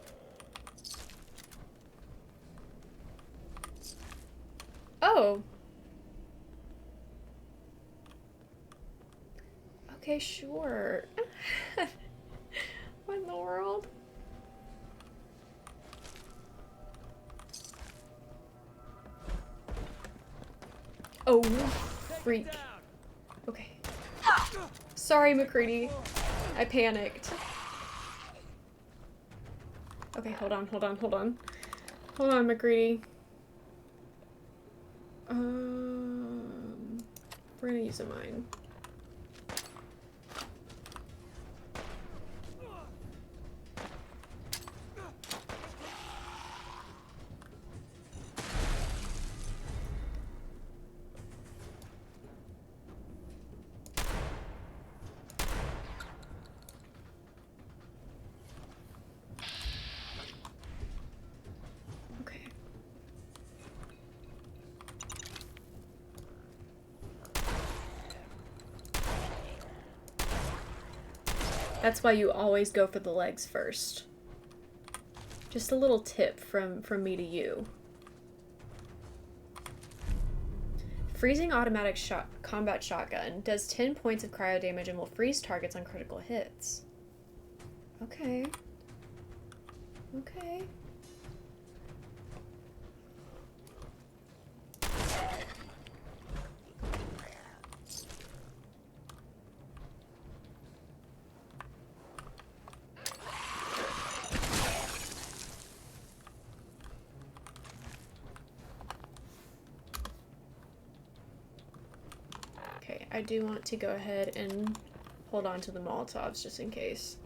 Oh. Okay, sure. What in the world? Oh, freak. Okay. Sorry, MacCready. I panicked. Okay, hold on. Hold on, MacCready. We're gonna use a mine. That's why you always go for the legs first. Just a little tip from me to you. Freezing automatic combat shotgun does 10 points of cryo damage and will freeze targets on critical hits. Okay. Okay. I do want to go ahead and hold on to the Molotovs just in case.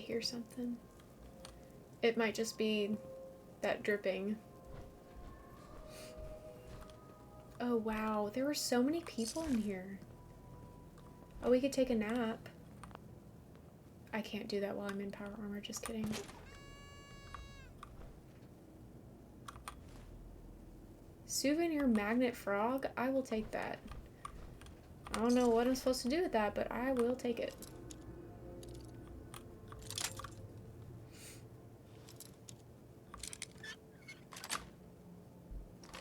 Hear something. It might just be that dripping. Oh wow, there were so many people in here. Oh, we could take a nap. I can't do that while I'm in power armor, just kidding. Souvenir magnet frog? I will take that. I don't know what I'm supposed to do with that, but I will take it.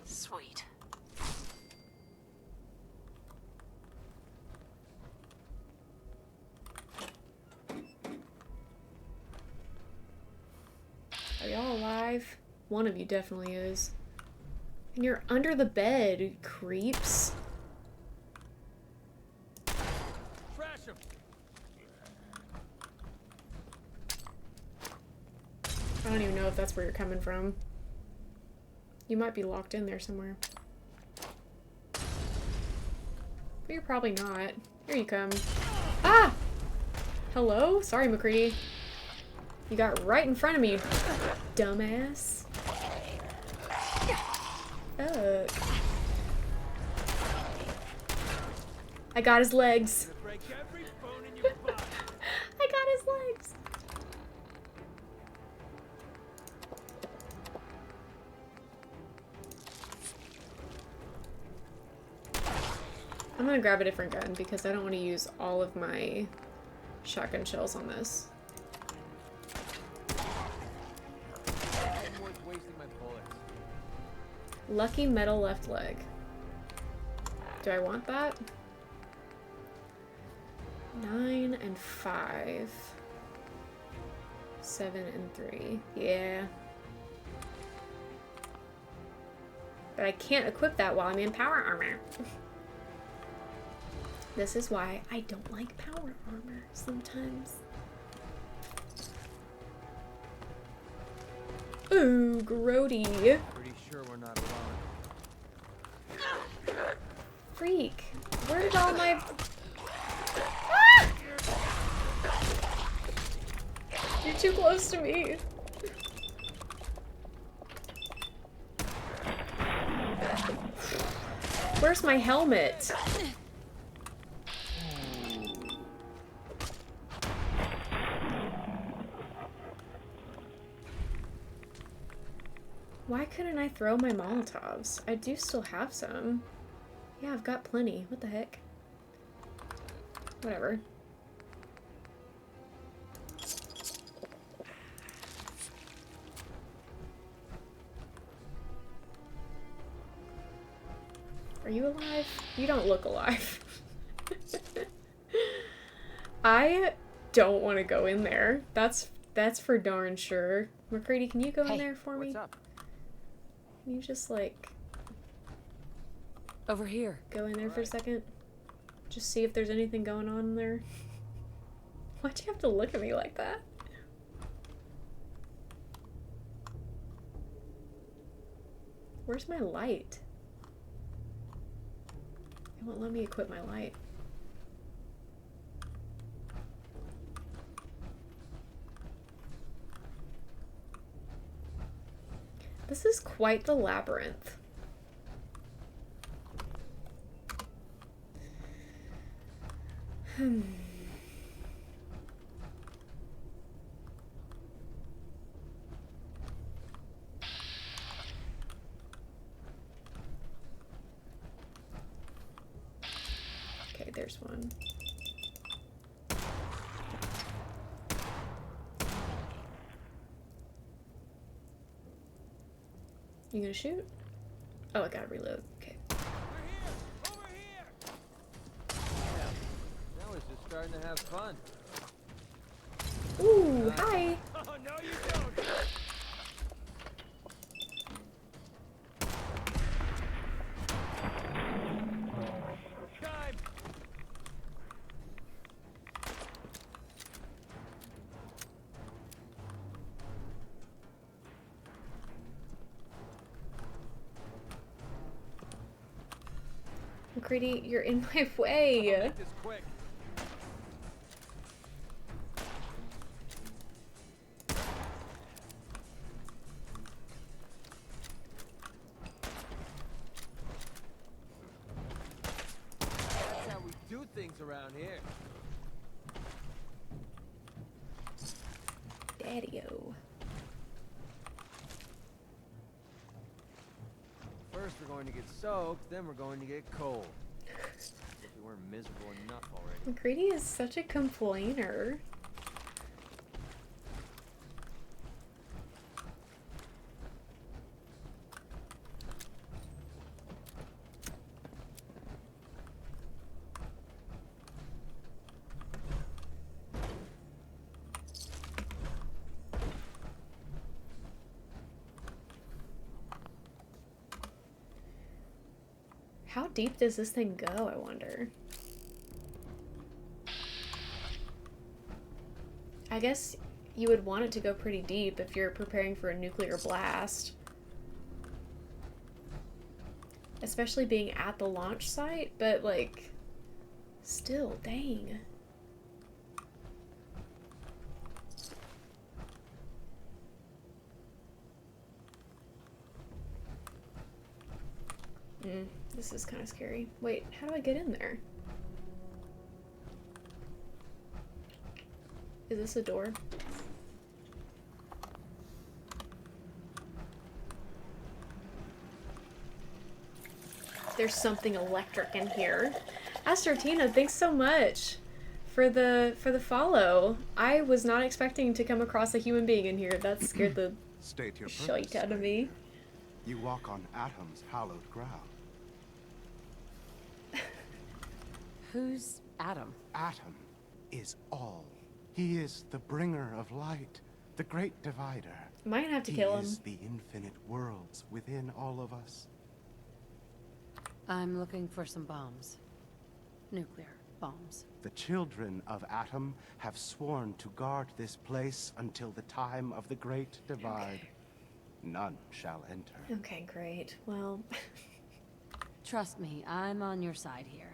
Sweet. Are y'all alive? One of you definitely is. And you're under the bed, you creeps. Trash him. I don't even know if that's where you're coming from. You might be locked in there somewhere. But you're probably not. Here you come. Ah! Hello? Sorry, MacCready. You got right in front of me, dumbass. Ugh. I got his legs. I got his legs. I'm gonna grab a different gun because I don't want to use all of my shotgun shells on this. Lucky metal left leg. Do I want that? 9 and 5. 7 and 3. Yeah. But I can't equip that while I'm in power armor. This is why I don't like power armor sometimes. Ooh, grody. Pretty sure we're not alone. Freak. Where did all my... Ah! You're too close to me. Where's my helmet? Why couldn't I throw my Molotovs? I do still have some. Yeah, I've got plenty. What the heck? Whatever. Are you alive? You don't look alive. I don't want to go in there. That's for darn sure. McCready, can you go in there for me? What's up? Can you just like over here? Go in there for a second. Just see if there's anything going on in there. Why'd you have to look at me like that? Where's my light? It won't let me equip my light. This is quite the labyrinth. Okay, there's one. You gonna shoot? Oh, I gotta reload. Okay. Now it's just starting to have fun. Ooh, hi. Oh, no, you don't. Time. McCready, you're in my way. I'll make this quick. That's how we do things around here. Daddy-o. First we're going to get soaked, then we're going to get cold. We weren't miserable enough already. McCready is such a complainer. How deep does this thing go, I wonder? I guess you would want it to go pretty deep if you're preparing for a nuclear blast. Especially being at the launch site, but like, still, dang. This is kind of scary. Wait, how do I get in there? Is this a door? There's something electric in here. Astrotina, thanks so much for the follow. I was not expecting to come across a human being in here. That scared the State your shite purpose, out of me. You walk on Atom's hallowed ground. Who's Atom? Atom is all. He is the bringer of light, the great divider. Might have to kill him. He is the infinite worlds within all of us. I'm looking for some bombs. Nuclear bombs. The children of Atom have sworn to guard this place until the time of the great divide. Okay. None shall enter. Okay, great. Well, trust me, I'm on your side here.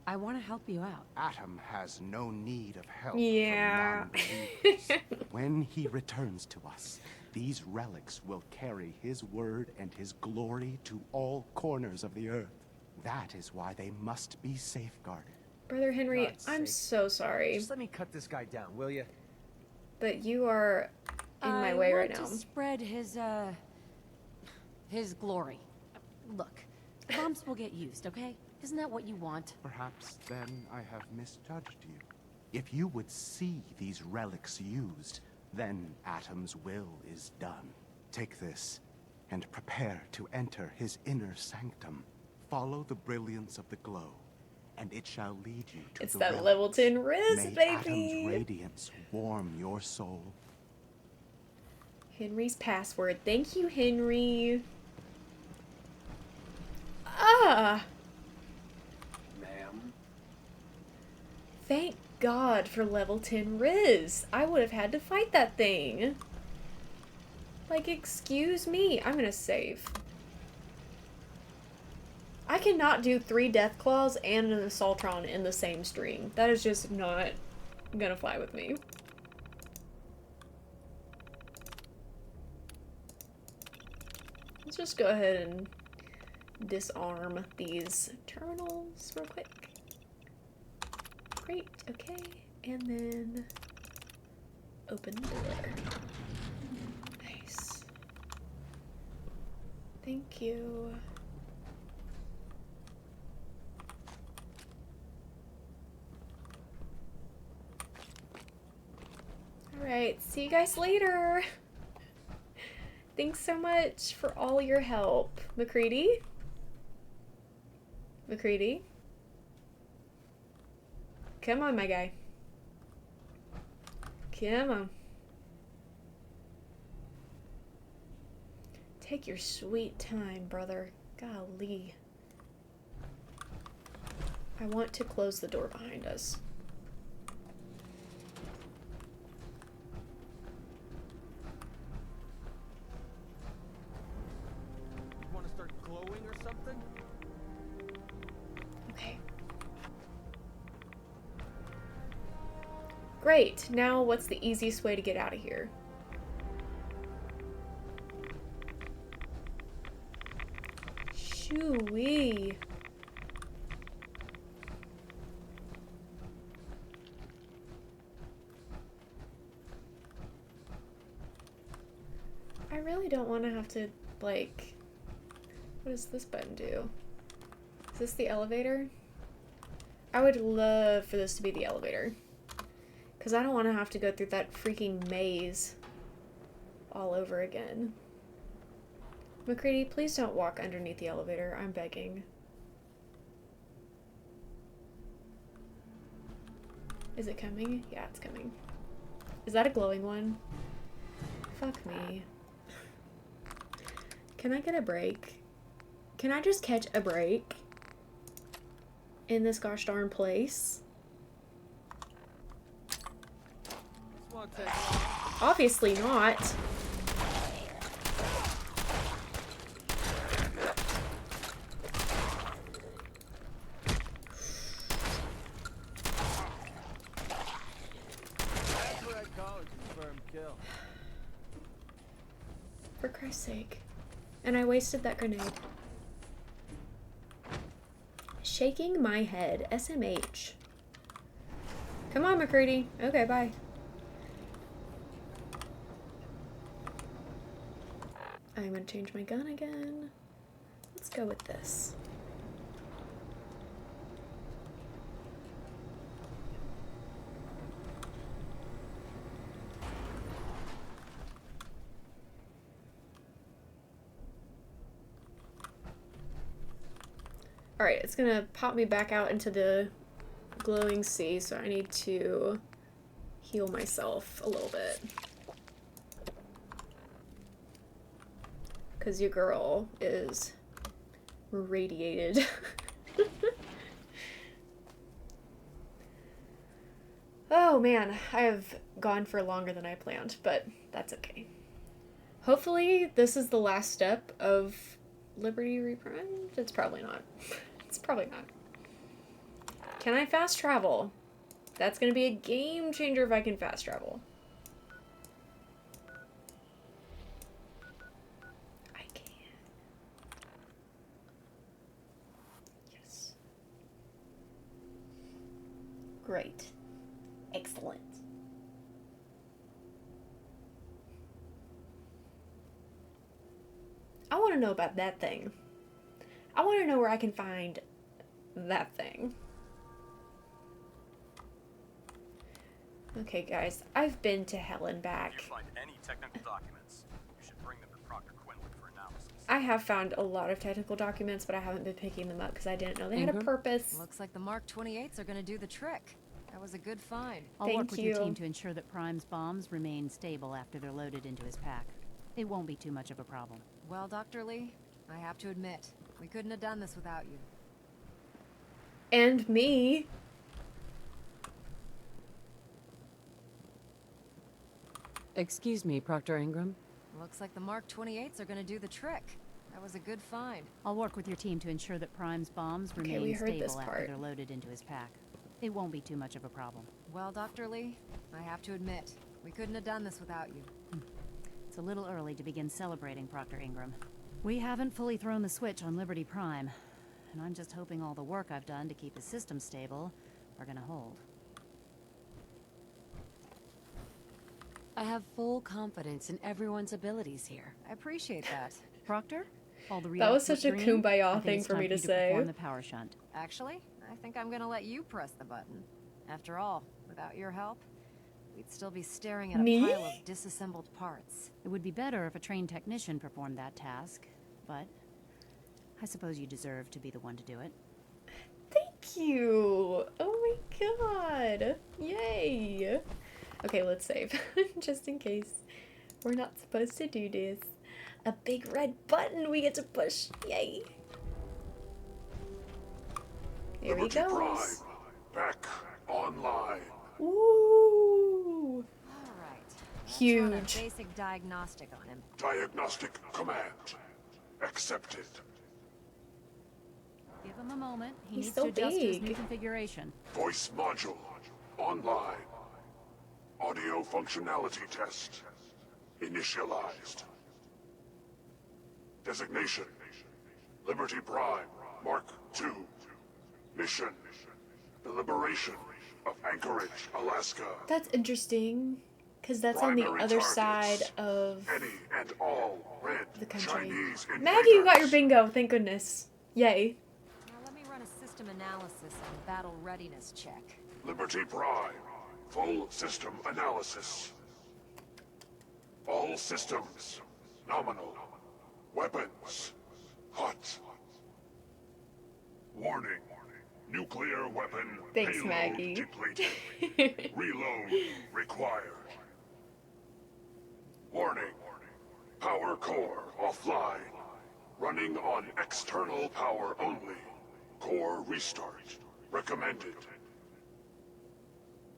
I want to help you out. Atom has no need of help yeah. from non-believers. When he returns to us, these relics will carry his word and his glory to all corners of the earth. That is why they must be safeguarded. Brother Henry, God's I'm sake. so sorry. Just let me cut this guy down, will you? But you are in my way right now. I want to spread his glory. Look, the bombs will get used, okay? Isn't that what you want? Perhaps then I have misjudged you. If you would see these relics used, then Atom's will is done. Take this, and prepare to enter his inner sanctum. Follow the brilliance of the glow, and it shall lead you to It's the that relics. level 10 Riz, May baby. Atom's radiance warm your soul. Henry's password. Thank you, Henry. Ah! Ma'am? Thank God for level 10 Riz. I would have had to fight that thing. Like, excuse me. I'm gonna save. I cannot do 3 Death Claws and an Assaultron in the same stream. That is just not gonna fly with me. Let's just go ahead and disarm these terminals real quick. Great, okay. And then open the door. Nice. Thank you. Alright, see you guys later. Thanks so much for all your help. McCready? McCready? Come on, my guy. Come on. Take your sweet time, brother. Golly. I want to close the door behind us. You want to start glowing or something? Okay. Great. Now what's the easiest way to get out of here? Shoo-wee. I really don't want to have to, like... What does this button do? Is this the elevator? I would love for this to be the elevator. Because I don't want to have to go through that freaking maze all over again. McCready, please don't walk underneath the elevator. I'm begging. Is it coming? Yeah, it's coming. Is that a glowing one? Fuck me. Can I get a break? Can I just catch a break in this gosh darn place? Obviously not. That's what I call a confirmed kill. For Christ's sake. And I wasted that grenade. Shaking my head. SMH. Come on, McCready. Okay, bye. I'm gonna change my gun again. Let's go with this. Alright, it's gonna pop me back out into the glowing sea, so I need to heal myself a little bit. Because your girl is radiated. Oh man, I have gone for longer than I planned, but that's okay. Hopefully this is the last step of Liberty Reprimed? It's probably not. It's probably not. Can I fast travel? That's gonna be a game changer if I can fast travel. I can. Yes. Great. Excellent. I want to know about that thing. I want to know where I can find that thing. Okay, guys, I've been to hell and back. If you find any technical documents, you should bring them to Proctor Quinlan for analysis. I have found a lot of technical documents, but I haven't been picking them up because I didn't know they had a Ingram? purpose. Looks like the Mark 28s are gonna do the trick. That was a good find. I'll work with your team to ensure that Prime's bombs remain stable after they're loaded into his pack. It won't be too much of a problem. Well, Dr. Lee, I have to admit, we couldn't have done this without you. And me. Excuse me, Proctor Ingram. Looks like the Mark 28s are gonna do the trick. That was a good find. I'll work with your team to ensure that Prime's bombs Okay, we remain heard this stable after part. they're loaded into his pack. It won't be too much of a problem. Well, Dr. Lee, I have to admit, we couldn't have done this without you. It's a little early to begin celebrating, Proctor Ingram. We haven't fully thrown the switch on Liberty Prime, and I'm just hoping all the work I've done to keep the system stable are gonna hold. I have full confidence in everyone's abilities here. I appreciate that. Proctor? All the That was reactors such a green? I kumbaya think thing it's for time me to you say. perform the power shunt. Actually, I think I'm gonna let you press the button. After all, without your help, we'd still be staring at a Me? pile of disassembled parts. It would be better if a trained technician performed that task, but I suppose you deserve to be the one to do it. Thank you. Oh my god. Yay. Okay, let's save. Just in case we're not supposed to do this. A big red button we get to push. Yay. There he Liberty Prime, goes. back online. Ooh. Alright. Huge. Basic diagnostic on him. Diagnostic command accepted. Give him a moment. He He's needs so to adjust to his new big. configuration. Voice module online. Audio functionality test initialized. Designation: Liberty Prime, Mark II. Mission: the liberation of Anchorage, Alaska. That's interesting. Because that's on the Primary other targets. side of Any and all red the country. Chinese Maggie, you got your bingo. Thank goodness. Yay. Now let me run a system analysis and battle readiness check. Liberty Prime, full system analysis. All systems nominal. Weapons hot. Warning: nuclear weapon Thanks, payload Maggie. depleted. Reload required. Warning: power core offline. Running on external power only. Core restart recommended.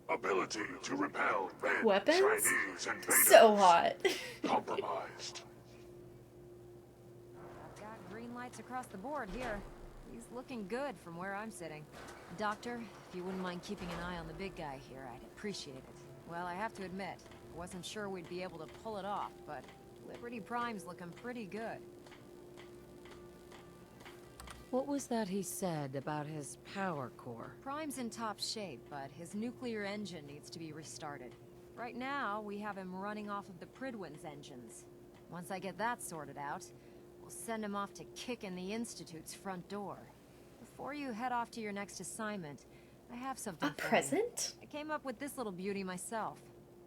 Ability to repel red Weapons? Chinese invaders So hot. compromised. I've got green lights across the board here. He's looking good from where I'm sitting. Doctor, if you wouldn't mind keeping an eye on the big guy here, I'd appreciate it. Well, I have to admit, I wasn't sure we'd be able to pull it off, but Liberty Prime's looking pretty good. What was that he said about his power core? Prime's in top shape, but his nuclear engine needs to be restarted. Right now, we have him running off of the Pridwin's engines. Once I get that sorted out, we'll send him off to kick in the Institute's front door. Before you head off to your next assignment, I have something for you. Present? I came up with this little beauty myself.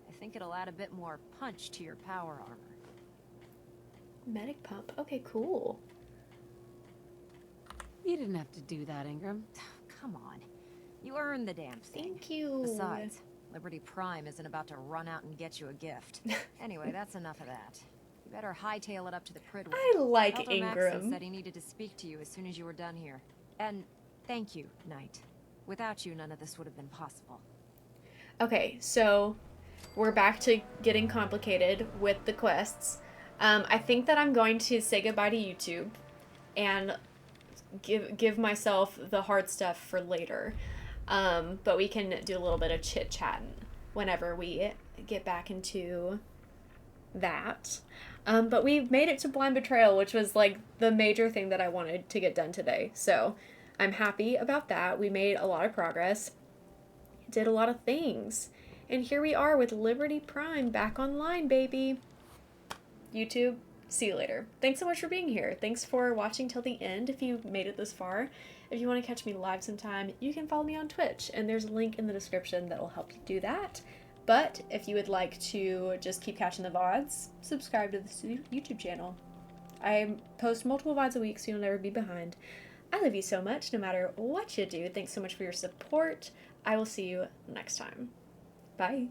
I think it'll add a bit more punch to your power armor. Medic pump. Okay, cool. You didn't have to do that, Ingram. Come on. You earned the damn thing. Thank you. Besides, Liberty Prime isn't about to run out and get you a gift. Anyway, that's enough of that. You better hightail it up to the Pridwin. I like Elder Ingram. Maxson said he needed to speak to you as soon as you were done here. And thank you, Knight. Without you, none of this would have been possible. Okay, so we're back to getting complicated with the quests. I think that I'm going to say goodbye to YouTube and give myself the hard stuff for later. But we can do a little bit of chit-chatting whenever we get back into that. But we made it to Blind Betrayal, which was like the major thing that I wanted to get done today. So I'm happy about that. We made a lot of progress. Did a lot of things. And here we are with Liberty Prime back online, baby. YouTube, see you later. Thanks so much for being here. Thanks for watching till the end if you made it this far. If you want to catch me live sometime, you can follow me on Twitch, and there's a link in the description that will help you do that. But if you would like to just keep catching the VODs, subscribe to the YouTube channel. I post multiple VODs a week, so you'll never be behind. I love you so much, no matter what you do. Thanks so much for your support. I will see you next time. Bye.